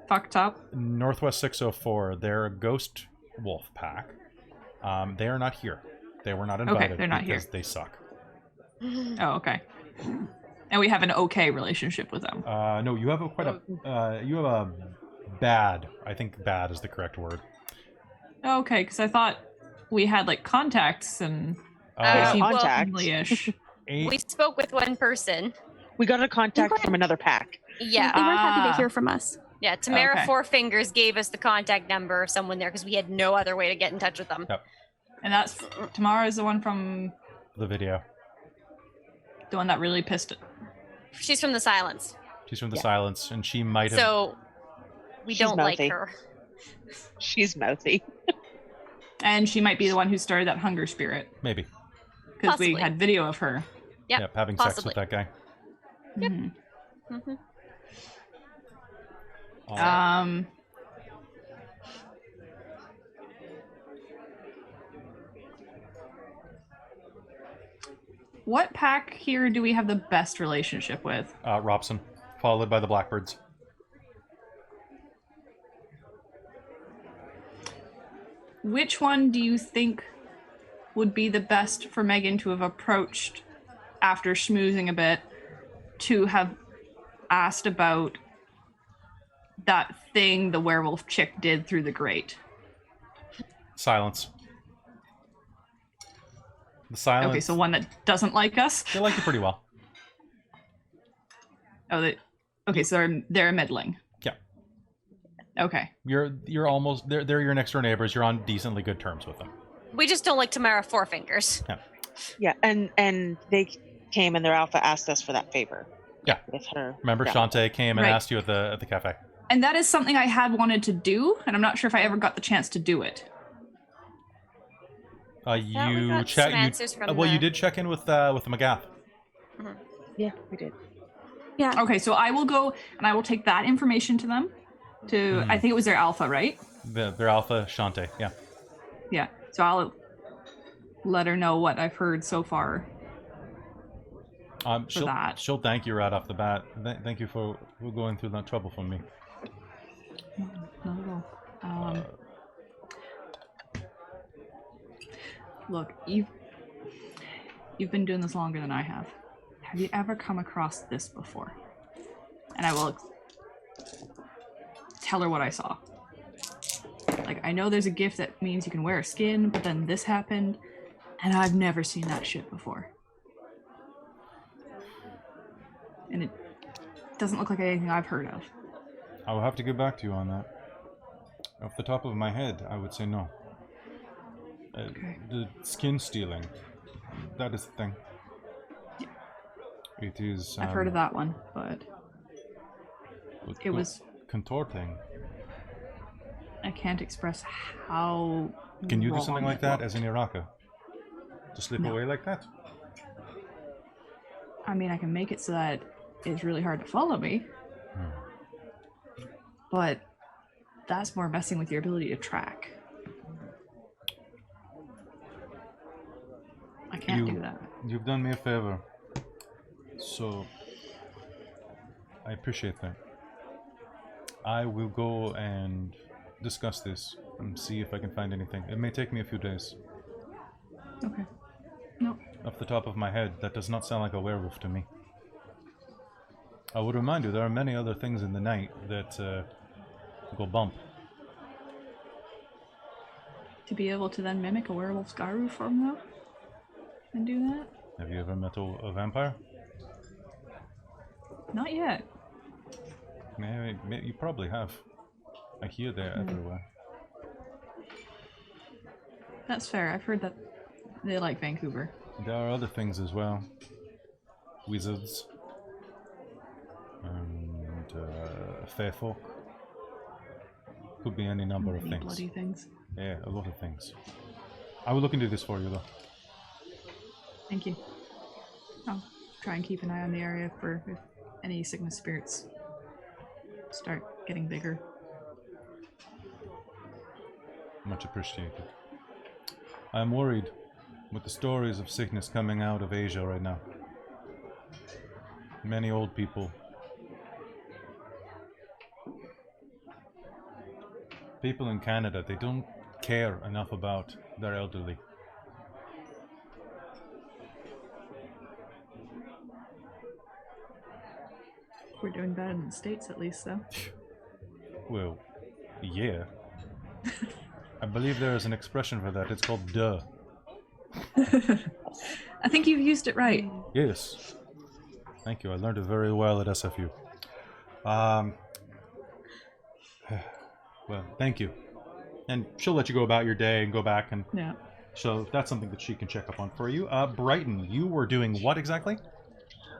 fucked up? Northwest 604. They're a ghost wolf pack. They are not here. They were not invited. Okay, they're not because here. They suck. Oh, okay. And we have an okay relationship with them. No, you have a bad. I think bad is the correct word. Okay, because I thought we had like contacts and Contact. friendly-ish. We spoke with one person. We got a contact from another pack. Yeah. They were happy to hear from us. Yeah, Tamara Okay. Four Fingers gave us the contact number of someone there because we had no other way to get in touch with them. Yep. And that's Tamara is the one from The video. the one that really pissed it. She's from the Silence. She's from the Silence, and she might have. So we She's don't mouthy. like her. She's mouthy. And she might be the one who started that hunger spirit. Maybe. Because we Possibly. had video of her. Yep, having possibly. sex with that guy. Yep. Mhm. Um, What pack here do we have the best relationship with? Robson, followed by the Blackbirds. Which one do you think would be the best for Megan to have approached after schmoozing a bit to have asked about that thing the werewolf chick did through the grate? Silence. The Silence. Okay, so one that doesn't like us? They like you pretty well. Oh, okay, so they're middling. Yeah. Okay. You're almost they're your next door neighbors. You're on decently good terms with them. We just don't like Tamara Four Fingers. Yeah. Yeah, and they came and their alpha asked us for that favor. Yeah. With her. Remember, Yeah. Shantae came and Right. asked you at the cafe. And that is something I had wanted to do, and I'm not sure if I ever got the chance to do it. we You got check. some answers from Well, you the- did check in with the McGath. Yeah, we did. Yeah. Okay, so I will go and I will take that information to them. I think it was their alpha, right? Their alpha, Shantae. Yeah. Yeah. So I'll let her know what I've heard so far. She'll thank you right off the bat. Thank you for going through that trouble for me. Not at all. Look, you've been doing this longer than I have. Have you ever come across this before? And I will tell her what I saw. Like, I know there's a gift that means you can wear a skin, but then this happened, and I've never seen that shit before. And it doesn't look like anything I've heard of. I will have to get back to you on that. Off the top of my head, I would say no. Okay. The skin stealing, that is the thing. Yeah. It is. I've heard of that one, but it was... contorting. I can't express how. Can you do wrong something like it that looked. as an Iraka? To slip No. away like that? I mean, I can make it so that it's really hard to follow me, but that's more messing with your ability to track. I can't do that. You've done me a favor, so I appreciate that. I will go and discuss this and see if I can find anything. It may take me a few days. Okay. No. Off the top of my head, that does not sound like a werewolf to me. I would remind you, there are many other things in the night that go bump. To be able to then mimic a werewolf's garu form, though? and do that. Have you ever met a vampire? Not yet. Maybe you probably have. I hear they're everywhere. That's fair. I've heard that they like Vancouver. There are other things as well. Wizards. And fair folk. Could be any number of things. Bloody things. Yeah, a lot of things. I will look into this for you, though. Thank you. I'll try and keep an eye on the area for if any sickness spirits start getting bigger. Much appreciated. I am worried with the stories of sickness coming out of Asia right now. Many old people. People in Canada, they don't care enough about their elderly. We're doing bad in the States, at least, though. Well, yeah. I believe there is an expression for that. It's called duh. I think you've used it right. Yes. Thank you. I learned it very well at SFU. Well, thank you. And she'll let you go about your day and go back and... Yeah. So that's something that she can check up on for you. Brighton, you were doing what exactly?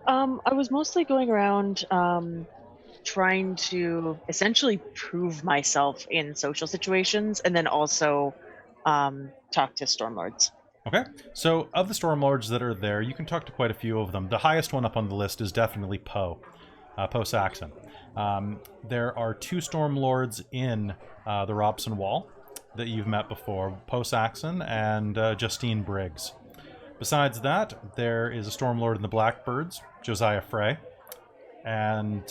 I was mostly going around trying to essentially prove myself in social situations and then also talk to Stormlords. Okay, so of the Stormlords that are there, you can talk to quite a few of them. The highest one up on the list is definitely Poe Saxon. There are 2 Stormlords in the Robson Wall that you've met before, Poe Saxon and Justine Briggs. Besides that, there is a Stormlord in the Blackbirds, Josiah Frey, and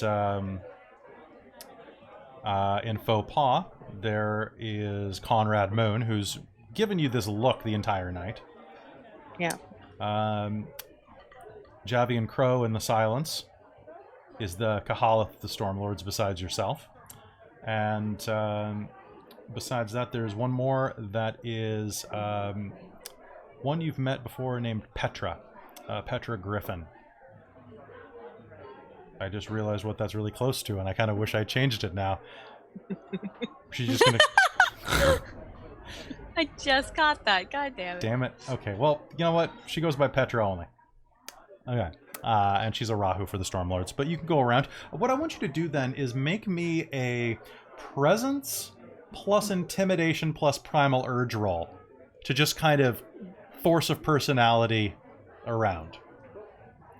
in Faux Pas, there is Conrad Moon, who's given you this look the entire night. Yeah. Javian Crow in the Silence is the Kahalith, the Stormlords, besides yourself. And besides that, there's one more that is one you've met before named Petra. Petra Griffin. I just realized what that's really close to, and I kind of wish I changed it now. She's just gonna... I just got that. God damn it. Damn it. Okay, well, you know what? She goes by Petra only. Okay. And she's a Rahu for the Stormlords. But you can go around. What I want you to do then is make me a presence plus intimidation plus primal urge roll to just kind of force of personality around.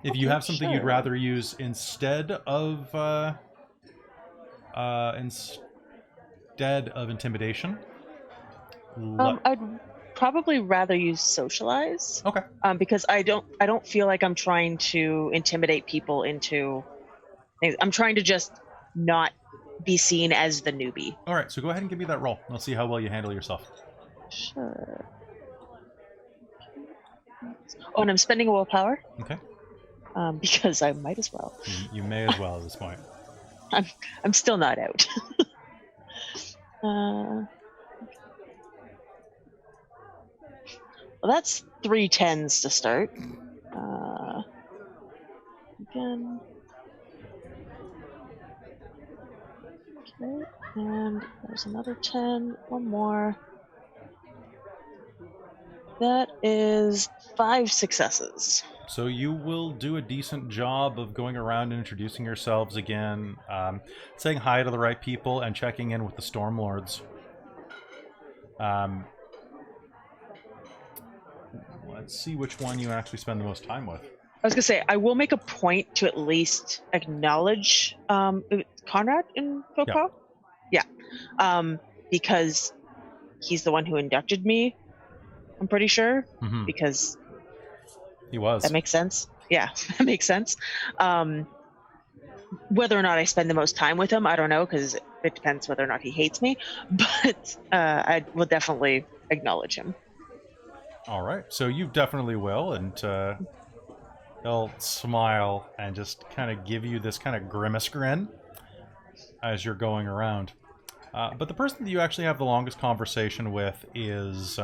If you have something you'd rather use instead of intimidation. I'd probably rather use socialize. Okay. Because I don't feel like I'm trying to intimidate people into things. I'm trying to just not be seen as the newbie. All right, so go ahead and give me that roll. I'll see how well you handle yourself. Sure. Oh, and I'm spending a willpower. Okay. Because I might as well. You may as well at this point. I'm still not out. Well, that's 3 10s to start. Again. Okay, and there's another 10. One more. That is 5 successes. So you will do a decent job of going around and introducing yourselves again, saying hi to the right people, and checking in with the Stormlords. Let's see which one you actually spend the most time with. I was going to say, I will make a point to at least acknowledge Conrad in Faux Pas. Yeah. Because he's the one who inducted me, I'm pretty sure. Mm-hmm. Because... He was. That makes sense. Yeah, that makes sense. Whether or not I spend the most time with him, I don't know, because it depends whether or not he hates me. But I will definitely acknowledge him. All right. So you definitely will, and he'll smile and just kind of give you this kind of grimace grin as you're going around. But the person that you actually have the longest conversation with is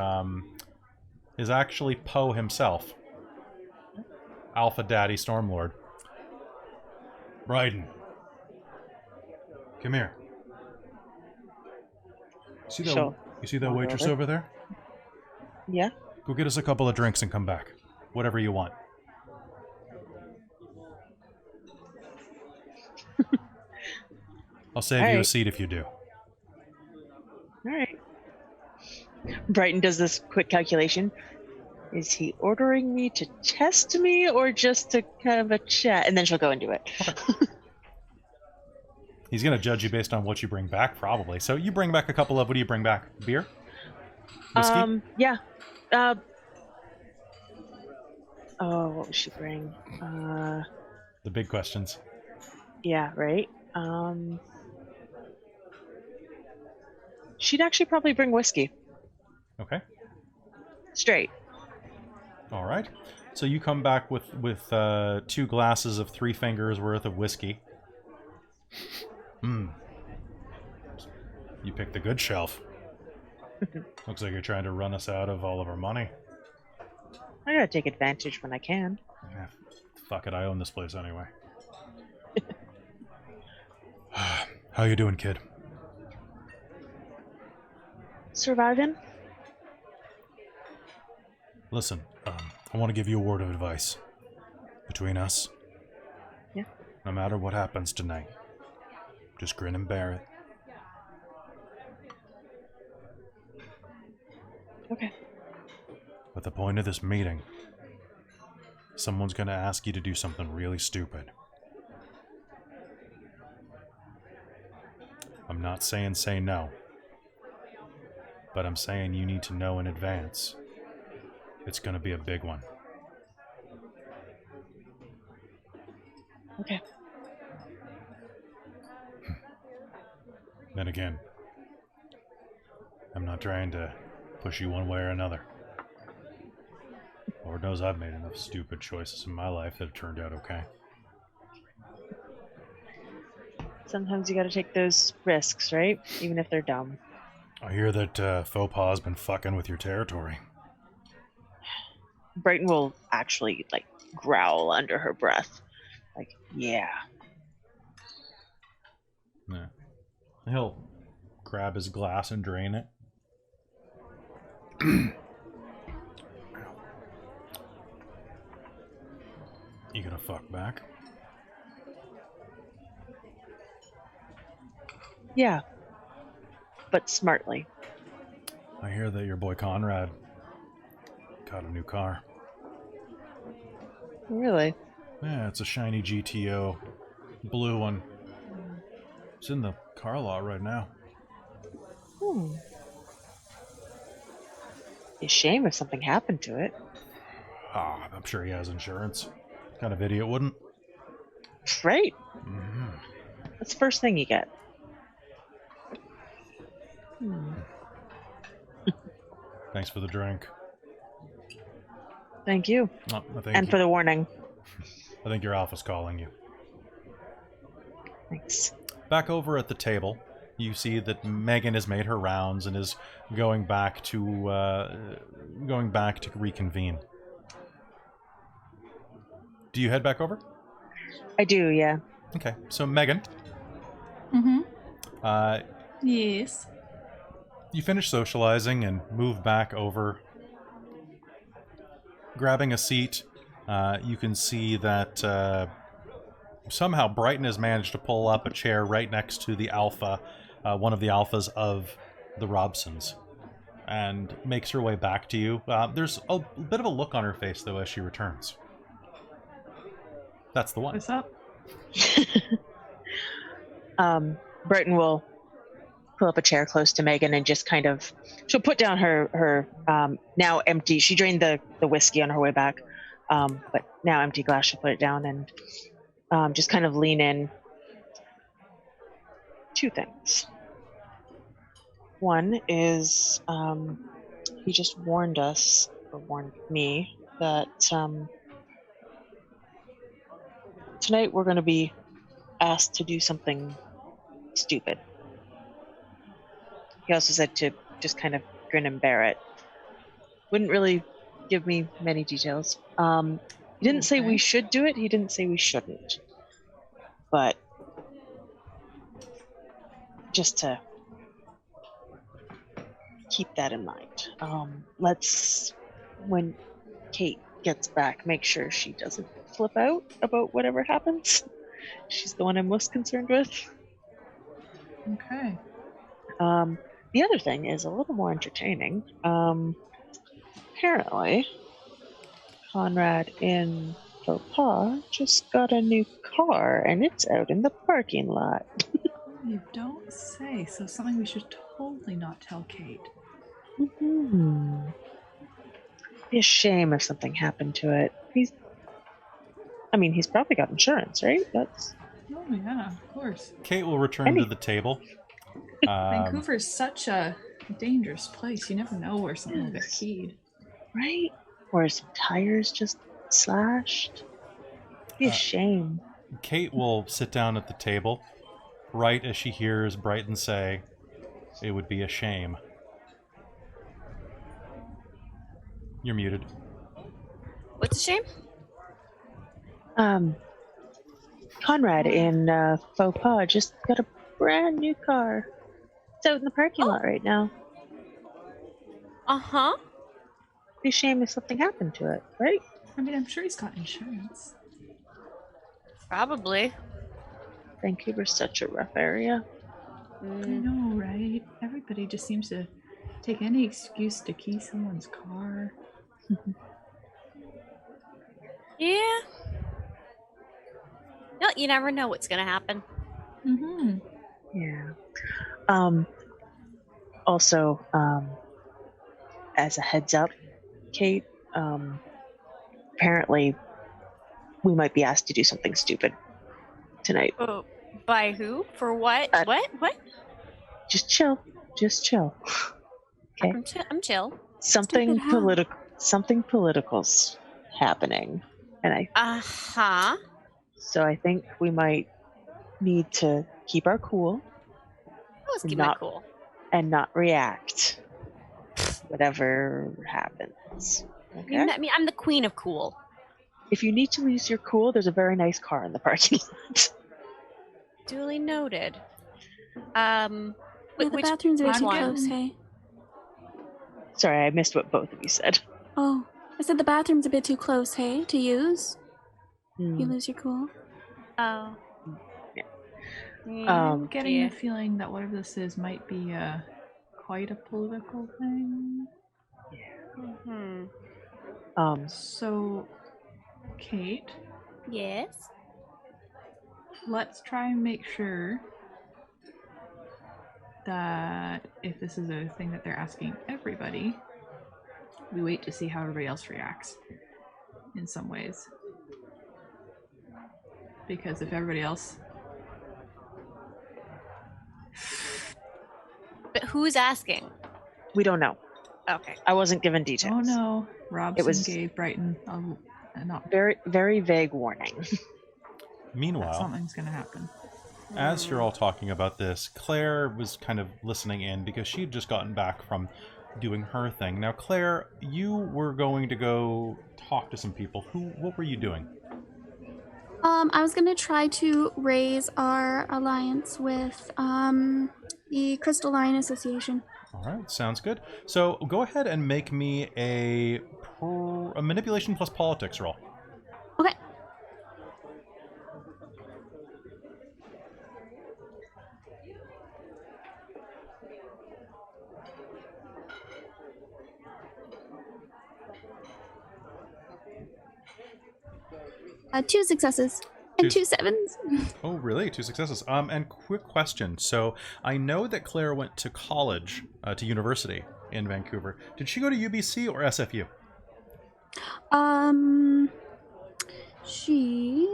actually Poe himself. Alpha Daddy Stormlord. Bryden. Come here. Sure. You see that waitress over there? Yeah. Go get us a couple of drinks and come back. Whatever you want. I'll save you a seat if you do. All right. Brighton does this quick calculation. Is he ordering me to test me or just to have a chat? And then she'll go and do it. Okay. He's going to judge you based on what you bring back, probably. So you bring back a couple of... What do you bring back? Beer? Whiskey? Yeah. What would she bring? The big questions. Yeah, right. She'd actually probably bring whiskey. Okay. Straight. All right. So you come back with 2 glasses of 3 fingers worth of whiskey. You picked the good shelf. Looks like you're trying to run us out of all of our money. I gotta take advantage when I can. Yeah, fuck it, I own this place anyway. How you doing, kid? Surviving? Listen, I want to give you a word of advice. Between us. Yeah. No matter what happens tonight, just grin and bear it. Okay. But the point of this meeting, someone's going to ask you to do something really stupid. I'm not saying say no, but I'm saying you need to know in advance. It's going to be a big one. Okay. Then again, I'm not trying to push you one way or another. Lord knows I've made enough stupid choices in my life that have turned out okay. Sometimes you gotta take those risks, right? Even if they're dumb. I hear that Faux Pas has been fucking with your territory. Brighton will actually, growl under her breath. Yeah. Yeah. He'll grab his glass and drain it. You gonna fuck back? Yeah. But smartly. I hear that your boy Conrad got a new car. Really? Yeah, it's a shiny GTO. Blue one. It's in the car lot right now. Be a shame if something happened to it. I'm sure he has insurance. What kind of idiot wouldn't? Right. Mm-hmm. That's the first thing you get. Thanks for the drink. Thank you. Oh, For the warning. I think your alpha's calling you. Thanks. Back over at the table, you see that Megan has made her rounds and is going back to reconvene. Do you head back over? I do, yeah. Okay, so Megan. Yes. You finish socializing and move back over. Grabbing a seat, you can see that somehow Brighton has managed to pull up a chair right next to the alpha, one of the alphas of the Robsons, and makes her way back to you. There's a bit of a look on her face, though, as she returns. That's the one. What's up? Brighton will pull up a chair close to Megan and just she'll put down her now empty, she drained the whiskey on her way back, but now empty glass. She'll put it down and just kind of lean in. 2 things. One is he just warned me that tonight we're going to be asked to do something stupid. He also said to just kind of grin and bear it. Wouldn't really give me many details. He didn't say we Okay. should do it. He didn't say we shouldn't. But just to keep that in mind. Let's, when Kate gets back, make sure she doesn't flip out about whatever happens. She's the one I'm most concerned with. Okay. The other thing is a little more entertaining. Apparently, Conrad in Faux Pas just got a new car, and it's out in the parking lot. You don't say. So something we should totally not tell Kate. Mm-hmm. Be a shame if something happened to it. He's probably got insurance, right? That's. Oh yeah, of course. Kate will return to the table. Vancouver's such a dangerous place. You never know where something will get keyed. Right? Or some tires just slashed. Be a shame. Kate will sit down at the table, right as she hears Brighton say, "It would be a shame." You're muted. What's a shame? Conrad in Faux Pas just got a brand new car. It's out in the parking lot right now. Uh-huh. Be a shame if something happened to it, right? I mean, I'm sure he's got insurance. Probably. Vancouver's such a rough area. I know, right? Everybody just seems to take any excuse to key someone's car. Yeah. No, you never know what's gonna happen. Mm-hmm. Yeah. Also, as a heads up, Kate, apparently we might be asked to do something stupid tonight. Oh, by who? For what? What? Just chill. Okay. I'm chill. Something Stupid how? something political's happening, and Uh-huh. so I think we might need to keep our cool Let's keep it cool. and not react whatever happens. Okay? You met me. I'm the queen of cool. If you need to lose your cool, there's a very nice car in the parking lot. Duly noted. The Which bathrooms are too one? close, hey? Sorry, I missed what both of you said. Oh, I said the bathroom's a bit too close, hey, to use. You lose your cool. Oh. Yeah. I'm getting the feeling that whatever this is might be quite a political thing. Mm-hmm. So, Kate, Yes. let's try and make sure that if this is a thing that they're asking everybody, we wait to see how everybody else reacts in some ways. Because if everybody else... But who's asking? We don't know. Okay. I wasn't given details. Oh no, Robson was- gave Brighton not Very, very vague warning. that Meanwhile, something's gonna happen. as you're all talking about this, Claire was kind of listening in because she had just gotten back from doing her thing. Now, Claire, you were going to go talk to some people. What were you doing? I was gonna try to raise our alliance with the Crystal Line Association. All right, sounds good. So go ahead and make me a manipulation plus politics roll. Okay. Two successes and two sevens. Oh, really? Two successes. And quick question. So I know that Claire went to college, to university in Vancouver. Did she go to UBC or SFU? She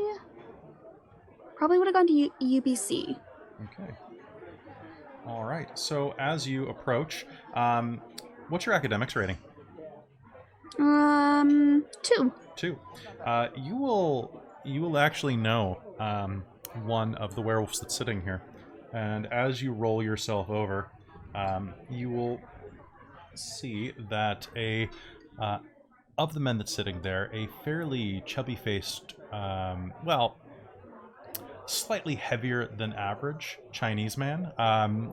probably would have gone to UBC. Okay. All right. So as you approach, what's your academics rating? 2. 2. You will actually know one of the werewolves that's sitting here, and as you roll yourself over, you will see that a of the men that's sitting there, a fairly chubby-faced, slightly heavier than average Chinese man,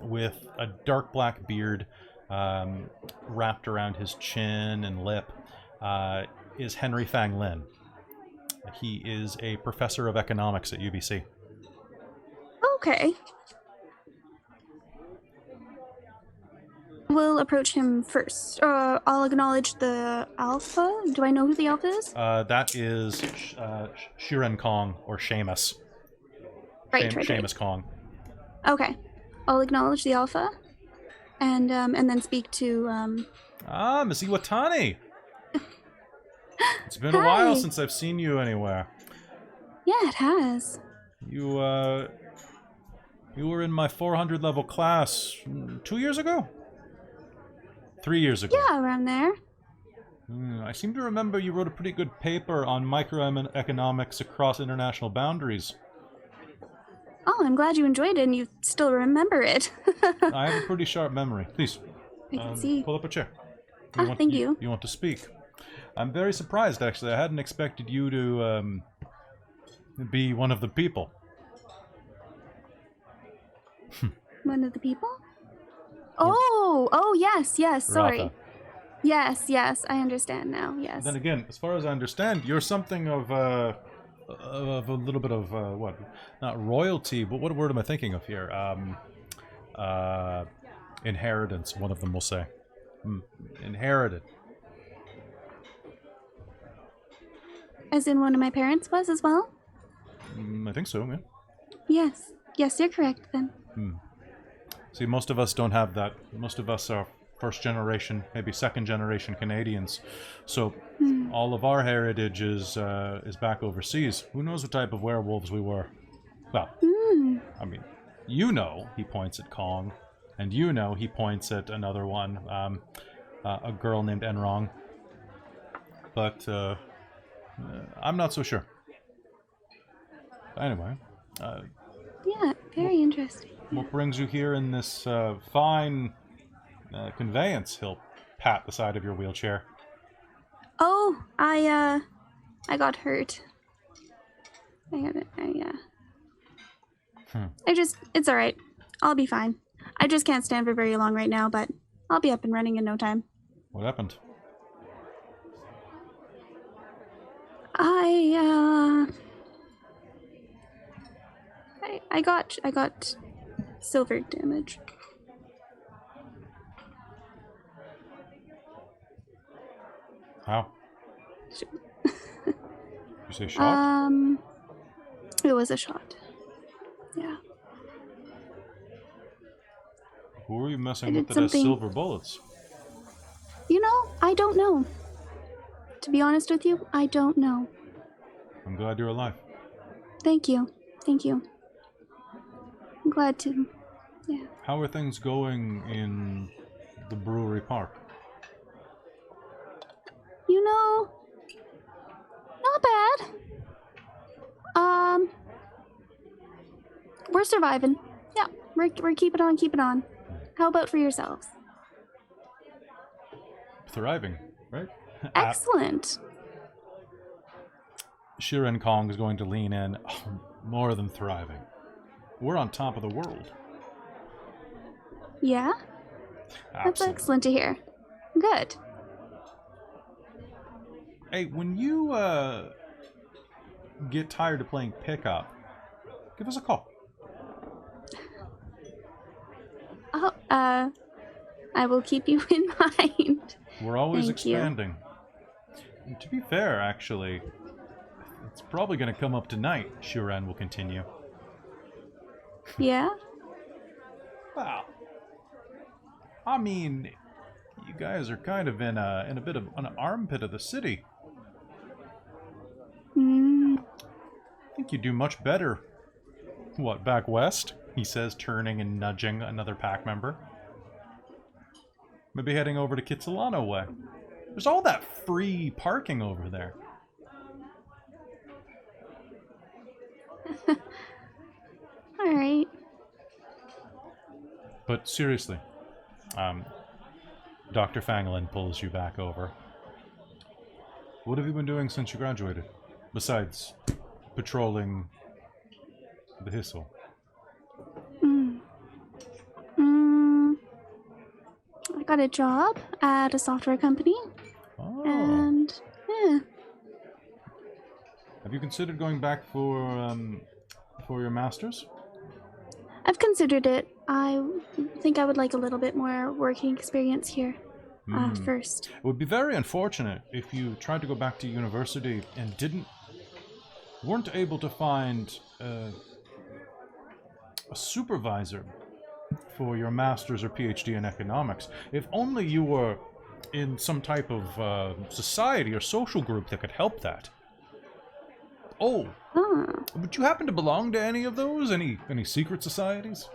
with a dark black beard wrapped around his chin and lip, is Henry Fang Lin. He is a professor of economics at UBC. Okay. We'll approach him first. I'll acknowledge the alpha. Do I know who the alpha is? That is Shiren Kong, or Seamus. Right. Seamus Kong. Okay. I'll acknowledge the alpha, and then speak to... Miss Iwatani! It's been Hi. a while since I've seen you anywhere. Yeah, it has. You were in my 400 level class 2 years ago? 3 years ago. Yeah, around there. I seem to remember you wrote a pretty good paper on microeconomics across international boundaries. Oh, I'm glad you enjoyed it and you still remember it. I have a pretty sharp memory. Please, I can see. pull up a chair. Thank you. You want to speak? I'm very surprised, actually. I hadn't expected you to be one of the people. One of the people? Oh, yes, sorry. Uratha. Yes, I understand now, yes. Then again, as far as I understand, you're something of a little bit of, not royalty, but what word am I thinking of here? Inheritance, one of them will say. Inherited. As in one of my parents was as well? I think so, yeah. Yes, you're correct then. See, most of us don't have that. Most of us are first generation, maybe second generation Canadians. So all of our heritage is back overseas. Who knows what type of werewolves we were? Well, I mean, he points at Kong, and he points at another one, a girl named Enrong. But I'm not so sure. Anyway. Yeah, very interesting. What brings you here in this fine conveyance? He'll pat the side of your wheelchair. Oh, I got hurt. It's alright. I'll be fine. I just can't stand for very long right now, but I'll be up and running in no time. What happened? I got silver damage. How? You say shot? It was a shot. Yeah. Who were you messing with that has silver bullets? I don't know. To be honest with you, I don't know. I'm glad you're alive. Thank you. I'm glad to. Yeah. How are things going in the brewery park? Not bad. We're surviving. Yeah, we're keeping on. How about for yourselves? Thriving, right? Excellent. Shiren Kong is going to lean in. Oh, more than thriving. We're on top of the world. Yeah? That's excellent to hear. Good. Hey, when you get tired of playing pickup, give us a call. Oh, I will keep you in mind. We're always Thank expanding. And to be fair, actually, it's probably going to come up tonight, Shiren will continue. Yeah? Well, I mean, you guys are kind of in a bit of an armpit of the city. I think you do much better. What, back west? He says, turning and nudging another pack member. Maybe heading over to Kitsilano way. There's all that free parking over there. Alright. But seriously, Dr. Fang Lin pulls you back over. What have you been doing since you graduated? Besides patrolling the Hissel? I got a job at a software company. Oh. And, yeah. Have you considered going back for your master's? I've considered it. I think I would like a little bit more working experience here first. It would be very unfortunate if you tried to go back to university and weren't able to find a supervisor for your master's or PhD in economics. If only you were in some type of society or social group that could help that. Oh, would you happen to belong to any of those? Any secret societies?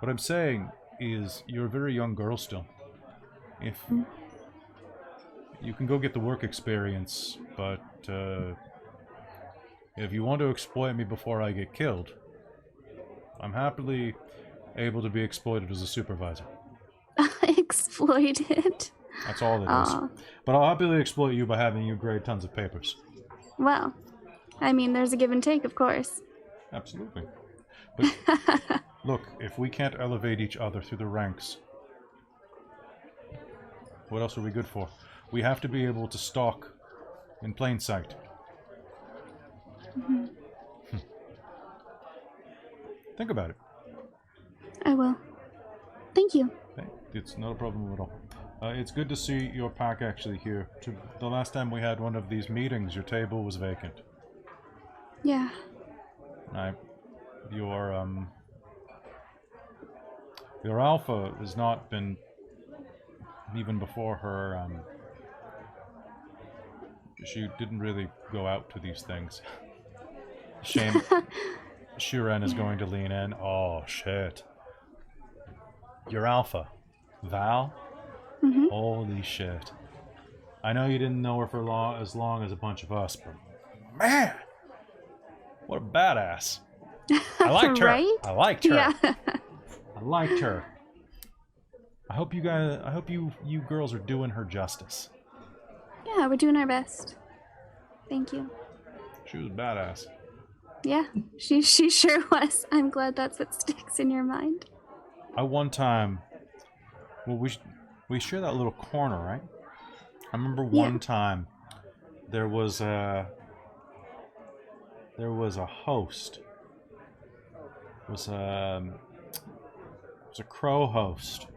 What I'm saying is, you're a very young girl still. If you can go get the work experience, but if you want to exploit me before I get killed, I'm happily able to be exploited as a supervisor. Exploited? That's all it is. But I'll happily exploit you by having you grade tons of papers. Well, I mean, there's a give and take, of course. Absolutely. But look, if we can't elevate each other through the ranks, what else are we good for? We have to be able to stalk in plain sight. Think about it. I will. Thank you. It's not a problem at all. It's good to see your pack actually here. The last time we had one of these meetings, your table was vacant. Yeah. Your alpha has not been, even before her, she didn't really go out to these things. Shame. Shuren is going to lean in. Oh, shit. Your alpha, Val? Holy shit. I know you didn't know her for as long as a bunch of us, but man! What a badass. I liked her. Right? I liked her. Yeah. I liked her. I hope you girls are doing her justice. Yeah, we're doing our best. Thank you. She was badass. Yeah, she sure was. I'm glad that's what sticks in your mind. At one time, well, we share that little corner, right? I remember one time there was a host. It was a crow host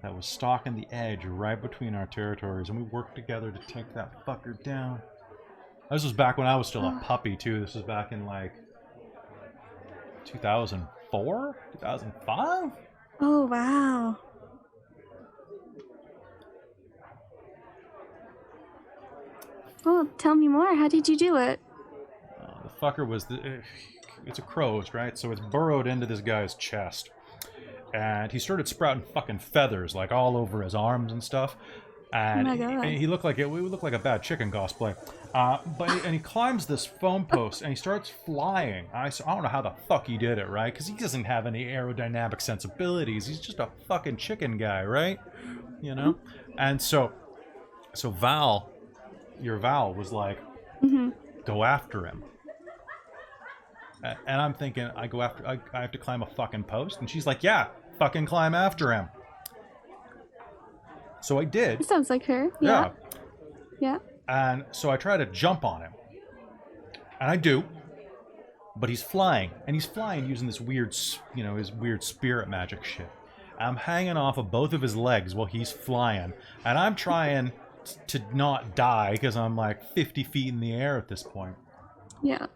that was stalking the edge right between our territories, and we worked together to take that fucker down. This was back when I was still a puppy, too. This was back in, like, 2004? 2005? Oh, wow. Well, tell me more. How did you do it? The fucker was... it's a crow's, right? So it's burrowed into this guy's chest. And he started sprouting fucking feathers, like, all over his arms and stuff. And oh my God. He looked like it would look like a bad chicken cosplay. And he climbs this foam post and he starts flying. I don't know how the fuck he did it, right? Because he doesn't have any aerodynamic sensibilities. He's just a fucking chicken guy, right? You know? And so Val, your Val was like, go after him. And I'm thinking, I have to climb a fucking post? And she's like, yeah, fucking climb after him. So I did. It sounds like her. Yeah. Yeah. And so I try to jump on him. And I do. But he's flying. And he's flying using this weird, his weird spirit magic shit. I'm hanging off of both of his legs while he's flying. And I'm trying to not die because I'm like 50 feet in the air at this point. Yeah.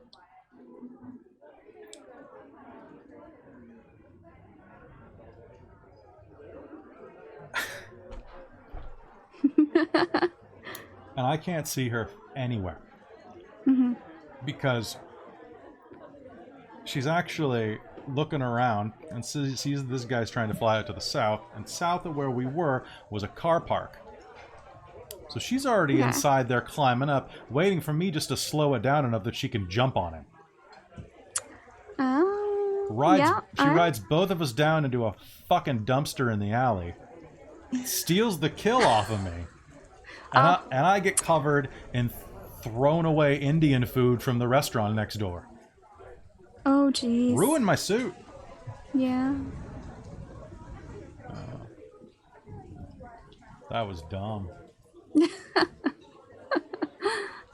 And I can't see her anywhere. Because she's actually looking around and sees this guy's trying to fly out to the south. And south of where we were was a car park. So she's already inside there climbing up, waiting for me just to slow it down enough that she can jump on him. Oh. rides both of us down into a fucking dumpster in the alley, steals the kill off of me, and I get covered in thrown away Indian food from the restaurant next door. Oh, jeez. Ruined my suit. Yeah. That was dumb.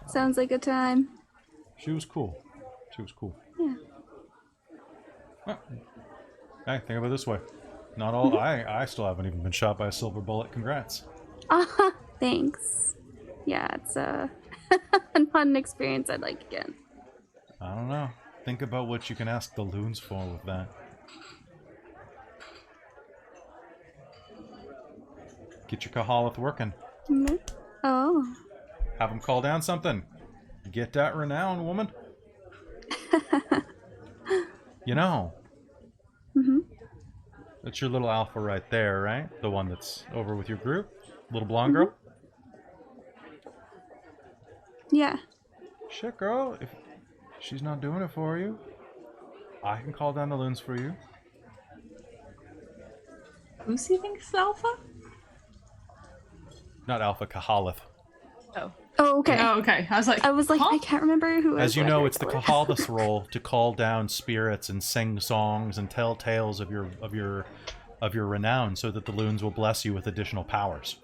Sounds like a time. She was cool. Yeah. Well, hey, think about it this way. Not all. I still haven't even been shot by a silver bullet. Congrats. Thanks. Yeah, it's not an experience I'd like again. I don't know. Think about what you can ask the loons for with that. Get your Kahalith working. Mm-hmm. Oh. Have them call down something. Get that renown, woman. You know. Mm-hmm. That's your little alpha right there, right? The one that's over with your group? Little blonde girl? Yeah. Shit, girl. If she's not doing it for you, I can call down the loons for you. Who's he thinks alpha? Not alpha, Kahalith. Oh, okay. Oh, okay. I was like, I can't remember who. As you know, it's the Kahalith's role to call down spirits and sing songs and tell tales of your renown, so that the loons will bless you with additional powers.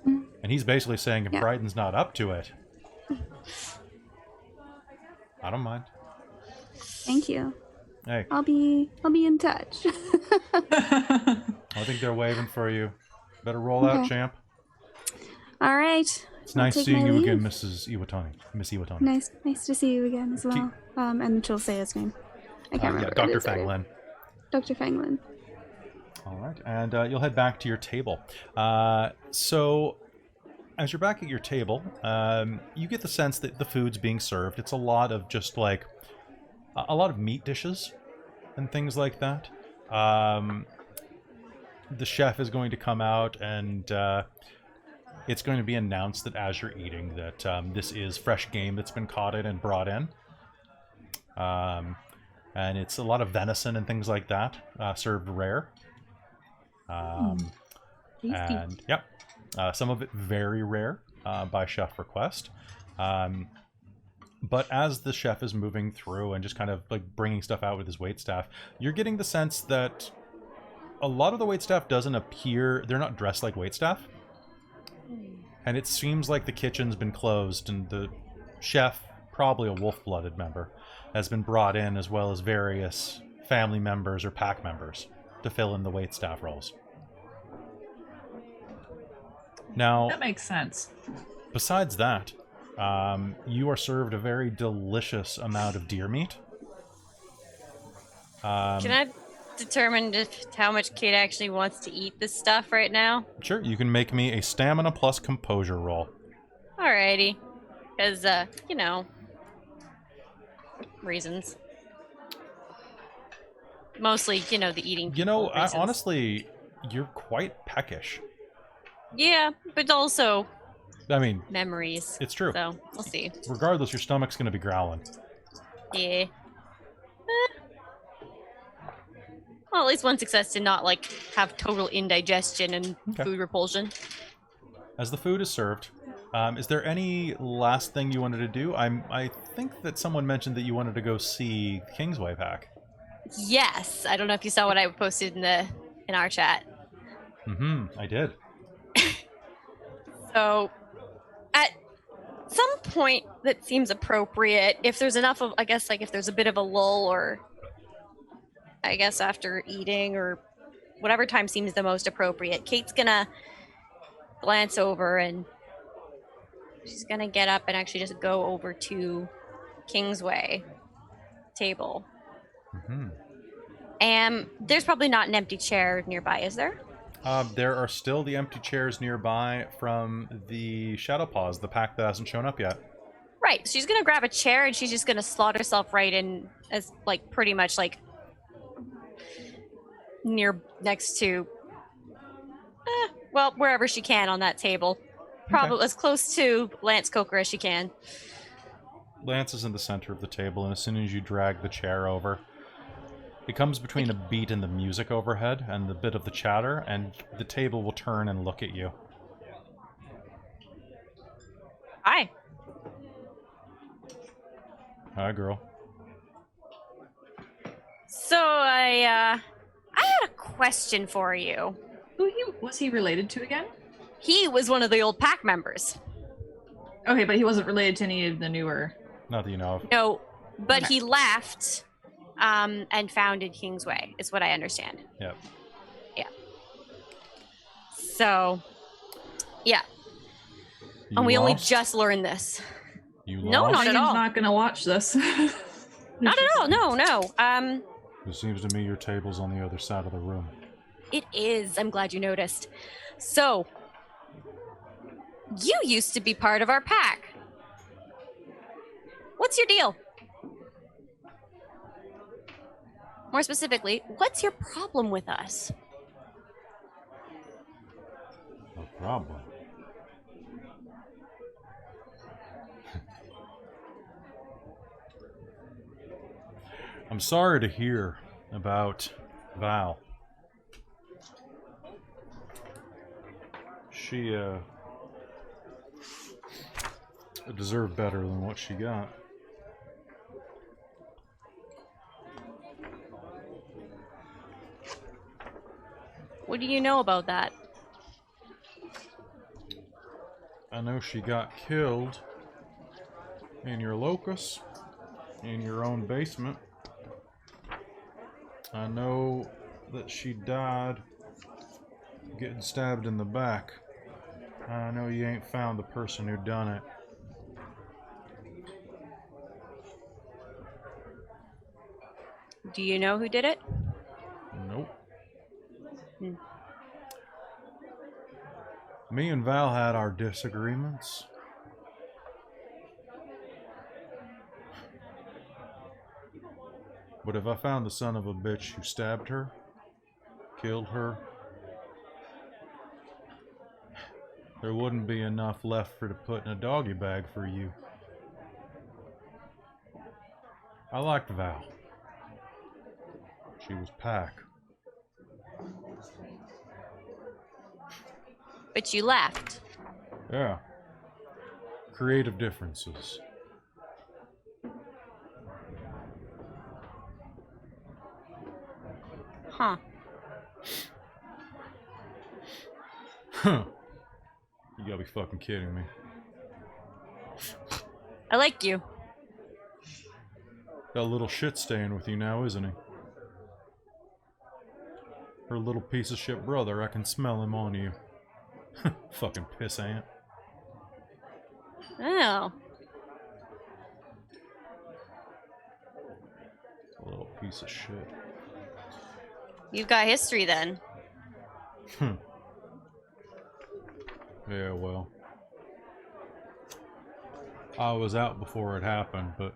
And he's basically saying, if Brighton's not up to it, I don't mind. Thank you. Hey, I'll be in touch. I think they're waving for you. Better roll out, champ. All right. It's nice seeing you again, Mrs. Iwatani. Miss Iwatani. Nice to see you again as well. And she'll say his name. I can't remember. Dr. Fang Lin. Dr. Fang Lin. All right, and you'll head back to your table. So, as you're back at your table, you get the sense that the food's being served. It's a lot of just like a lot of meat dishes and things like that. The chef is going to come out and it's going to be announced that as you're eating that this is fresh game that's been caught in and brought in. And it's a lot of venison and things like that, served rare. And yep, some of it very rare by chef request. But as the chef is moving through and just kind of like bringing stuff out with his waitstaff, you're getting the sense that a lot of the waitstaff doesn't appear, they're not dressed like waitstaff. And it seems like the kitchen's been closed and the chef, probably a wolf-blooded member, has been brought in, as well as various family members or pack members to fill in the waitstaff roles. Now, that makes sense. Besides that, you are served a very delicious amount of deer meat. Can I determine just how much Kate actually wants to eat this stuff right now? Sure, you can make me a stamina plus composure roll. Alrighty. Because, you know, reasons. Mostly, you know, the eating. You know, honestly, you're quite peckish. Yeah, but also, I mean, memories. It's true. So, we'll see. Regardless, your stomach's going to be growling. Yeah. Well, at least one success to not, like, have total indigestion and food repulsion. As the food is served, is there any last thing you wanted to do? I think that someone mentioned that you wanted to go see Kingsway Pack. Yes. I don't know if you saw what I posted in our chat. I did. So, at some point that seems appropriate, if there's enough of, I guess, like, if there's a bit of a lull, or I guess after eating, or whatever time seems the most appropriate, Kate's gonna glance over and she's gonna get up and actually just go over to Kingsway table. And there's probably not an empty chair nearby, is there? There are still the empty chairs nearby from the Shadow Paws, the pack that hasn't shown up yet. Right. She's gonna grab a chair and she's just gonna slot herself right in, as like pretty much like next to, well, wherever she can on that table. Probably as close to Lance Coker as she can. Lance is in the center of the table, and as soon as you drag the chair over, It comes between a beat in the music overhead and the bit of the chatter, and the table will turn and look at you. Hi. Hi, girl. So I had a question for you. Was he related to again? He was one of the old pack members. Okay, but he wasn't related to any of the newer. Not that you know of. No, but Okay. he left and founded Kingsway, is what I understand. Yep. Yeah. So, yeah. You And we only lost? just learned this. You No, lost? not at Megan's all. not gonna watch this. Not at all. No. It seems to me your table's on the other side of the room. It is. I'm glad you noticed. So, you used to be part of our pack. What's your deal? More specifically, what's your problem with us? No problem. I'm sorry to hear about Val. She, deserved better than what she got. What do you know about that? I know she got killed in your locus, in your own basement. I know that she died getting stabbed in the back. I know you ain't found the person who done it. Do you know who did it? Nope. Hmm. Me and Val had our disagreements. But if I found the son of a bitch who stabbed her, killed her, there wouldn't be enough left to put in a doggy bag for you. I liked Val. She was pack. But you left. Yeah. Creative differences. Huh. Huh. You gotta be fucking kidding me. I like you. Got a little shit staying with you now, isn't he? Her little piece of shit brother, I can smell him on you. Fucking piss ant. Oh. A little piece of shit. You've got history then. Yeah, well. I was out before it happened, but...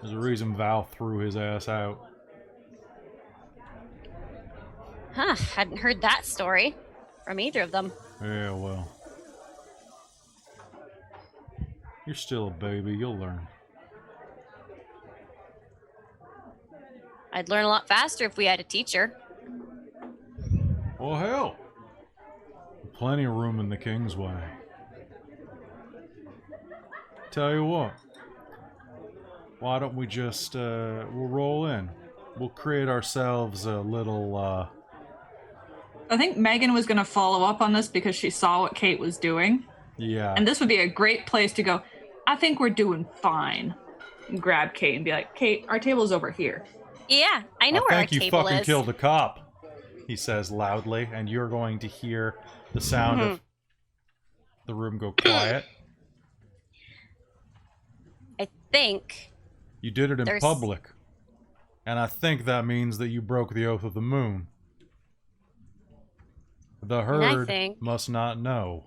There's a reason Val threw his ass out. Huh, hadn't heard that story from either of them. Yeah, well. You're still a baby, you'll learn. I'd learn a lot faster if we had a teacher. Well, hell. Plenty of room in the Kingsway. Tell you what. Why don't we just, we'll roll in. We'll create ourselves a little, I think Megan was going to follow up on this because she saw what Kate was doing. Yeah. And this would be a great place to go, I think we're doing fine. And grab Kate and be like, Kate, our table's over here. Yeah, I know where our table you fucking is. killed a cop, he says loudly, and you're going to hear the sound of the room go quiet. I think You did it in there's- public. And I think that means that you broke the oath of the moon. The And I herd think- must not know.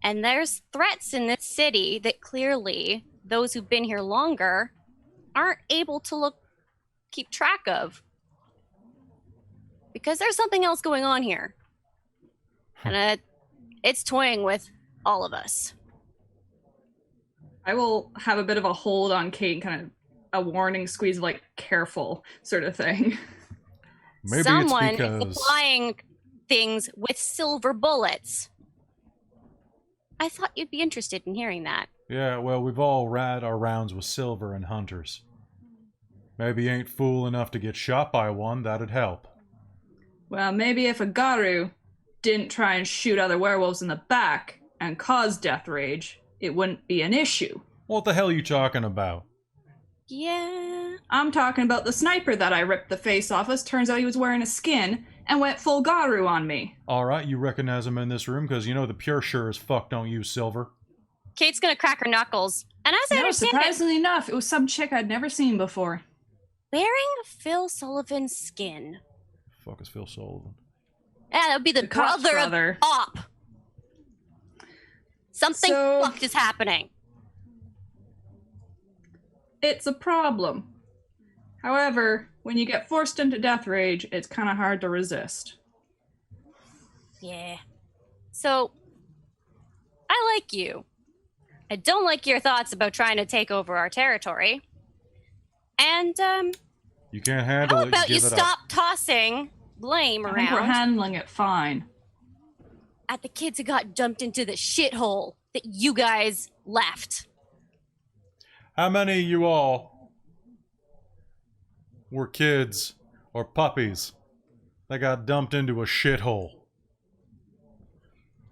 And there's threats in this city that clearly those who've been here longer aren't able to keep track of. Because there's something else going on here. And it's toying with all of us. I will have a bit of a hold on Kate, kind of a warning squeeze, like careful sort of thing. Maybe Someone it's because... is supplying things with silver bullets. I thought you'd be interested in hearing that. Yeah, well, we've all had our rounds with silver and hunters. Maybe you ain't fool enough to get shot by one, that'd help. Well, maybe if a Garu didn't try and shoot other werewolves in the back and cause death rage, it wouldn't be an issue. What the hell are you talking about? Yeah. I'm talking about the sniper that I ripped the face off us. Turns out he was wearing a skin and went full Garu on me. Alright, you recognize him in this room? Because you know the pure sure as fuck don't use silver. Kate's gonna crack her knuckles. And as I understand surprisingly enough, it was some chick I'd never seen before. Wearing Phil Sullivan's skin. Fuck is Phil Sullivan? Yeah, that would be the brother of Op. Something fucked is happening. It's a problem. However, when you get forced into death rage, it's kind of hard to resist. Yeah. So, I like you. I don't like your thoughts about trying to take over our territory. And, you can't handle it. How about you stop tossing blame around? I think we're handling it fine. At the kids who got dumped into the shithole that you guys left. How many of you all were kids or puppies that got dumped into a shithole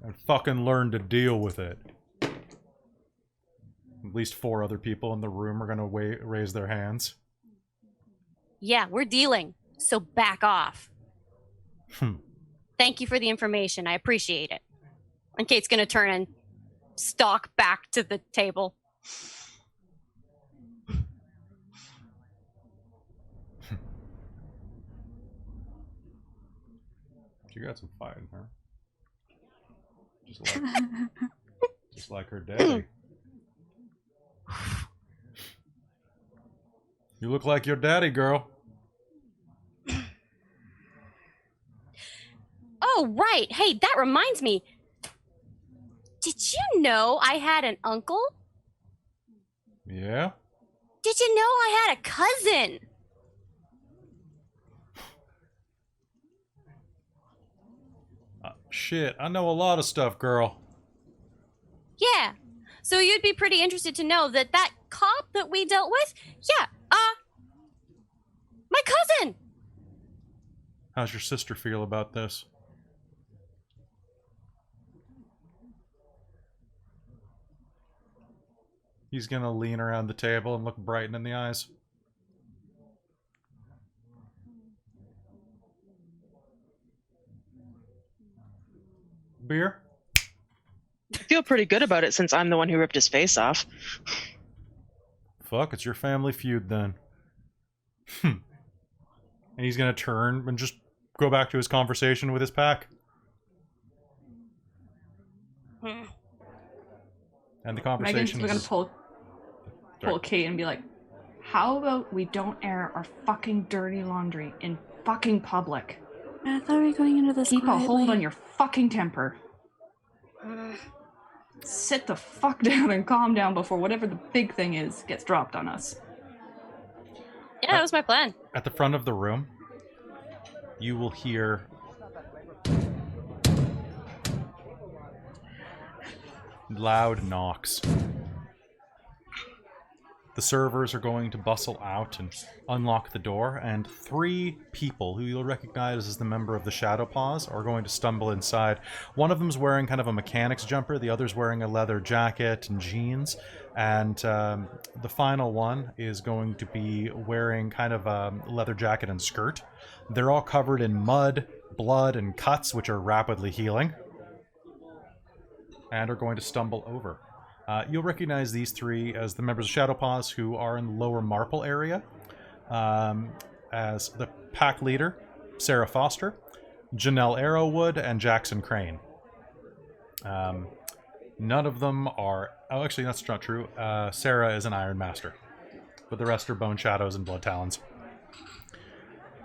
and fucking learned to deal with it? At least 4 other people in the room are gonna raise their hands. Yeah, we're dealing, so back off. Thank you for the information. I appreciate it. And Kate's gonna turn and stalk back to the table. She got some fight in her. Just like her daddy. You look like your daddy, girl. Oh, right. Hey, that reminds me. Did you know I had an uncle? Yeah? Did you know I had a cousin? Shit, I know a lot of stuff, girl. Yeah. So you'd be pretty interested to know that cop that we dealt with, yeah, my cousin. How's your sister feel about this? He's gonna lean around the table and look Brighton in the eyes. Beer? I feel pretty good about it since I'm the one who ripped his face off. Fuck, it's your family feud then. And he's gonna turn and just go back to his conversation with his pack. And the conversation We're gonna pull Kate and be like, how about we don't air our fucking dirty laundry in fucking public? I thought we were going into this Keep quietly. a hold on your fucking temper. Sit the fuck down and calm down before whatever the big thing is gets dropped on us. Yeah, that was my plan. At the front of the room, you will hear loud knocks. The servers are going to bustle out and unlock the door, and 3 people who you'll recognize as the member of the Shadow Paws are going to stumble inside. One of them's wearing kind of a mechanic's jumper, the other's wearing a leather jacket and jeans, and the final one is going to be wearing kind of a leather jacket and skirt. They're all covered in mud, blood, and cuts, which are rapidly healing, and are going to stumble over. You'll recognize these 3 as the members of Shadow Paws who are in the lower Marple area, as the pack leader, Sarah Foster, Janelle Arrowwood, and Jackson Crane. None of them are... Oh, actually, that's not true. Sarah is an Iron Master, but the rest are Bone Shadows and Blood Talons.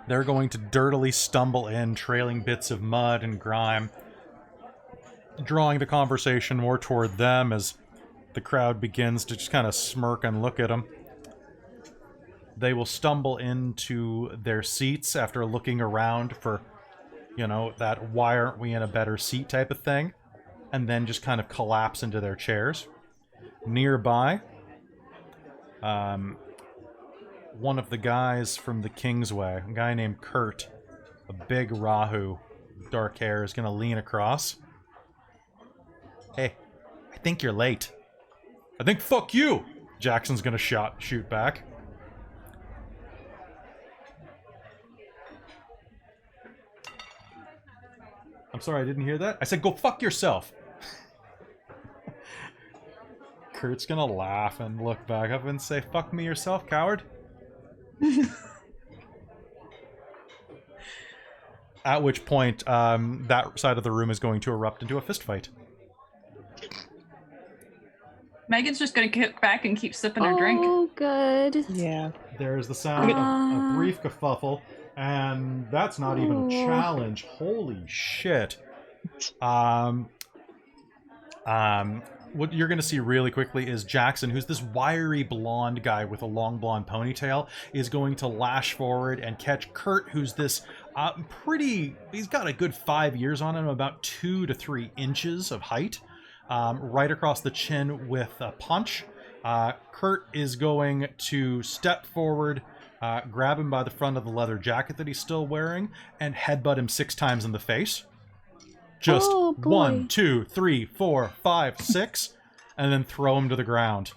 They're going to dirtily stumble in, trailing bits of mud and grime, drawing the conversation more toward them as the crowd begins to just kind of smirk and look at him. They will stumble into their seats after looking around for, that why aren't we in a better seat type of thing, and then just kind of collapse into their chairs. Nearby, one of the guys from the Kingsway, a guy named Kurt, a big Rahu, dark hair, is going to lean across. Hey, I think you're late. I think fuck you! Jackson's going to shoot back. I'm sorry, I didn't hear that. I said go fuck yourself. Kurt's going to laugh and look back up and say, fuck me yourself, coward. At which point, that side of the room is going to erupt into a fist fight. Megan's just going to kick back and keep sipping her drink. Oh, good. Yeah. There's the sound of a brief kerfuffle, and that's not even a challenge. Holy shit. What you're going to see really quickly is Jackson, who's this wiry blonde guy with a long blonde ponytail, is going to lash forward and catch Kurt, who's this he's got a good 5 years on him, about 2 to 3 inches of height, right across the chin with a punch. Kurt is going to step forward, grab him by the front of the leather jacket that he's still wearing, and headbutt him 6 times in the face. Just 1, 2, 3, 4, 5, 6, and then throw him to the ground.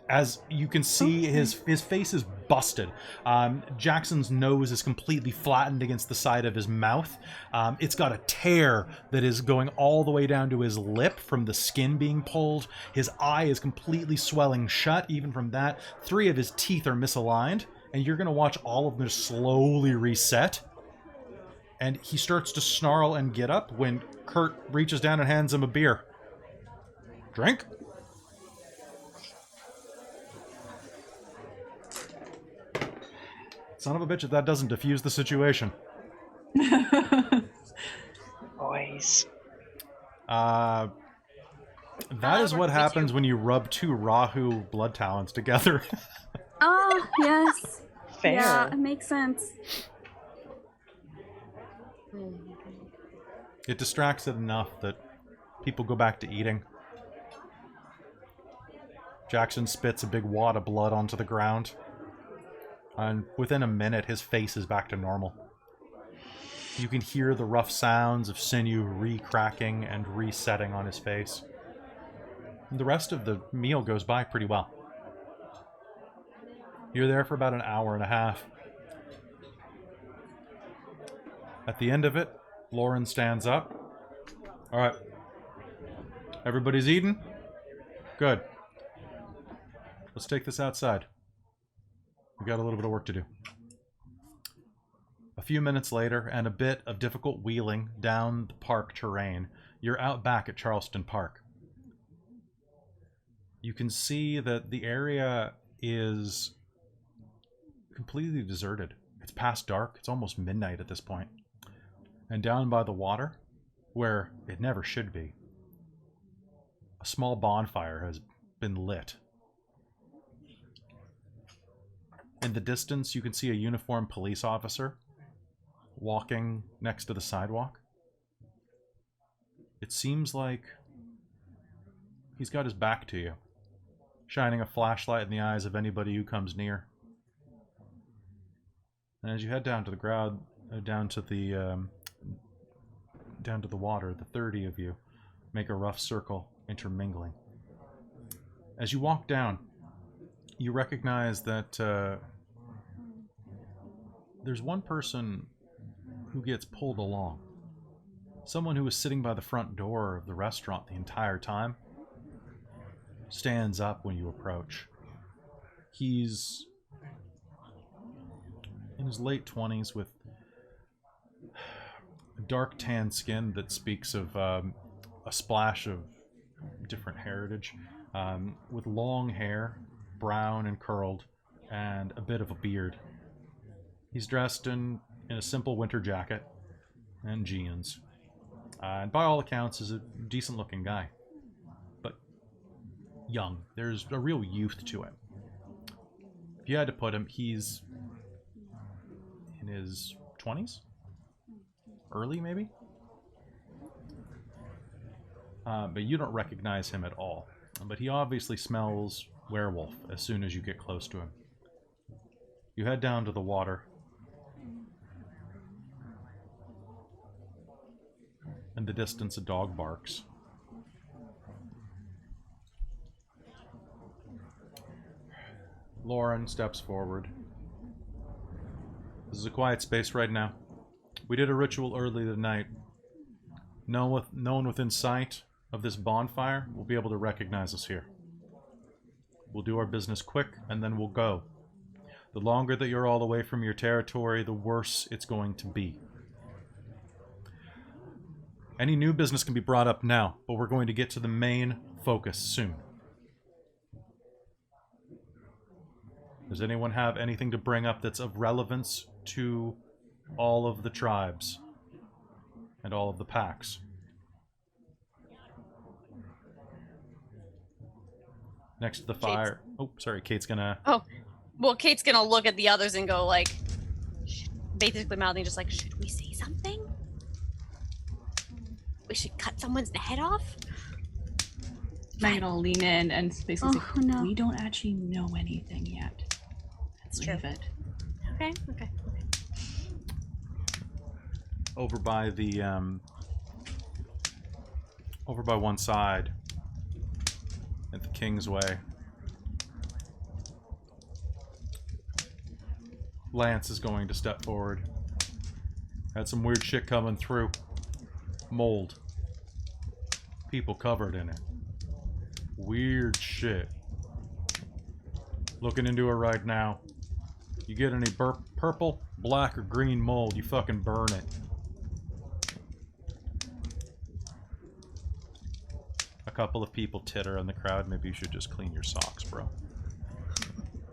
As you can see, his face is busted. Jackson's nose is completely flattened against the side of his mouth. It's got a tear that is going all the way down to his lip from the skin being pulled. His eye is completely swelling shut, even from that. 3 of his teeth are misaligned. And you're going to watch all of them slowly reset. And he starts to snarl and get up when Kurt reaches down and hands him a beer. Drink? Son of a bitch, if that doesn't diffuse the situation. Boys. That is what happens when you rub 2 Rahu blood talons together. Oh, yes. Fair. Yeah, it makes sense. It distracts it enough that people go back to eating. Jackson spits a big wad of blood onto the ground. And within a minute, his face is back to normal. You can hear the rough sounds of sinew re-cracking and resetting on his face. And the rest of the meal goes by pretty well. You're there for about an hour and a half. At the end of it, Loren stands up. All right. Everybody's eaten? Good. Let's take this outside. We got a little bit of work to do. A few minutes later, and a bit of difficult wheeling down the park terrain, you're out back at Charleston Park. You can see that the area is completely deserted. It's past dark. It's almost midnight at this point. And down by the water, where it never should be, a small bonfire has been lit. In the distance, you can see a uniformed police officer walking next to the sidewalk. It seems like he's got his back to you, shining a flashlight in the eyes of anybody who comes near. And as you head down to the ground, down to the water, the 30 of you make a rough circle, intermingling. As you walk down, you recognize that there's one person who gets pulled along. Someone who was sitting by the front door of the restaurant the entire time stands up when you approach. He's in his late 20s with dark tan skin that speaks of a splash of different heritage, with long hair, brown and curled, and a bit of a beard. He's dressed in a simple winter jacket, and jeans. And by all accounts is a decent looking guy. But young. There's a real youth to him. If you had to put him, he's in his 20s? Early, maybe? But you don't recognize him at all. But he obviously smells werewolf as soon as you get close to him. You head down to the water. In the distance, a dog barks. Loren steps forward. This is a quiet space right now. We did a ritual early tonight. No one within sight of this bonfire will be able to recognize us here. We'll do our business quick, and then we'll go. The longer that you're all away from your territory, the worse it's going to be. Any new business can be brought up now, but we're going to get to the main focus soon. Does anyone have anything to bring up that's of relevance to all of the tribes and all of the packs? Next to the fire. Oh, sorry, Kate's gonna... Oh, well, Kate's gonna look at the others and go like, basically mouthing just like, should we say something? We should cut someone's head off? I'm gonna lean in and basically say, no. we don't actually know anything yet. That's Leave true. it. Okay. Over by the, over by one side, at the Kingsway, Lance is going to step forward. Had some weird shit coming through. Mold. People covered in it. Weird shit. Looking into it right now. You get any purple, black, or green mold, you fucking burn it. A couple of people titter in the crowd. Maybe you should just clean your socks, bro.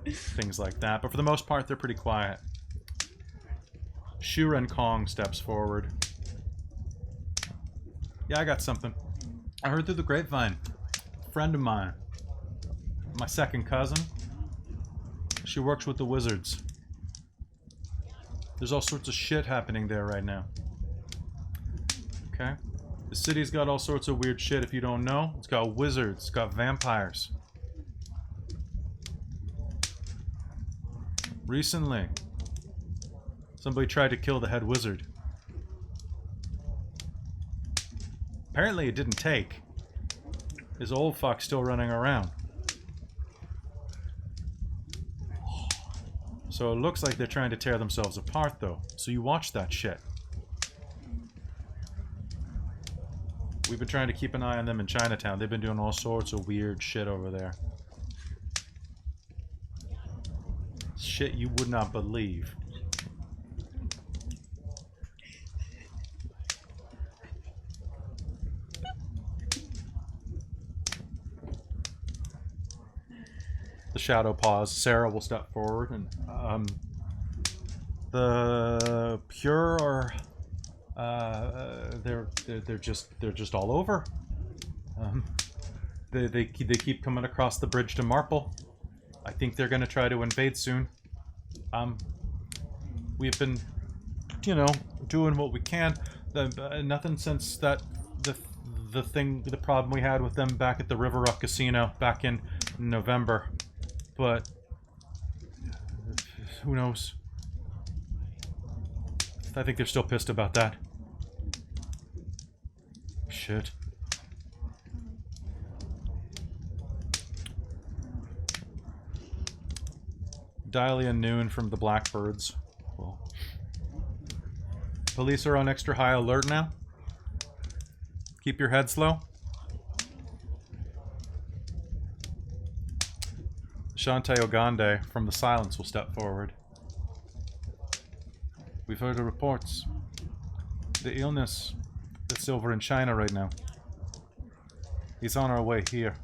Things like that. But for the most part, they're pretty quiet. Shuren Kong steps forward. Yeah, I got something. I heard through the grapevine. A friend of mine. My second cousin. She works with the wizards. There's all sorts of shit happening there right now. Okay? The city's got all sorts of weird shit if you don't know. It's got wizards. It's got vampires. Recently, somebody tried to kill the head wizard. Apparently it didn't take. This old fuck's still running around. So it looks like they're trying to tear themselves apart, though. So you watch that shit. We've been trying to keep an eye on them in Chinatown. They've been doing all sorts of weird shit over there. Shit you would not believe. The shadow pause. Sarah will step forward and the pure are they're just all over. They keep coming across the bridge to Marple. I think they're gonna try to invade soon. We've been, you know, doing what we can. Nothing since that the problem we had with them back at the River Rock Casino back in November. But who knows? I think they're still pissed about that. Shit. Dahlia Noon from the Blackbirds. Cool. Police are on extra high alert now. Keep your heads low. Shantae Ogande from the Silence will step forward. We've heard the reports. The illness that's over in China right now. He's on our way here.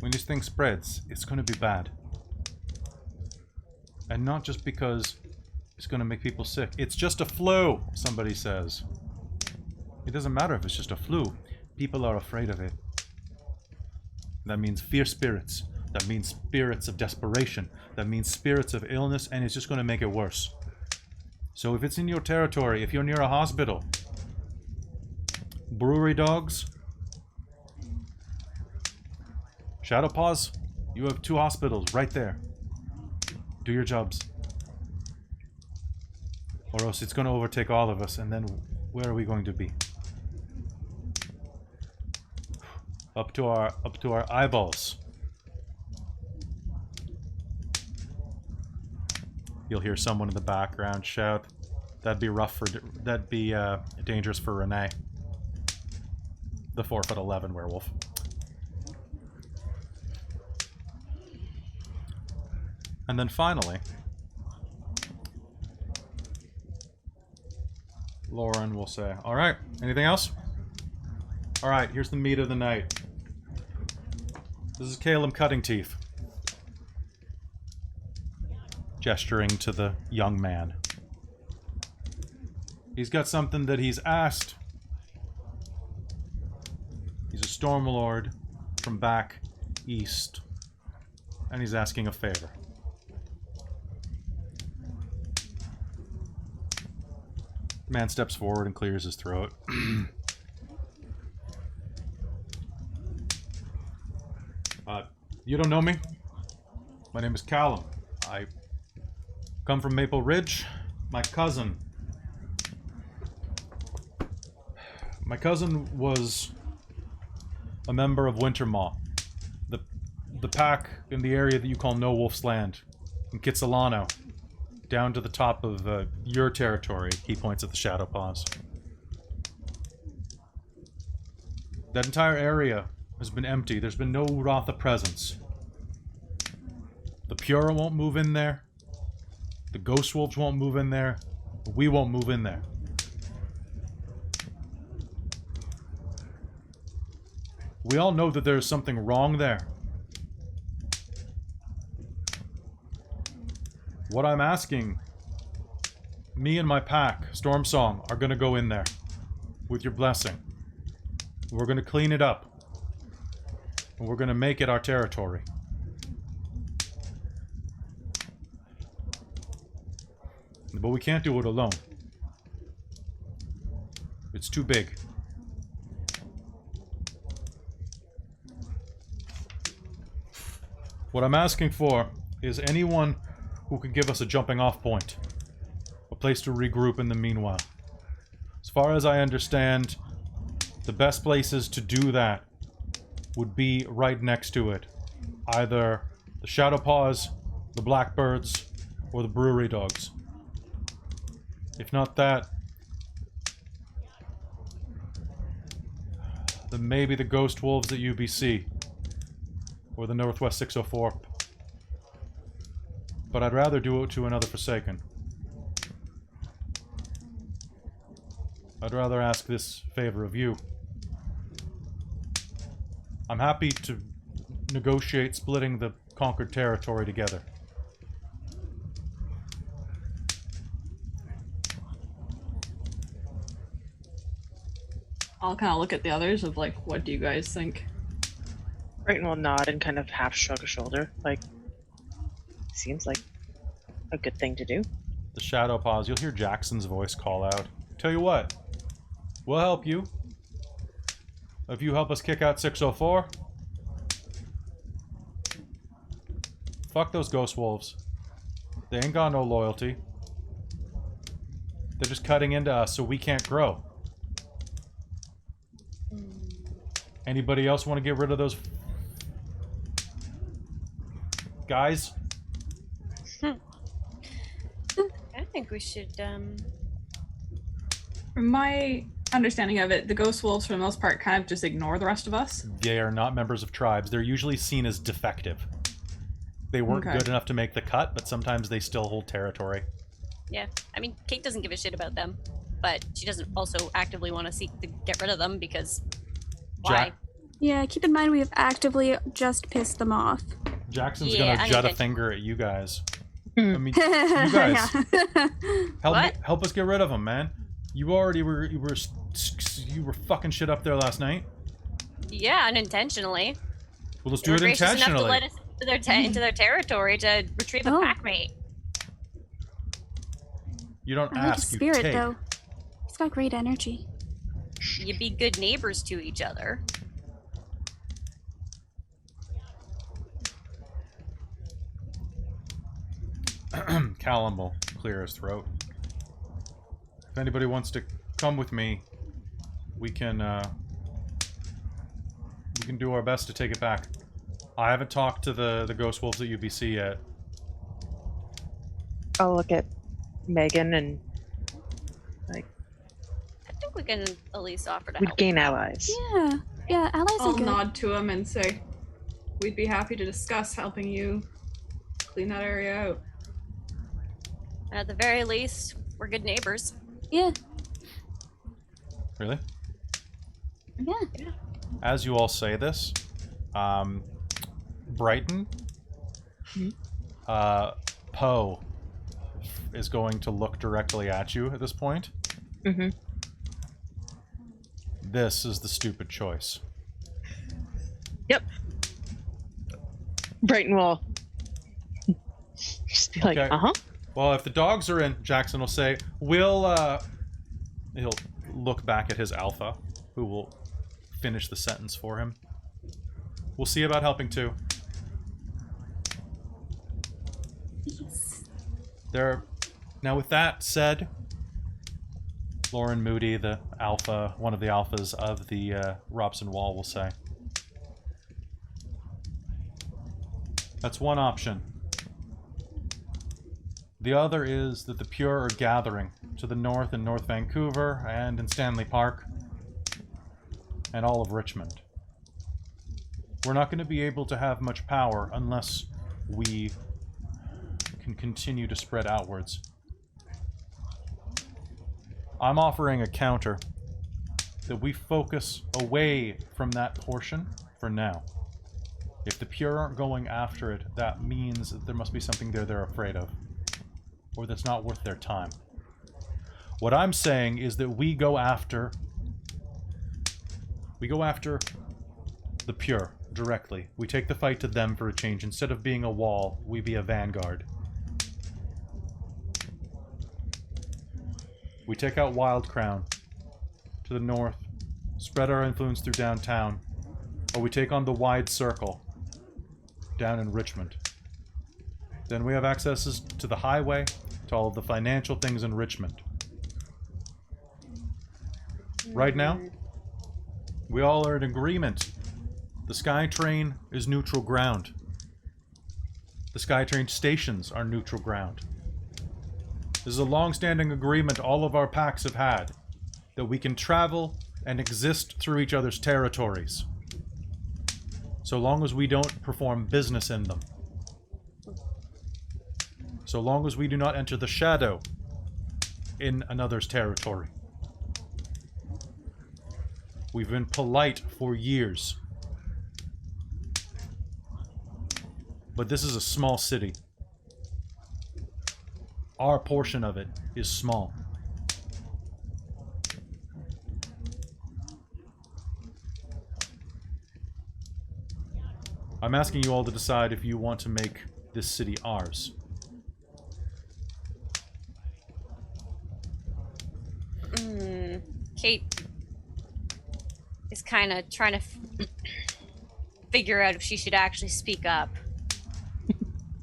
When this thing spreads, it's going to be bad. And not just because It's going to make people sick. It's just a flu, somebody says. It doesn't matter if it's just a flu. People are afraid of it. That means fear spirits. That means spirits of desperation. That means spirits of illness, and it's just going to make it worse. So if it's in your territory, if you're near a hospital, brewery dogs, Shadow Paws, you have 2 hospitals right there. Do your jobs. Or else it's going to overtake all of us, and then where are we going to be? Up to our eyeballs. You'll hear someone in the background shout, "That'd be rough for. That'd be dangerous for Renee." The 4'11" werewolf. And then finally, Loren will say, "All right, anything else? All right, here's the meat of the night. This is Caleb Cutting Teeth." Gesturing to the young man. He's got something that he's asked. He's a Stormlord from back east, and he's asking a favor. The man steps forward and clears his throat. You don't know me? My name is Callum. I come from Maple Ridge. My cousin was a member of Wintermaw, the pack in the area that you call No Wolf's Land, in Kitsilano, down to the top of your territory. He points at the Shadow Paws. That entire area has been empty. There's been no uratha presence. The Pura won't move in there. The Ghost Wolves won't move in there. We won't move in there. We all know that there's something wrong there. What I'm asking, me and my pack, Stormsong, are going to go in there with your blessing. We're going to clean it up. And we're going to make it our territory. But we can't do it alone. It's too big. What I'm asking for is anyone who can give us a jumping off point. A place to regroup in the meanwhile. As far as I understand, the best places to do that would be right next to it. Either the Shadow Paws, the Blackbirds, or the Brewery Dogs. If not that, then maybe the Ghost Wolves at UBC, or the Northwest 604. But I'd rather do it to another Forsaken. I'd rather ask this favor of you. I'm happy to negotiate splitting the conquered territory together. I'll kind of look at the others of like, what do you guys think? Brighton will nod and kind of half shrug a shoulder, like, seems like a good thing to do. The Shadow Paws, you'll hear Jackson's voice call out. Tell you what, we'll help you. If you help us kick out 604. Fuck those Ghost Wolves. They ain't got no loyalty. They're just cutting into us so we can't grow. Anybody else want to get rid of those guys? I think we should, From my understanding of it, the Ghost Wolves, for the most part, kind of just ignore the rest of us. They are not members of tribes. They're usually seen as defective. They weren't good enough to make the cut, but sometimes they still hold territory. Yeah, I mean, Kate doesn't give a shit about them, but she doesn't also actively want to seek to get rid of them because why? Yeah, keep in mind we have actively just pissed them off. Jackson's gonna jut a finger at you guys. I mean, you guys, What? help us get rid of them, man. You already were fucking shit up there last night. Yeah, unintentionally. Well, let's do it intentionally. Enough to let us into their territory to retrieve a pack mate. You don't I like ask, his spirit, you take. though. He's got great energy. You be good neighbors to each other. Callum will clear his throat. If anybody wants to come with me, we can do our best to take it back. I haven't talked to the ghost wolves at UBC yet. I'll look at Megan and I think we can at least offer to we'd help. gain allies. Yeah, allies I'll are good. nod to him and say, we'd be happy to discuss helping you clean that area out. At the very least, we're good neighbors. Yeah. Really? Yeah. As you all say this, Brighton, Poe is going to look directly at you at this point. Mm-hmm. This is the stupid choice. Yep. Brighton will just be like, Okay. uh-huh. Well, if the dogs are in, Jackson will say, he'll look back at his alpha, who will finish the sentence for him. We'll see about helping too. Yes. Now with that said, Loren Moody, the alpha, one of the alphas of the Robson Wall, will say, that's one option. The other is that the Pure are gathering to the north in North Vancouver and in Stanley Park and all of Richmond. We're not going to be able to have much power unless we can continue to spread outwards. I'm offering a counter that we focus away from that portion for now. If the Pure aren't going after it, that means that there must be something there they're afraid of, or that's not worth their time. What I'm saying is that we go after the Pure directly. We take the fight to them for a change. Instead of being a wall, we be a vanguard. We take out Wild Crown to the north, spread our influence through downtown, or we take on the wide circle down in Richmond. Then we have accesses to the highway, to all of the financial things in Richmond. Right now, we all are in agreement. The SkyTrain is neutral ground. The SkyTrain stations are neutral ground. This is a long-standing agreement all of our packs have had, that we can travel and exist through each other's territories, so long as we don't perform business in them. So long as we do not enter the shadow in another's territory. We've been polite for years. But this is a small city. Our portion of it is small. I'm asking you all to decide if you want to make this city ours. Kate is kind of trying to figure out if she should actually speak up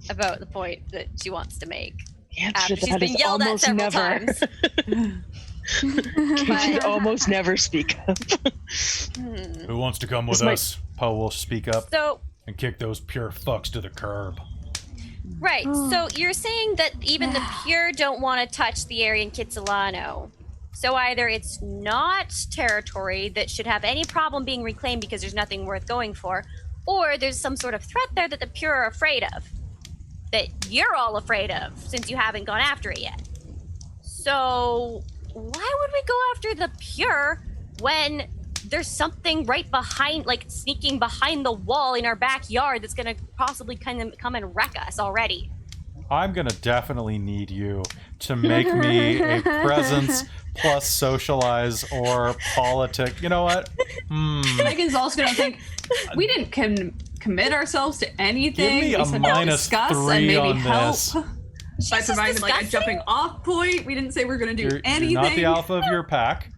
about the point that she wants to make. The answer After to she's that been is yelled at almost several never. times. Kate should almost never speak up. Who wants to come with us? Poe will speak up So, and kick those Pure fucks to the curb. right. So you're saying that even the Pure don't want to touch the area in Kitsilano. So either it's not territory that should have any problem being reclaimed because there's nothing worth going for, or there's some sort of threat there that the Pure are afraid of. That you're all afraid of, since you haven't gone after it yet. So why would we go after the Pure when there's something right behind, like sneaking behind the wall in our backyard that's going to possibly kind of come and wreck us already? I'm gonna definitely need you to make me a presence plus socialize or politic. You know what? Megan's also gonna think we didn't commit ourselves to anything. Give me a said -3 and maybe on help this. by providing like a jumping off point. We didn't say we're gonna do anything. You're not the alpha of your pack.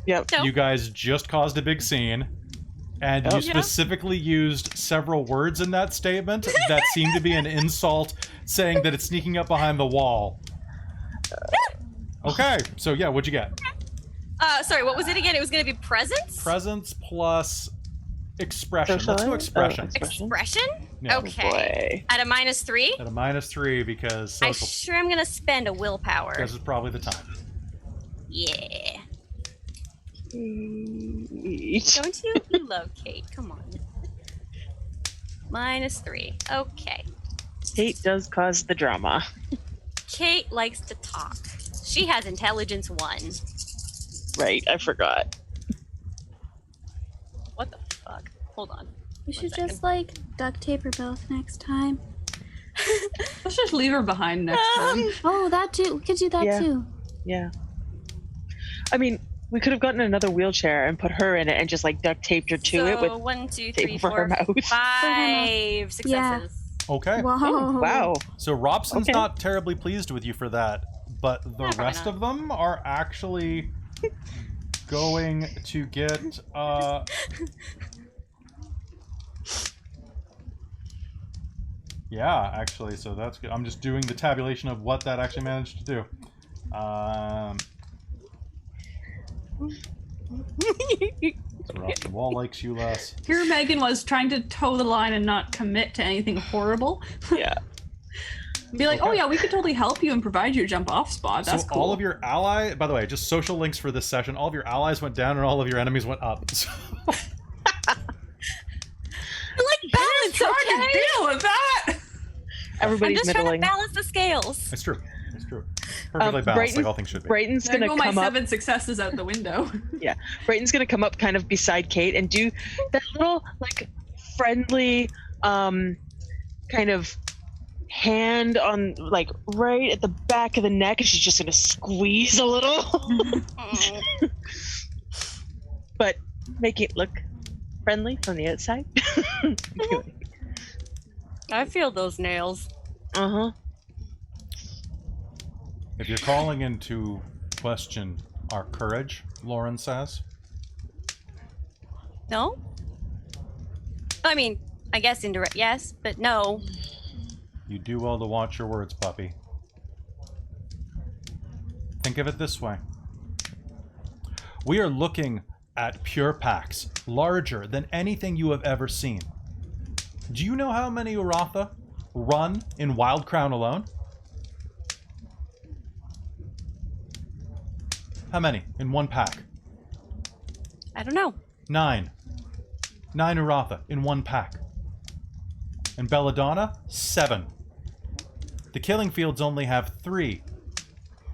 Yep. No. You guys just caused a big scene. And you specifically used several words in that statement that seem to be an insult, saying that it's sneaking up behind the wall. Okay, so yeah, what'd you get? Sorry, what was it again? It was going to be presence? Presence plus expression. Socialize? Let's do expression. Expression? Yeah. Okay. At a -3? At a -3 because I social. sure am going to spend a willpower. This is probably the time. Yeah. Don't you? You love Kate. Come on. -3. Okay. Kate does cause the drama. Kate likes to talk. She has intelligence 1. Right, I forgot. What the fuck? Hold on. We should just like duct tape her both next time. Let's just leave her behind next time. Oh, that too. We could do that too. Yeah. I mean, we could have gotten another wheelchair and put her in it and just like duct taped her to it with 1, 2, 3, tape for her 4, mouth. 5 successes. Okay. Whoa. Oh, wow. So Robson's Okay. not terribly pleased with you for that, but the Probably rest not. of them are actually going to get yeah, actually, so that's good. I'm just doing the tabulation of what that actually managed to do. So Robson Wall likes you less. Here Megan was trying to toe the line and not commit to anything horrible. Yeah. Be like, Okay. oh yeah, we could totally help you and provide you a jump off spot. That's So cool. all of your ally, by the way, just social links for this session, all of your allies went down and all of your enemies went up. So I like balance, trying okay? to deal with that. Everybody's I'm just trying to middling. balance the scales. it's true. It's true. Perfectly balanced, Brighton- like all things should be. Brighton's There gonna go my come up. 7 successes out the window. Brighton's gonna come up kind of beside Kate and do that little like friendly kind of hand on like right at the back of the neck, and she's just gonna squeeze a little. Oh. But make it look friendly from the outside. I feel those nails. Uh-huh. If you're calling into question our courage, Loren says, No? I mean, I guess indirect yes, but no. you do well to watch your words, puppy. Think of it this way. We are looking at pure packs, larger than anything you have ever seen. Do you know how many uratha run in Wild Crown alone? How many in one pack? I don't know. 9. 9 uratha in one pack. And Belladonna, 7. The Killing Fields only have 3,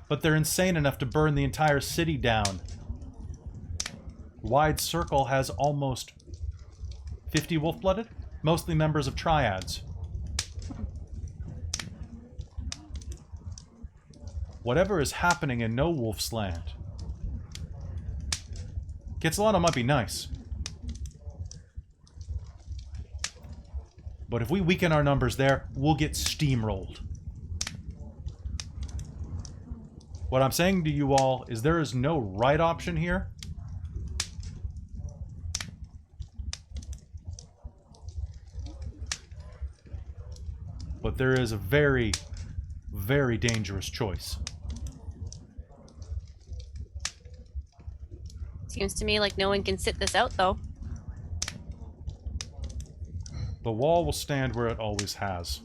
but they're insane enough to burn the entire city down. Wide Circle has almost 50 wolf-blooded, mostly members of triads. Whatever is happening in No Wolf's Land gets a lot of might be nice. But if we weaken our numbers there, we'll get steamrolled. What I'm saying to you all is there is no right option here. But there is a very, very dangerous choice. Seems to me like no one can sit this out, though. The wall will stand where it always has.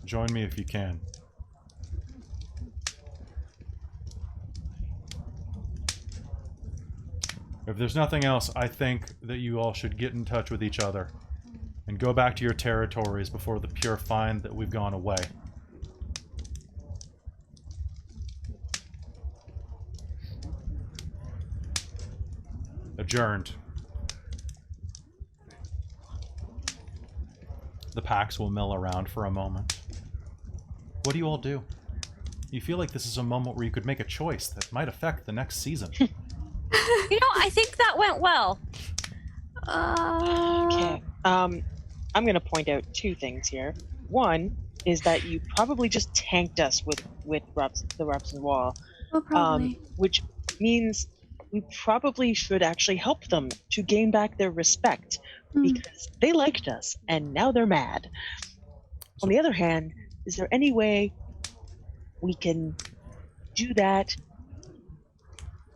Join me if you can. If there's nothing else, I think that you all should get in touch with each other and go back to your territories before the pure find that we've gone away. Adjourned. The packs will mill around for a moment. What do you all do? You feel like this is a moment where you could make a choice that might affect the next season. I think that went well. Okay. I'm going to point out two things here. One is that you probably just tanked us with the Robson Wall. Oh, probably. Which means we probably should actually help them to gain back their respect because they liked us and now they're mad. On the other hand, is there any way we can do that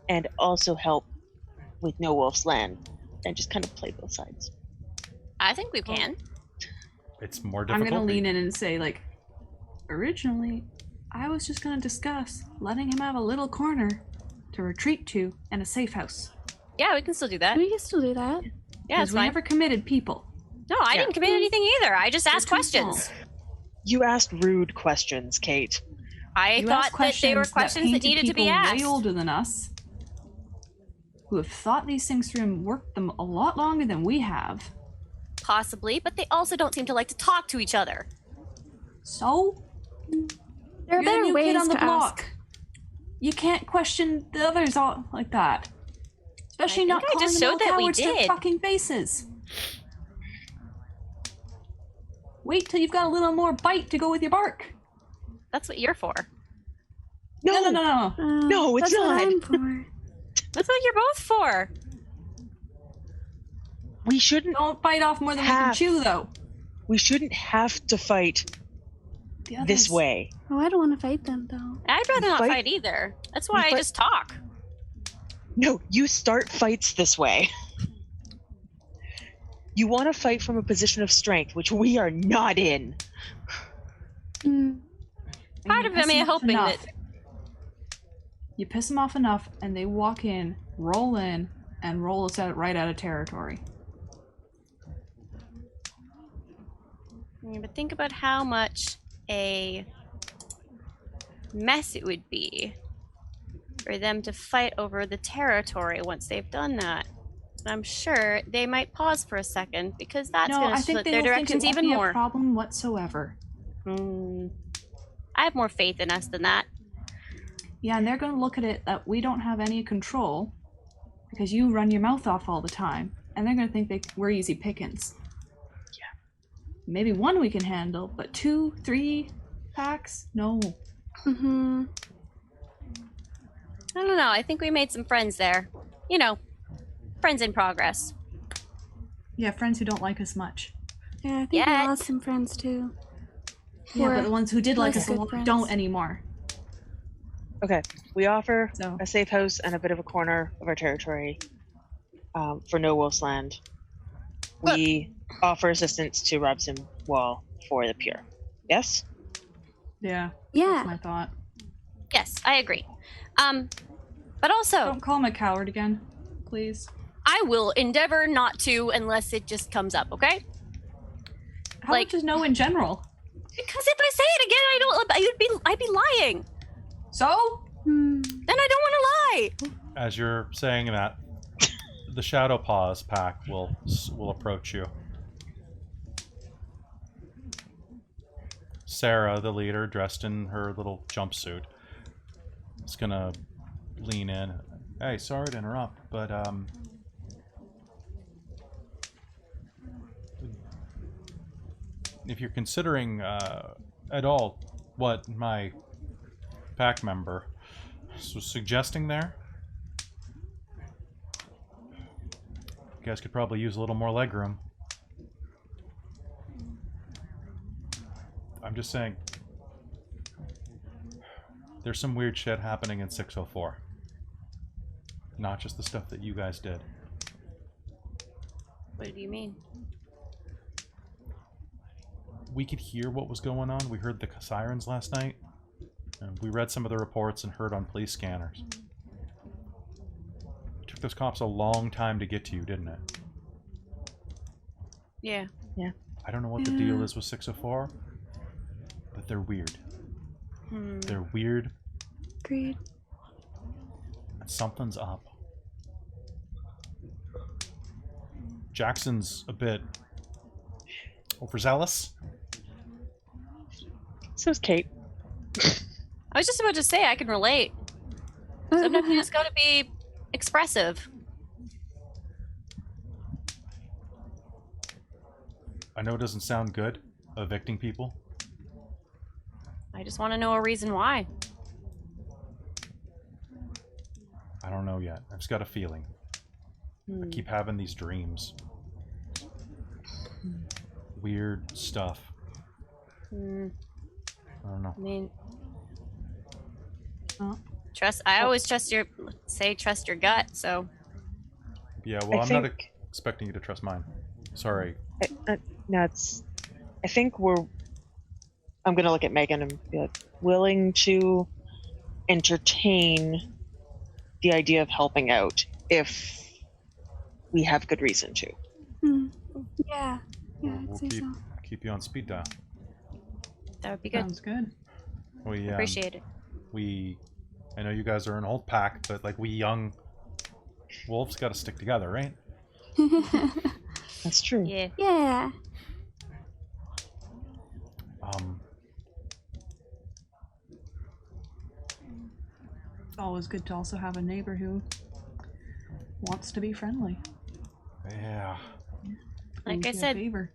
and also help with No Wolf's Land and just kind of play both sides? I think we can. It's more difficult. I'm going to lean in and say, like, originally, I was just going to discuss letting him have a little corner to retreat to and a safe house. Yeah, we can still do that. We can still do that. Yeah, it's we fine. never committed people. No, I didn't commit anything either. I just asked questions. You asked rude questions, Kate. I thought that they were questions that needed to be asked. Way older than us, who have thought these things through and worked them a lot longer than we have. Possibly, but they also don't seem to like to talk to each other. So? There are You're the better new ways kid on the to block. ask. You can't question the others all like that. Especially not I calling just them showed all that we cowards to their did. fucking faces. Wait till you've got a little more bite to go with your bark. That's what you're for. No. No, it's that's not. What I'm for. That's what you're both for. We shouldn't. Don't bite off more than we can chew, though. We shouldn't have to fight The others- this way. Oh, I don't want to fight them though. I'd rather not Fight- fight either. That's why I fight- just talk. No, you start fights this way. You want to fight from a position of strength, which we are not in. Part of me hoping that. You piss them off enough, and they walk in, and roll us out right out of territory. Yeah, but think about how much a mess it would be for them to fight over the territory once they've done that. And I'm sure they might pause for a second because that's going to split their directions even more. No problem whatsoever. I have more faith in us than that. Yeah, and they're going to look at it that we don't have any control because you run your mouth off all the time, and they're going to think we're easy pickings. Yeah. Maybe one we can handle, but 2, 3 packs? No. I don't know. I think we made some friends there. You know, friends in progress. Yeah, friends who don't like us much. Yeah, I think we lost some friends too. Yeah, but the ones who did like less us a good lot friends. don't anymore. Okay, we offer a safe house and a bit of a corner of our territory for No Wolf's Land. We offer assistance to Robson Wall for the Pure. Yes? Yeah. Yeah. That's my thought. Yes, I agree. But also, Don't call him a coward again, please. I will endeavor not to unless it just comes up, okay? How much is no in general? Because if I say it again, I'd be lying. So? Then I don't want to lie. As you're saying that, the Shadow Paws pack will approach you. Sarah, the leader, dressed in her little jumpsuit, is gonna lean in. Hey, sorry to interrupt, but if you're considering at all what my pack member was suggesting there, you guys could probably use a little more legroom. I'm just saying, there's some weird shit happening in 604. Not just the stuff that you guys did. What do you mean? We could hear what was going on. We heard the sirens last night. And we read some of the reports and heard on police scanners. It took those cops a long time to get to you, didn't it? Yeah. Yeah. I don't know what the deal is with 604, but they're weird. They're weird. Agreed. And something's up. Jackson's a bit overzealous. So is Kate. I was just about to say I can relate. Sometimes you just gotta be expressive. I know it doesn't sound good, evicting people. I just want to know a reason why. I don't know yet. I've just got a feeling. I keep having these dreams. Weird stuff. I don't know. I mean, Oh. I always trust your gut. So Yeah, well, I'm not expecting you to trust mine. Sorry. No, I think I'm gonna look at Megan and be like, willing to entertain the idea of helping out if we have good reason to. Yeah. Yeah, I'd We'll say so. keep you on speed dial. that would be good. Sounds good. We Appreciate it. I know you guys are an old pack, but like we young wolves got to stick together, right? That's true. Yeah. Yeah. It's always good to also have a neighbor who wants to be friendly. Yeah. Like I Doing you a said, favor.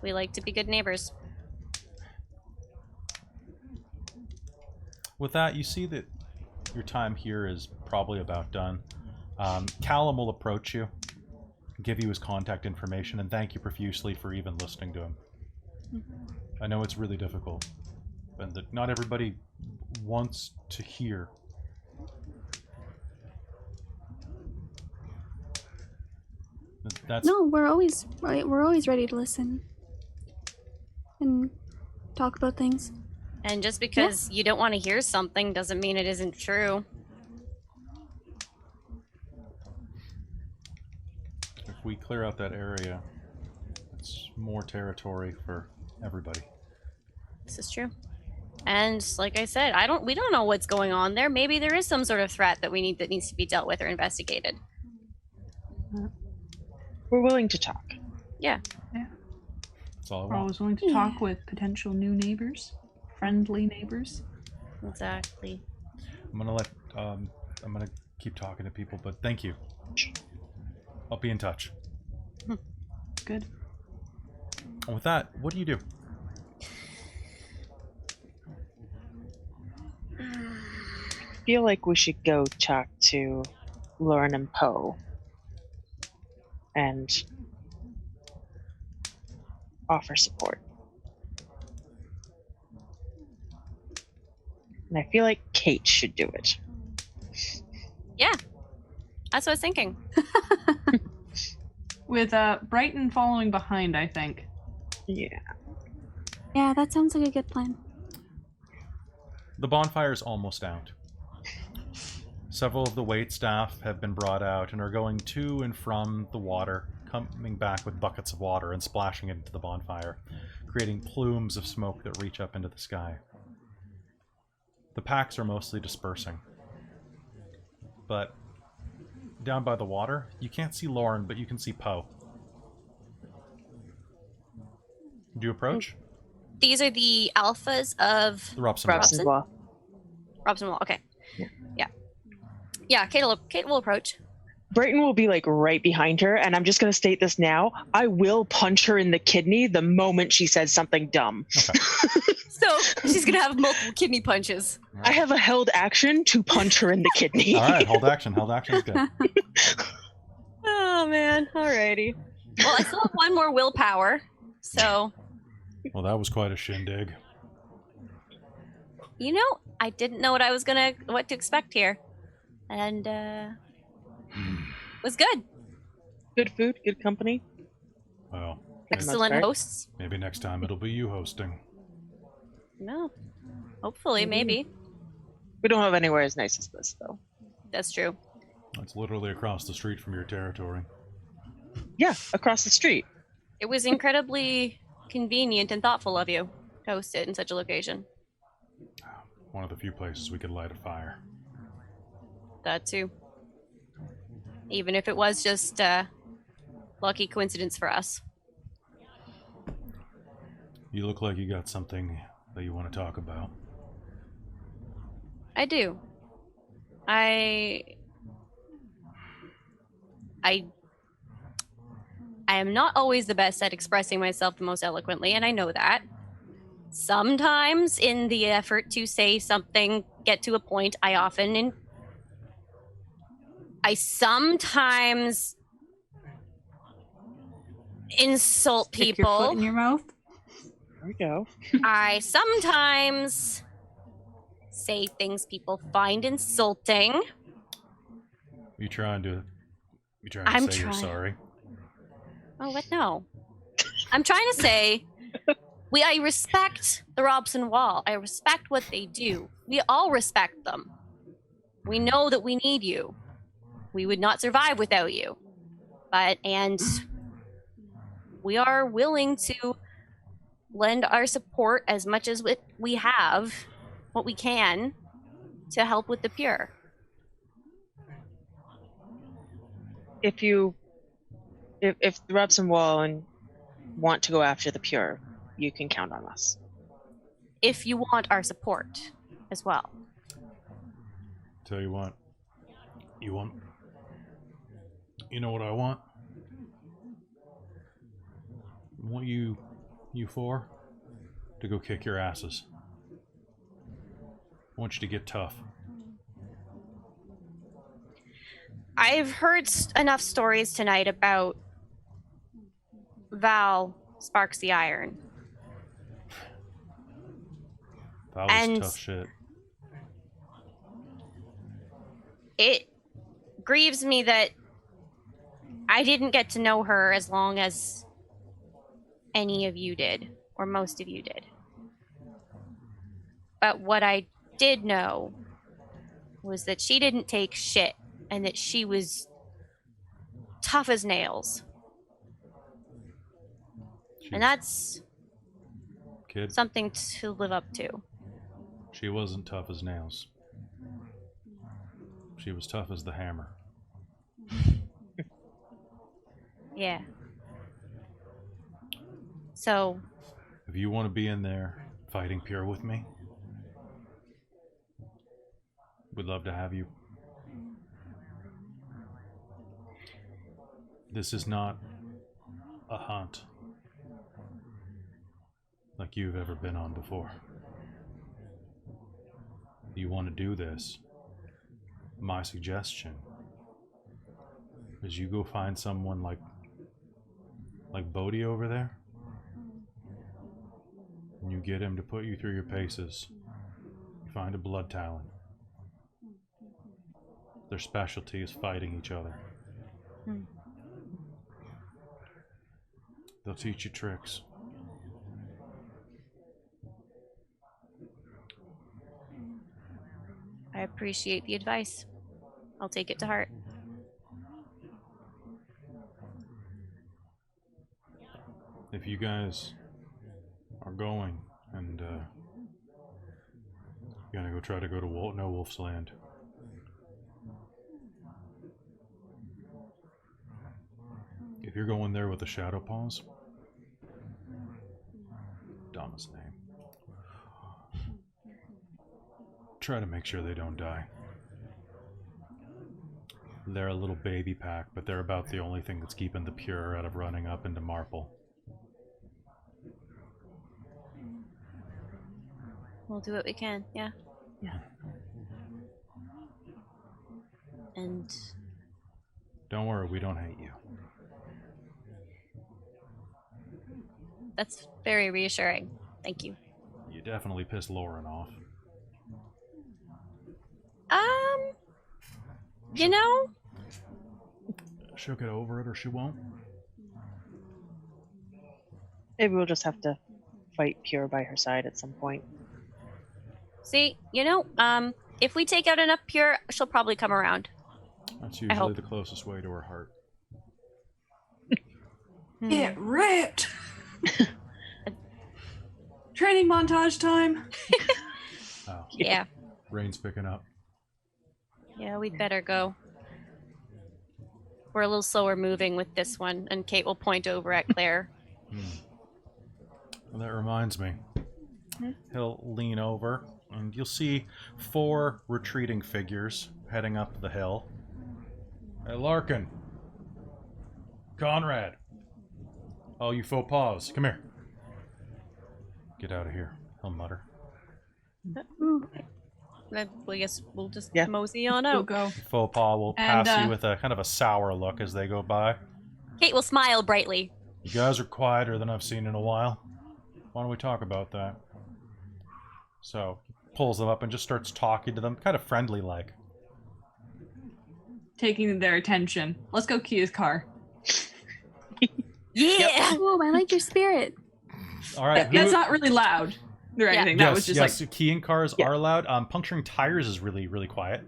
we like to be good neighbors. With that, you see that your time here is probably about done. Callum will approach you, give you his contact information, and thank you profusely for even listening to him. I know it's really difficult, and that not everybody wants to hear. That's No, we're always ready to listen and talk about things. And just because you don't want to hear something doesn't mean it isn't true. if we clear out that area, it's more territory for everybody. This is true. And like I said, we don't know what's going on there. Maybe there is some sort of threat that needs to be dealt with or investigated. We're willing to talk. Yeah. That's all I We're want. always willing to talk with potential new neighbors, friendly neighbors. Exactly. I'm gonna keep talking to people, but thank you. I'll be in touch. Good. And with that, what do you do? I feel like we should go talk to Loren and Poe and offer support. And I feel like Kate should do it. Yeah. That's what I was thinking. With Brighton following behind, I think. Yeah. Yeah, that sounds like a good plan. The bonfire's almost out. Several of the wait staff have been brought out and are going to and from the water, coming back with buckets of water and splashing it into the bonfire, creating plumes of smoke that reach up into the sky. The packs are mostly dispersing. But down by the water, you can't see Loren, but you can see Poe. Do you approach? These are the alphas of The Robson. Robson's Law. Robson Wall. Okay. Yeah, Kate will approach. Brighton will be like right behind her, and I'm just going to state this now. I will punch her in the kidney the moment she says something dumb. Okay. So she's gonna have multiple kidney punches. Right. I have a held action to punch her in the kidney. All right, hold action. Hold action is good. Oh man, alrighty. Well, I still have one more willpower, so Well, that was quite a shindig. you know, I didn't know what to expect here, and was good. Good food, good company. Well, Excellent part. hosts. maybe next time it'll be you hosting. No, hopefully, maybe We don't have anywhere as nice as this, though. that's true. It's literally across the street from your territory. Yeah, across the street. It was incredibly convenient and thoughtful of you to host it in such a location. One of the few places we could light a fire. That too. Even if it was just lucky coincidence for us. You look like you got something that you want to talk about. I do. I am not always the best at expressing myself the most eloquently, and I know that. Sometimes, in the effort to say something, get to a point, I sometimes insult people. Stick your foot in your mouth. There we go. I sometimes say things people find insulting. You trying to say you're sorry? Oh, what? No. I'm trying to say I respect the Robson Wall. I respect what they do. We all respect them. We know that we need you. We would not survive without you. And we are willing to lend our support as much as we have, what we can, to help with the Pure. If the Robson Wall and want to go after the Pure, you can count on us. If you want our support as well. Tell you what. You know what I want? I want you four to go kick your asses. I want you to get tough. I've heard enough stories tonight about Val Sparks the Iron. Val was tough shit. It grieves me that I didn't get to know her as long as any of you did, or most of you did. But what I did know was that she didn't take shit, and that she was tough as nails. And that's something to live up to. She wasn't tough as nails. She was tough as the hammer. Yeah. So, if you want to be in there fighting Pure with me, we'd love to have you. This is not a hunt like you've ever been on before. You want to do this, my suggestion is you go find someone like Bodhi over there, and you get him to put you through your paces. You find a blood talon. Their specialty is fighting each other. They'll teach you tricks. I appreciate the advice. I'll take it to heart. If you guys are going and you're gonna try to go to No Wolf's Land, if you're going there with the Shadow Paws, dumbest name, try to make sure they don't die. They're a little baby pack, but they're about the only thing that's keeping the Pure out of running up into Marple. We'll do what we can, yeah. Yeah. And don't worry, we don't hate you. That's very reassuring. Thank you. You definitely pissed Loren off. You know? She'll get over it or she won't. Maybe we'll just have to fight Pure by her side at some point. See, you know, if we take out enough Pure, she'll probably come around. That's usually the closest way to her heart. Get ripped! Training montage time! Oh. Yeah. Rain's picking up. Yeah, we'd better go. We're a little slower moving with this one, and Kate will point over at Claire. Well, that reminds me. He'll lean over, and you'll see 4 retreating figures heading up the hill. Hey, Larkin. Conrad. Oh, you faux pas. Come here. Get out of here, he'll mutter. I guess we'll just Yeah. mosey on We'll out. go. Faux pas will And, pass you with a kind of a sour look as they go by. Kate will smile brightly. You guys are quieter than I've seen in a while. Why don't we talk about that? So, he pulls them up and just starts talking to them, kind of friendly-like. Taking their attention. Let's go key his car. Yeah! Oh, I like your spirit. All right. That's not really loud or Yeah. anything. That was just like... keying cars Yeah. are loud. Puncturing tires is really, really quiet.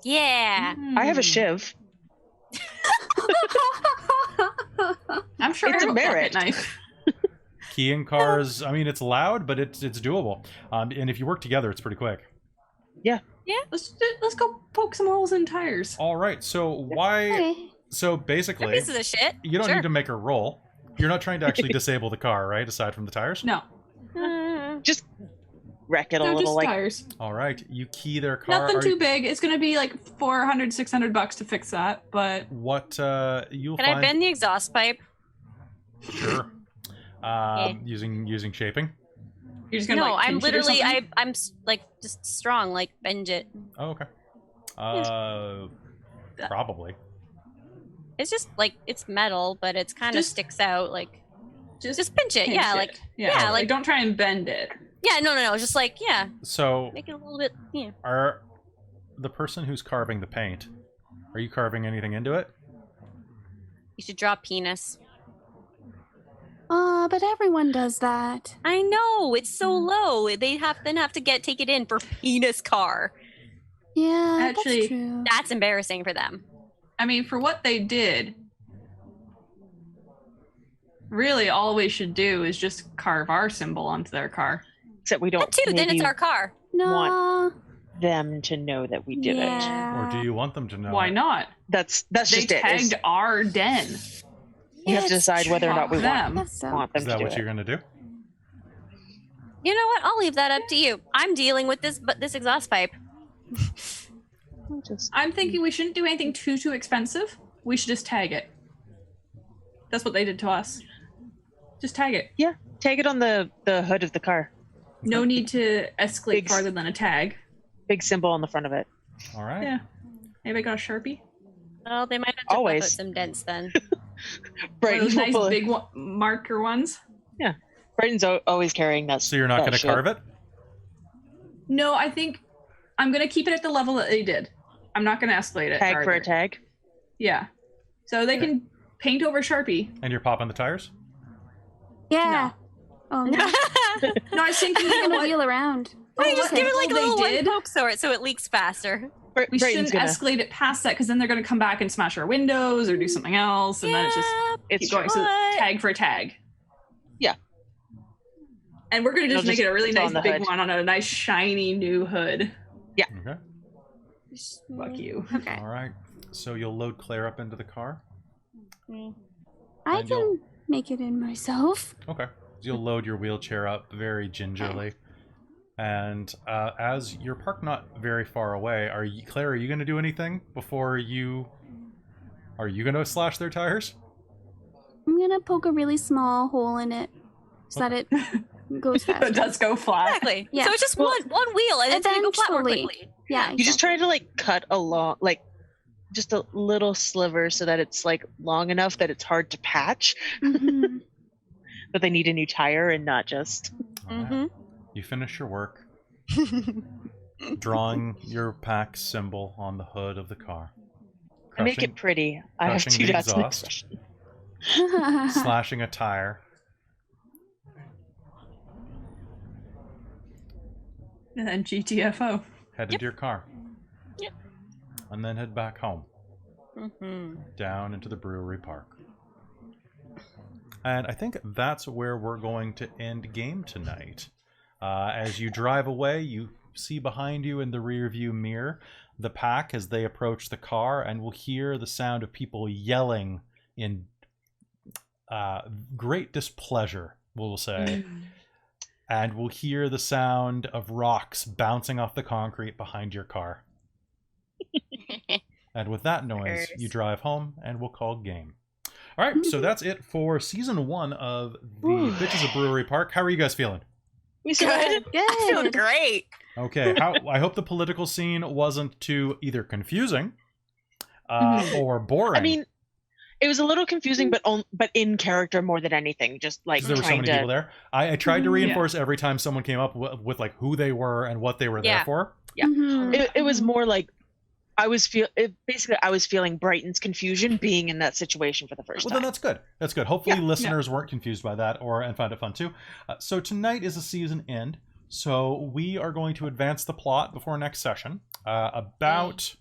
Yeah! I have a Hmm. shiv. I'm sure It's I have a a merit. pocket knife. Keying cars, I mean, it's loud, but it's doable. And if you work together, it's pretty quick. Let's go poke some holes in tires. All right. So why? Okay. So They're basically, pieces of shit. you don't Sure. need to make a roll. You're not trying to actually disable the car, right? Aside from the tires. No, Just wreck it a they're little, just like tires. All right. You key their car. Nothing Are too you- big. It's gonna be like $400, $600 to fix that, but What you'll Can find? I bend the exhaust pipe? Sure. Using shaping. you're just gonna No, like, I'm pinch it or literally something? I'm like just strong, like bend it. Oh, okay. Probably. It's just like it's metal, but it's kind of Just- sticks out. Like just pinch it. pinch Yeah, it. like yeah, yeah, like like- don't try and bend it. yeah, no, just like yeah, So, make it a little bit. Yeah. are the person who's carving the paint? Are you carving anything into it? You should draw penis. But everyone does that. I know it's so low. They have to take it in for penis car. Yeah, Actually, that's true. That's embarrassing for them. I mean, for what they did, really all we should do is just carve our symbol onto their car. except we don't That too. Then it's maybe our car. No. them to know that we did it. Yeah. Or do you want them to know? Why not? That's They just it. tagged Is our den. you have to decide whether or not we Fuck want, them. Guess so. want them Is to that do what it. you're gonna do? You know what? I'll leave that up to you. I'm dealing with this exhaust pipe. I'm thinking we shouldn't do anything too expensive. We should just tag it. That's what they did to us. Just tag it. Yeah, tag it on the hood of the car. No need to escalate Big s- farther than a tag. Big symbol on the front of it. All right. Yeah. Maybe I got a Sharpie? Well, they might have to Always. put some dents then. Brighton, Those nice will- big marker ones? Brighton's always carrying that. So you're not that gonna shit. carve it? No, I think I'm going to keep it at the level that they did. I'm not going to escalate it Tag for farther. a tag. Yeah. So they can paint over Sharpie. And you're popping the tires? Yeah. Oh no. No, I was thinking, you I'm know gonna what? wheel around. Wait, just give it like a They little one did. poke so it leaks faster. We Brighton's shouldn't gonna. escalate it past that because then they're going to come back and smash our windows or do something else, and then it's just It's keep going. true. So What? tag for a tag. Yeah. And we're going to It'll just make just it a really go nice on the big hood. one on a nice shiny new hood. Okay. Fuck you. Okay. All right. So you'll load Claire up into the car? I And you'll- can make it in myself. Okay. So you'll load your wheelchair up very gingerly. And as you're parked not very far away, Claire, are you going to do anything before you... Are you going to slash their tires? I'm gonna poke a really small hole in it so that it goes It faster. does go flat. Exactly. Yeah. So it's just one wheel, and it's gonna go flat more Eventually. quickly. Yeah. You just try to like cut along, like just a little sliver, so that it's like long enough that it's hard to patch. Mhm. But they need a new tire and not just. All right. Mm-hmm. You finish your work, drawing your pack symbol on the hood of the car. I make it pretty. I have crushing two the dots in exhaust. expression. Slashing a tire. And then GTFO. Head into your car. Yep. And then head back home. Mm-hmm. Down into the brewery park. And I think that's where we're going to end game tonight. As you drive away, you see behind you in the rear view mirror the pack as they approach the car, and will hear the sound of people yelling in great displeasure we'll say. And we'll hear the sound of rocks bouncing off the concrete behind your car. And with that noise, you drive home, and we'll call game. All right, so that's it for season 1 of the Bitches of Brewery Park. How are you guys feeling? We good. I'm feeling great. Okay, I hope the political scene wasn't too either confusing or boring. I mean, it was a little confusing, but in character more than anything. Just like there were so many people there. I tried to reinforce every time someone came up with like who they were and what they were there for. Yeah, it was more like I was feeling Brighton's confusion being in that situation for the first time. Well, then that's good. That's good. Hopefully listeners weren't confused by that and found it fun too. So tonight is a season end. So we are going to advance the plot before next session. About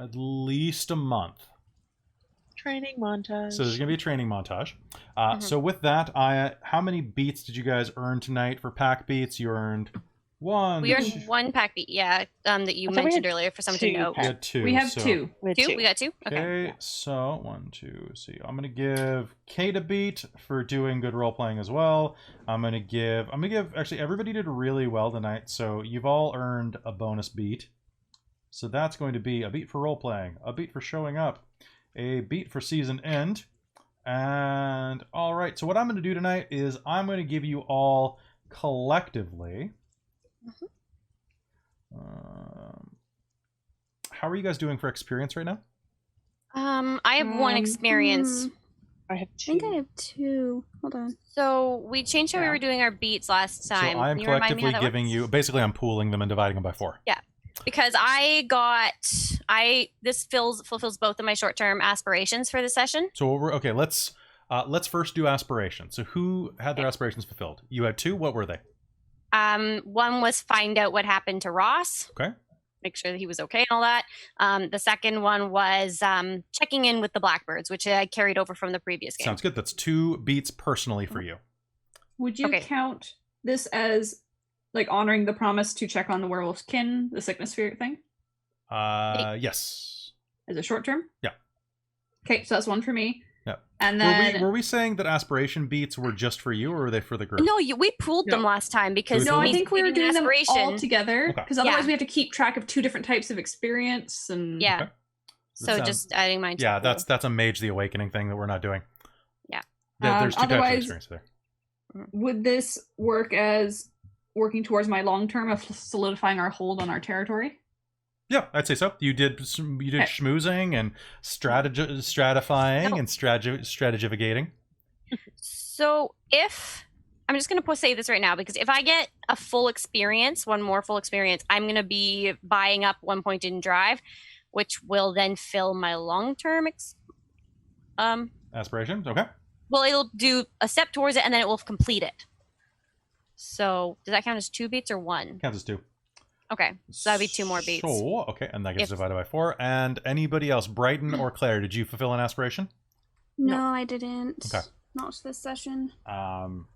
at least a month. Training montage. So there's going to be a training montage. So with that, how many beats did you guys earn tonight for pack beats? You earned... We earned 1 pack beat, that you mentioned earlier for someone to know. We had 2. We have 2. We got 2? Okay, so 1, 2, see. I'm going to give Kate a beat for doing good role-playing as well. I'm going to give, actually, everybody did really well tonight, so you've all earned a bonus beat. So that's going to be a beat for role-playing, a beat for showing up, a beat for season end, and all right, so what I'm going to do tonight is I'm going to give you all collectively... how are you guys doing for experience right now? I have 1 experience. I have 2. I think I have 2. Hold on. So we changed how we were doing our beats last time. So I'm collectively giving you, basically I'm pooling them and dividing them by 4. Yeah, because this fulfills both of my short-term aspirations for the session. So let's first do aspirations. So who had their aspirations fulfilled? You had 2. What were they? 1 was find out what happened to Ross. Okay. Make sure that he was okay and all that. The second one was checking in with the Blackbirds, which I carried over from the previous game. Sounds good. That's 2 beats personally for you. Would you count this as like honoring the promise to check on the werewolf's kin, the sickness spirit thing? Yes. As a short term? Yeah. Okay, so that's 1 for me. Yeah. And then were we saying that aspiration beats were just for you, or were they for the group? No, we pooled them last time because I think we were doing them all together Okay. because otherwise we have to keep track of 2 different types of experience and yeah. Okay. So just adding mine. Yeah, that's a Mage the Awakening thing that we're not doing. Yeah. There's 2 types of experience there. Would this work as working towards my long term of solidifying our hold on our territory? Yeah, I'd say so. You did schmoozing and stratifying and stratigivating. So I'm just going to say this right now, because if I get a full experience, 1 more full experience, I'm going to be buying up 1 point in drive, which will then fill my long-term aspirations. Okay. Well, it'll do a step towards it, and then it will complete it. So does that count as 2 beats or 1? Counts as 2. Okay, so that'd be 2 more beats. So, okay, and that gets divided by 4. And anybody else, Brighton or Claire, did you fulfill an aspiration? No, I didn't. Okay. Not this session.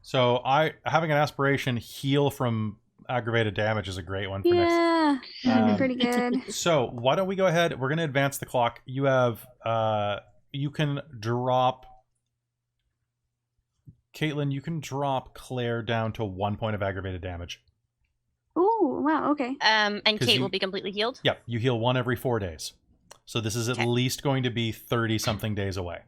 So having an aspiration heal from aggravated damage is a great one for next. Yeah, that'd be pretty good. So why don't we go ahead? We're going to advance the clock. You have, you can drop, Caitlin, you can drop Claire down to 1 point of aggravated damage. Oh, wow, okay. And Kate will be completely healed? Yeah, you heal 1 every 4 days. So this is at least going to be 30-something days away.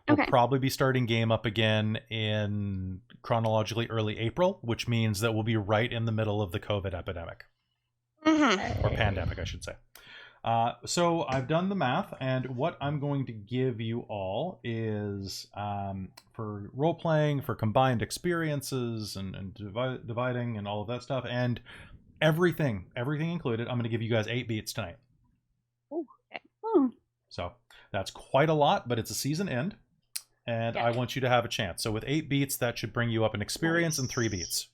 We'll probably be starting game up again in chronologically early April, which means that we'll be right in the middle of the COVID epidemic. Or pandemic, I should say. So I've done the math, and what I'm going to give you all is for role-playing, for combined experiences, and dividing, and all of that stuff, and everything included, I'm going to give you guys 8 beats tonight. So that's quite a lot, but it's a season end, and I want you to have a chance. So with 8 beats, that should bring you up in experience and 3 beats.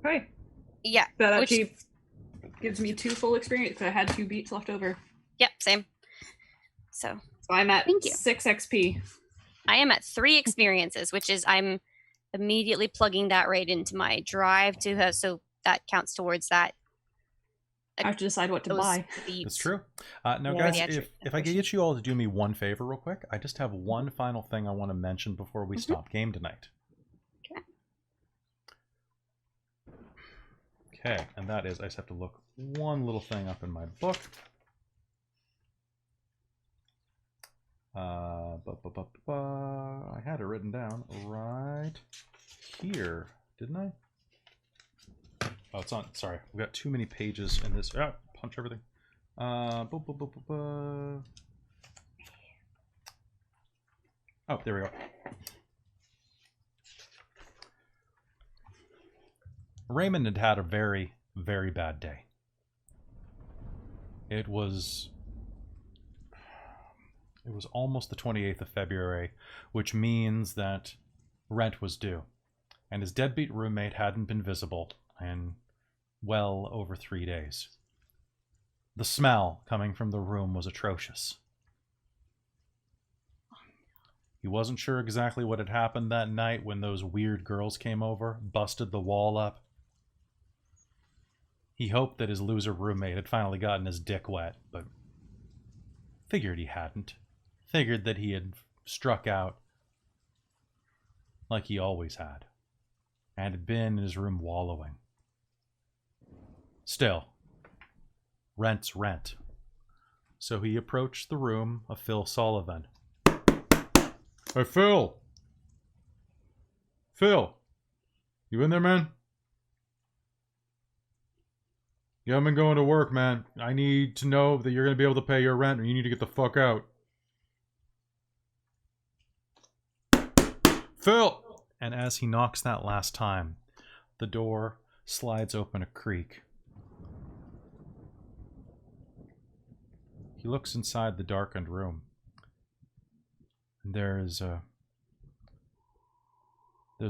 Okay. Yeah. That actually gives me 2 full experience. I had 2 beats left over. Yep, same. So I'm at 6 XP. I am at 3 experiences, which is I'm immediately plugging that right into my drive to have, so that counts towards that I have to decide what to buy. That's true. Now, guys, if I could get you all to do me one favor real quick, I just have one final thing I want to mention before we stop game tonight. Okay, and that is I just have to look one little thing up in my book. I had it written down right here, didn't I? Oh, it's on. Sorry, we've got too many pages in this. Ah, punch everything. Oh, there we go. Raymond had had a very, very bad day. It was almost the 28th of February, which means that rent was due, and his deadbeat roommate hadn't been visible in well over 3 days. The smell coming from the room was atrocious. He wasn't sure exactly what had happened that night when those weird girls came over, busted the wall up. He hoped that his loser roommate had finally gotten his dick wet, but figured he hadn't. Figured that he had struck out like he always had, and had been in his room wallowing. Still, rent's rent. So he approached the room of Phil Sullivan. Hey, Phil! Phil! You in there, man? You haven't been going to work, man. I need to know that you're going to be able to pay your rent, or you need to get the fuck out. Phil! And as he knocks that last time, the door slides open a creak. He looks inside the darkened room. There's a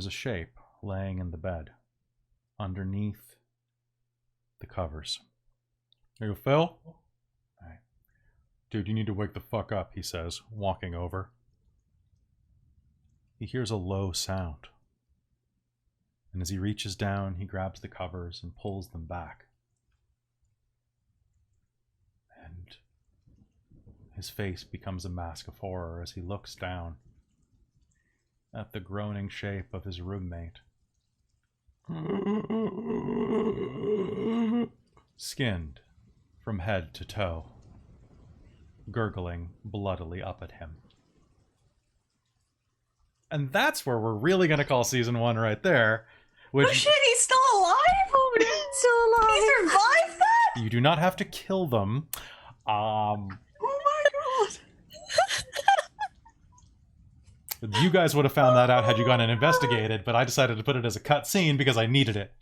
shape laying in the bed underneath the covers. Hey, Phil? Hey. Dude, you need to wake the fuck up, he says, walking over. He hears a low sound. And as he reaches down, he grabs the covers and pulls them back. And his face becomes a mask of horror as he looks down at the groaning shape of his roommate. Skinned from head to toe, gurgling bloodily up at him. And that's where we're really going to call season 1 right there. Which, oh shit, he's still alive? Oh, he's still alive. He survived that? You do not have to kill them. Oh my god. You guys would have found that out had you gone and investigated, but I decided to put it as a cut scene because I needed it.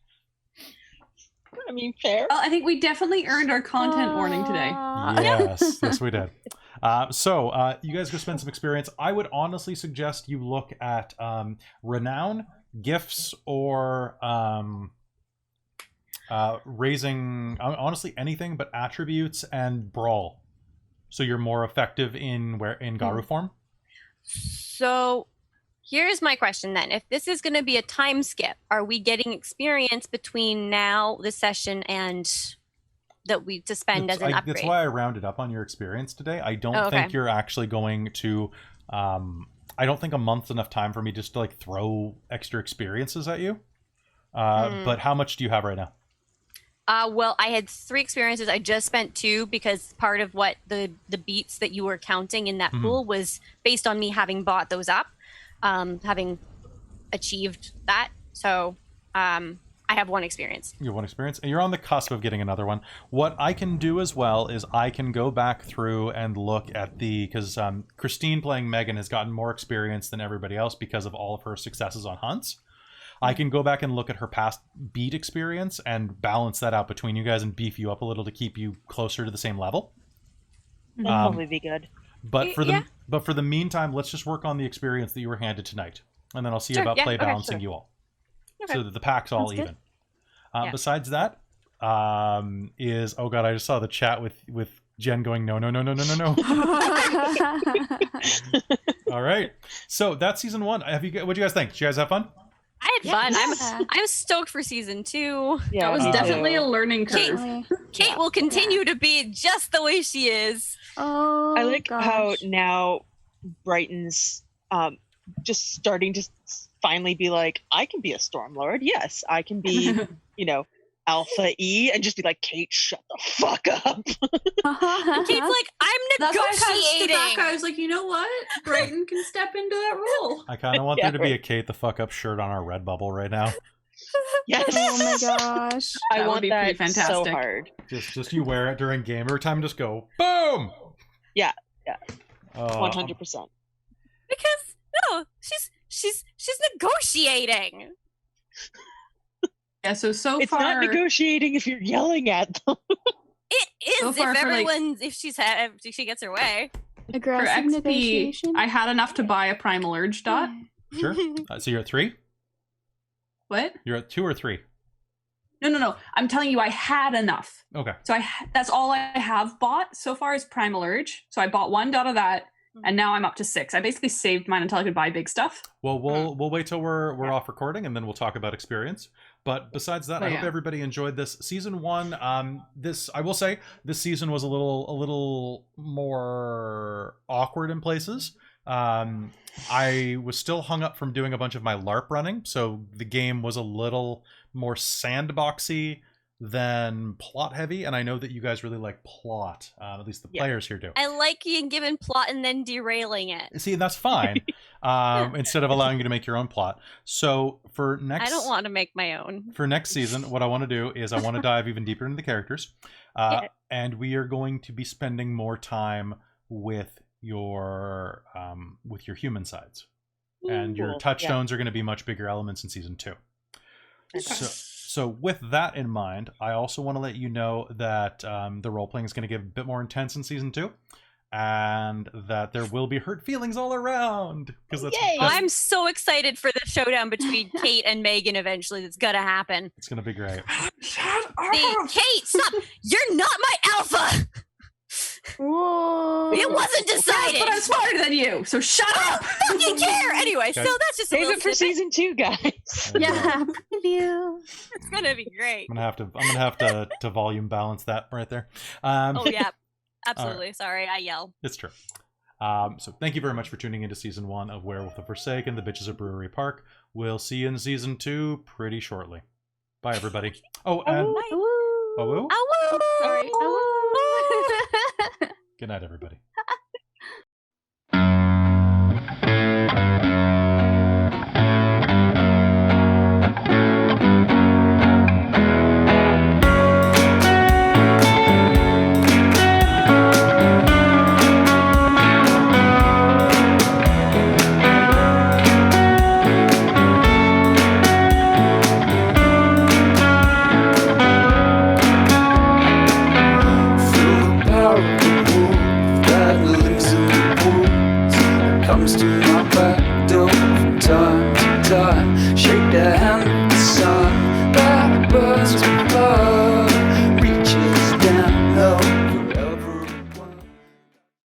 I mean, fair. Well, I think we definitely earned our content warning today. Yes, we did. So you guys go spend some experience. I would honestly suggest you look at renown, gifts, or raising, honestly, anything but attributes and brawl. So you're more effective in Garu form. So here's my question then. If this is going to be a time skip, are we getting experience between now, this session, and that we to spend as an upgrade? That's why I rounded up on your experience today. I don't think you're actually going to... I don't think a month's enough time for me just to like throw extra experiences at you. But how much do you have right now? Well, I had 3 experiences. I just spent 2 because part of what the beats that you were counting in that pool was based on me having bought those up, having achieved that. So I have 1 experience. You have 1 experience, and you're on the cusp of getting another one. What I can do as well is I can go back through and look at because Christine playing Megan has gotten more experience than everybody else because of all of her successes on hunts. I can go back and look at her past beat experience and balance that out between you guys and beef you up a little to keep you closer to the same level. That'd probably be good. But for the meantime, let's just work on the experience that you were handed tonight, and then I'll see about play balancing you all, so that the pack's all even. Besides that, is oh god, I just saw the chat with Jen going no. All right, so that's season 1. What do you guys think? Did you guys have fun? I had fun. I'm stoked for season 2. Yeah, that was definitely a learning curve. Kate will continue to be just the way she is. Oh, I like gosh. how now Brighton's just starting to finally be like, I can be a Stormlord. Yes, I can be, Alpha E, and just be like, Kate, shut the fuck up. And Kate's like, I'm That's why I kind of stood back. negotiating. I was like, you know what? Brighton can step into that role. I kind of want there to be a Kate the fuck up shirt on our Redbubble right now. Yes. Oh my gosh. I That would want be that pretty fantastic. so hard. Just you wear it during gamer time, just go boom. Yeah. 100%. 100%. Because no, she's negotiating. Yeah, so It's far not negotiating if you're yelling at them. It is So far if for, like- everyone's if she gets her way. for Aggressive XP, negotiation. I had enough to buy a primal urge dot. Sure. So you're at 3? What? You're at 2 or 3? No. I'm telling you, I had enough. Okay. So that's all I have bought so far is primal urge. So I bought 1 dot of that, and now I'm up to 6. I basically saved mine until I could buy big stuff. Well, we'll wait till we're off recording, and then we'll talk about experience. But besides that, I hope everybody enjoyed this season 1. I will say this season was a little more awkward in places. I was still hung up from doing a bunch of my LARP running, so the game was a little more sandboxy than plot heavy, and I know that you guys really like plot. At least the players here do. I like being given plot and then derailing it. See, that's fine. Instead of allowing you to make your own plot. So for next, I don't want to make my own. For next season, what I want to do is I want to dive even deeper into the characters, and we are going to be spending more time with your human sides, and your touchstones are going to be much bigger elements in season 2. So with that in mind, I also want to let you know that the role-playing is going to get a bit more intense in Season 2, and that there will be hurt feelings all around. That's I'm so excited for the showdown between Kate and Megan eventually. That's going to happen. It's going to be great. Kate, stop! You're not my alpha! Whoa. It wasn't decided! But I'm smarter than you, so shut up! I don't fucking care! Anyway, so that's just a Save little it for snippet. season 2, guys. Yeah, preview. It's gonna be great. I'm gonna have to volume balance that right there. Oh yeah, absolutely. Right. Sorry, I yell. It's true. So thank you very much for tuning into Season 1 of Werewolf the Forsaken, the Bitches of Brewery Park. We'll see you in Season 2 pretty shortly. Bye, everybody. Oh, and... Ooh. Oh, Sorry. Ooh. Good night, everybody.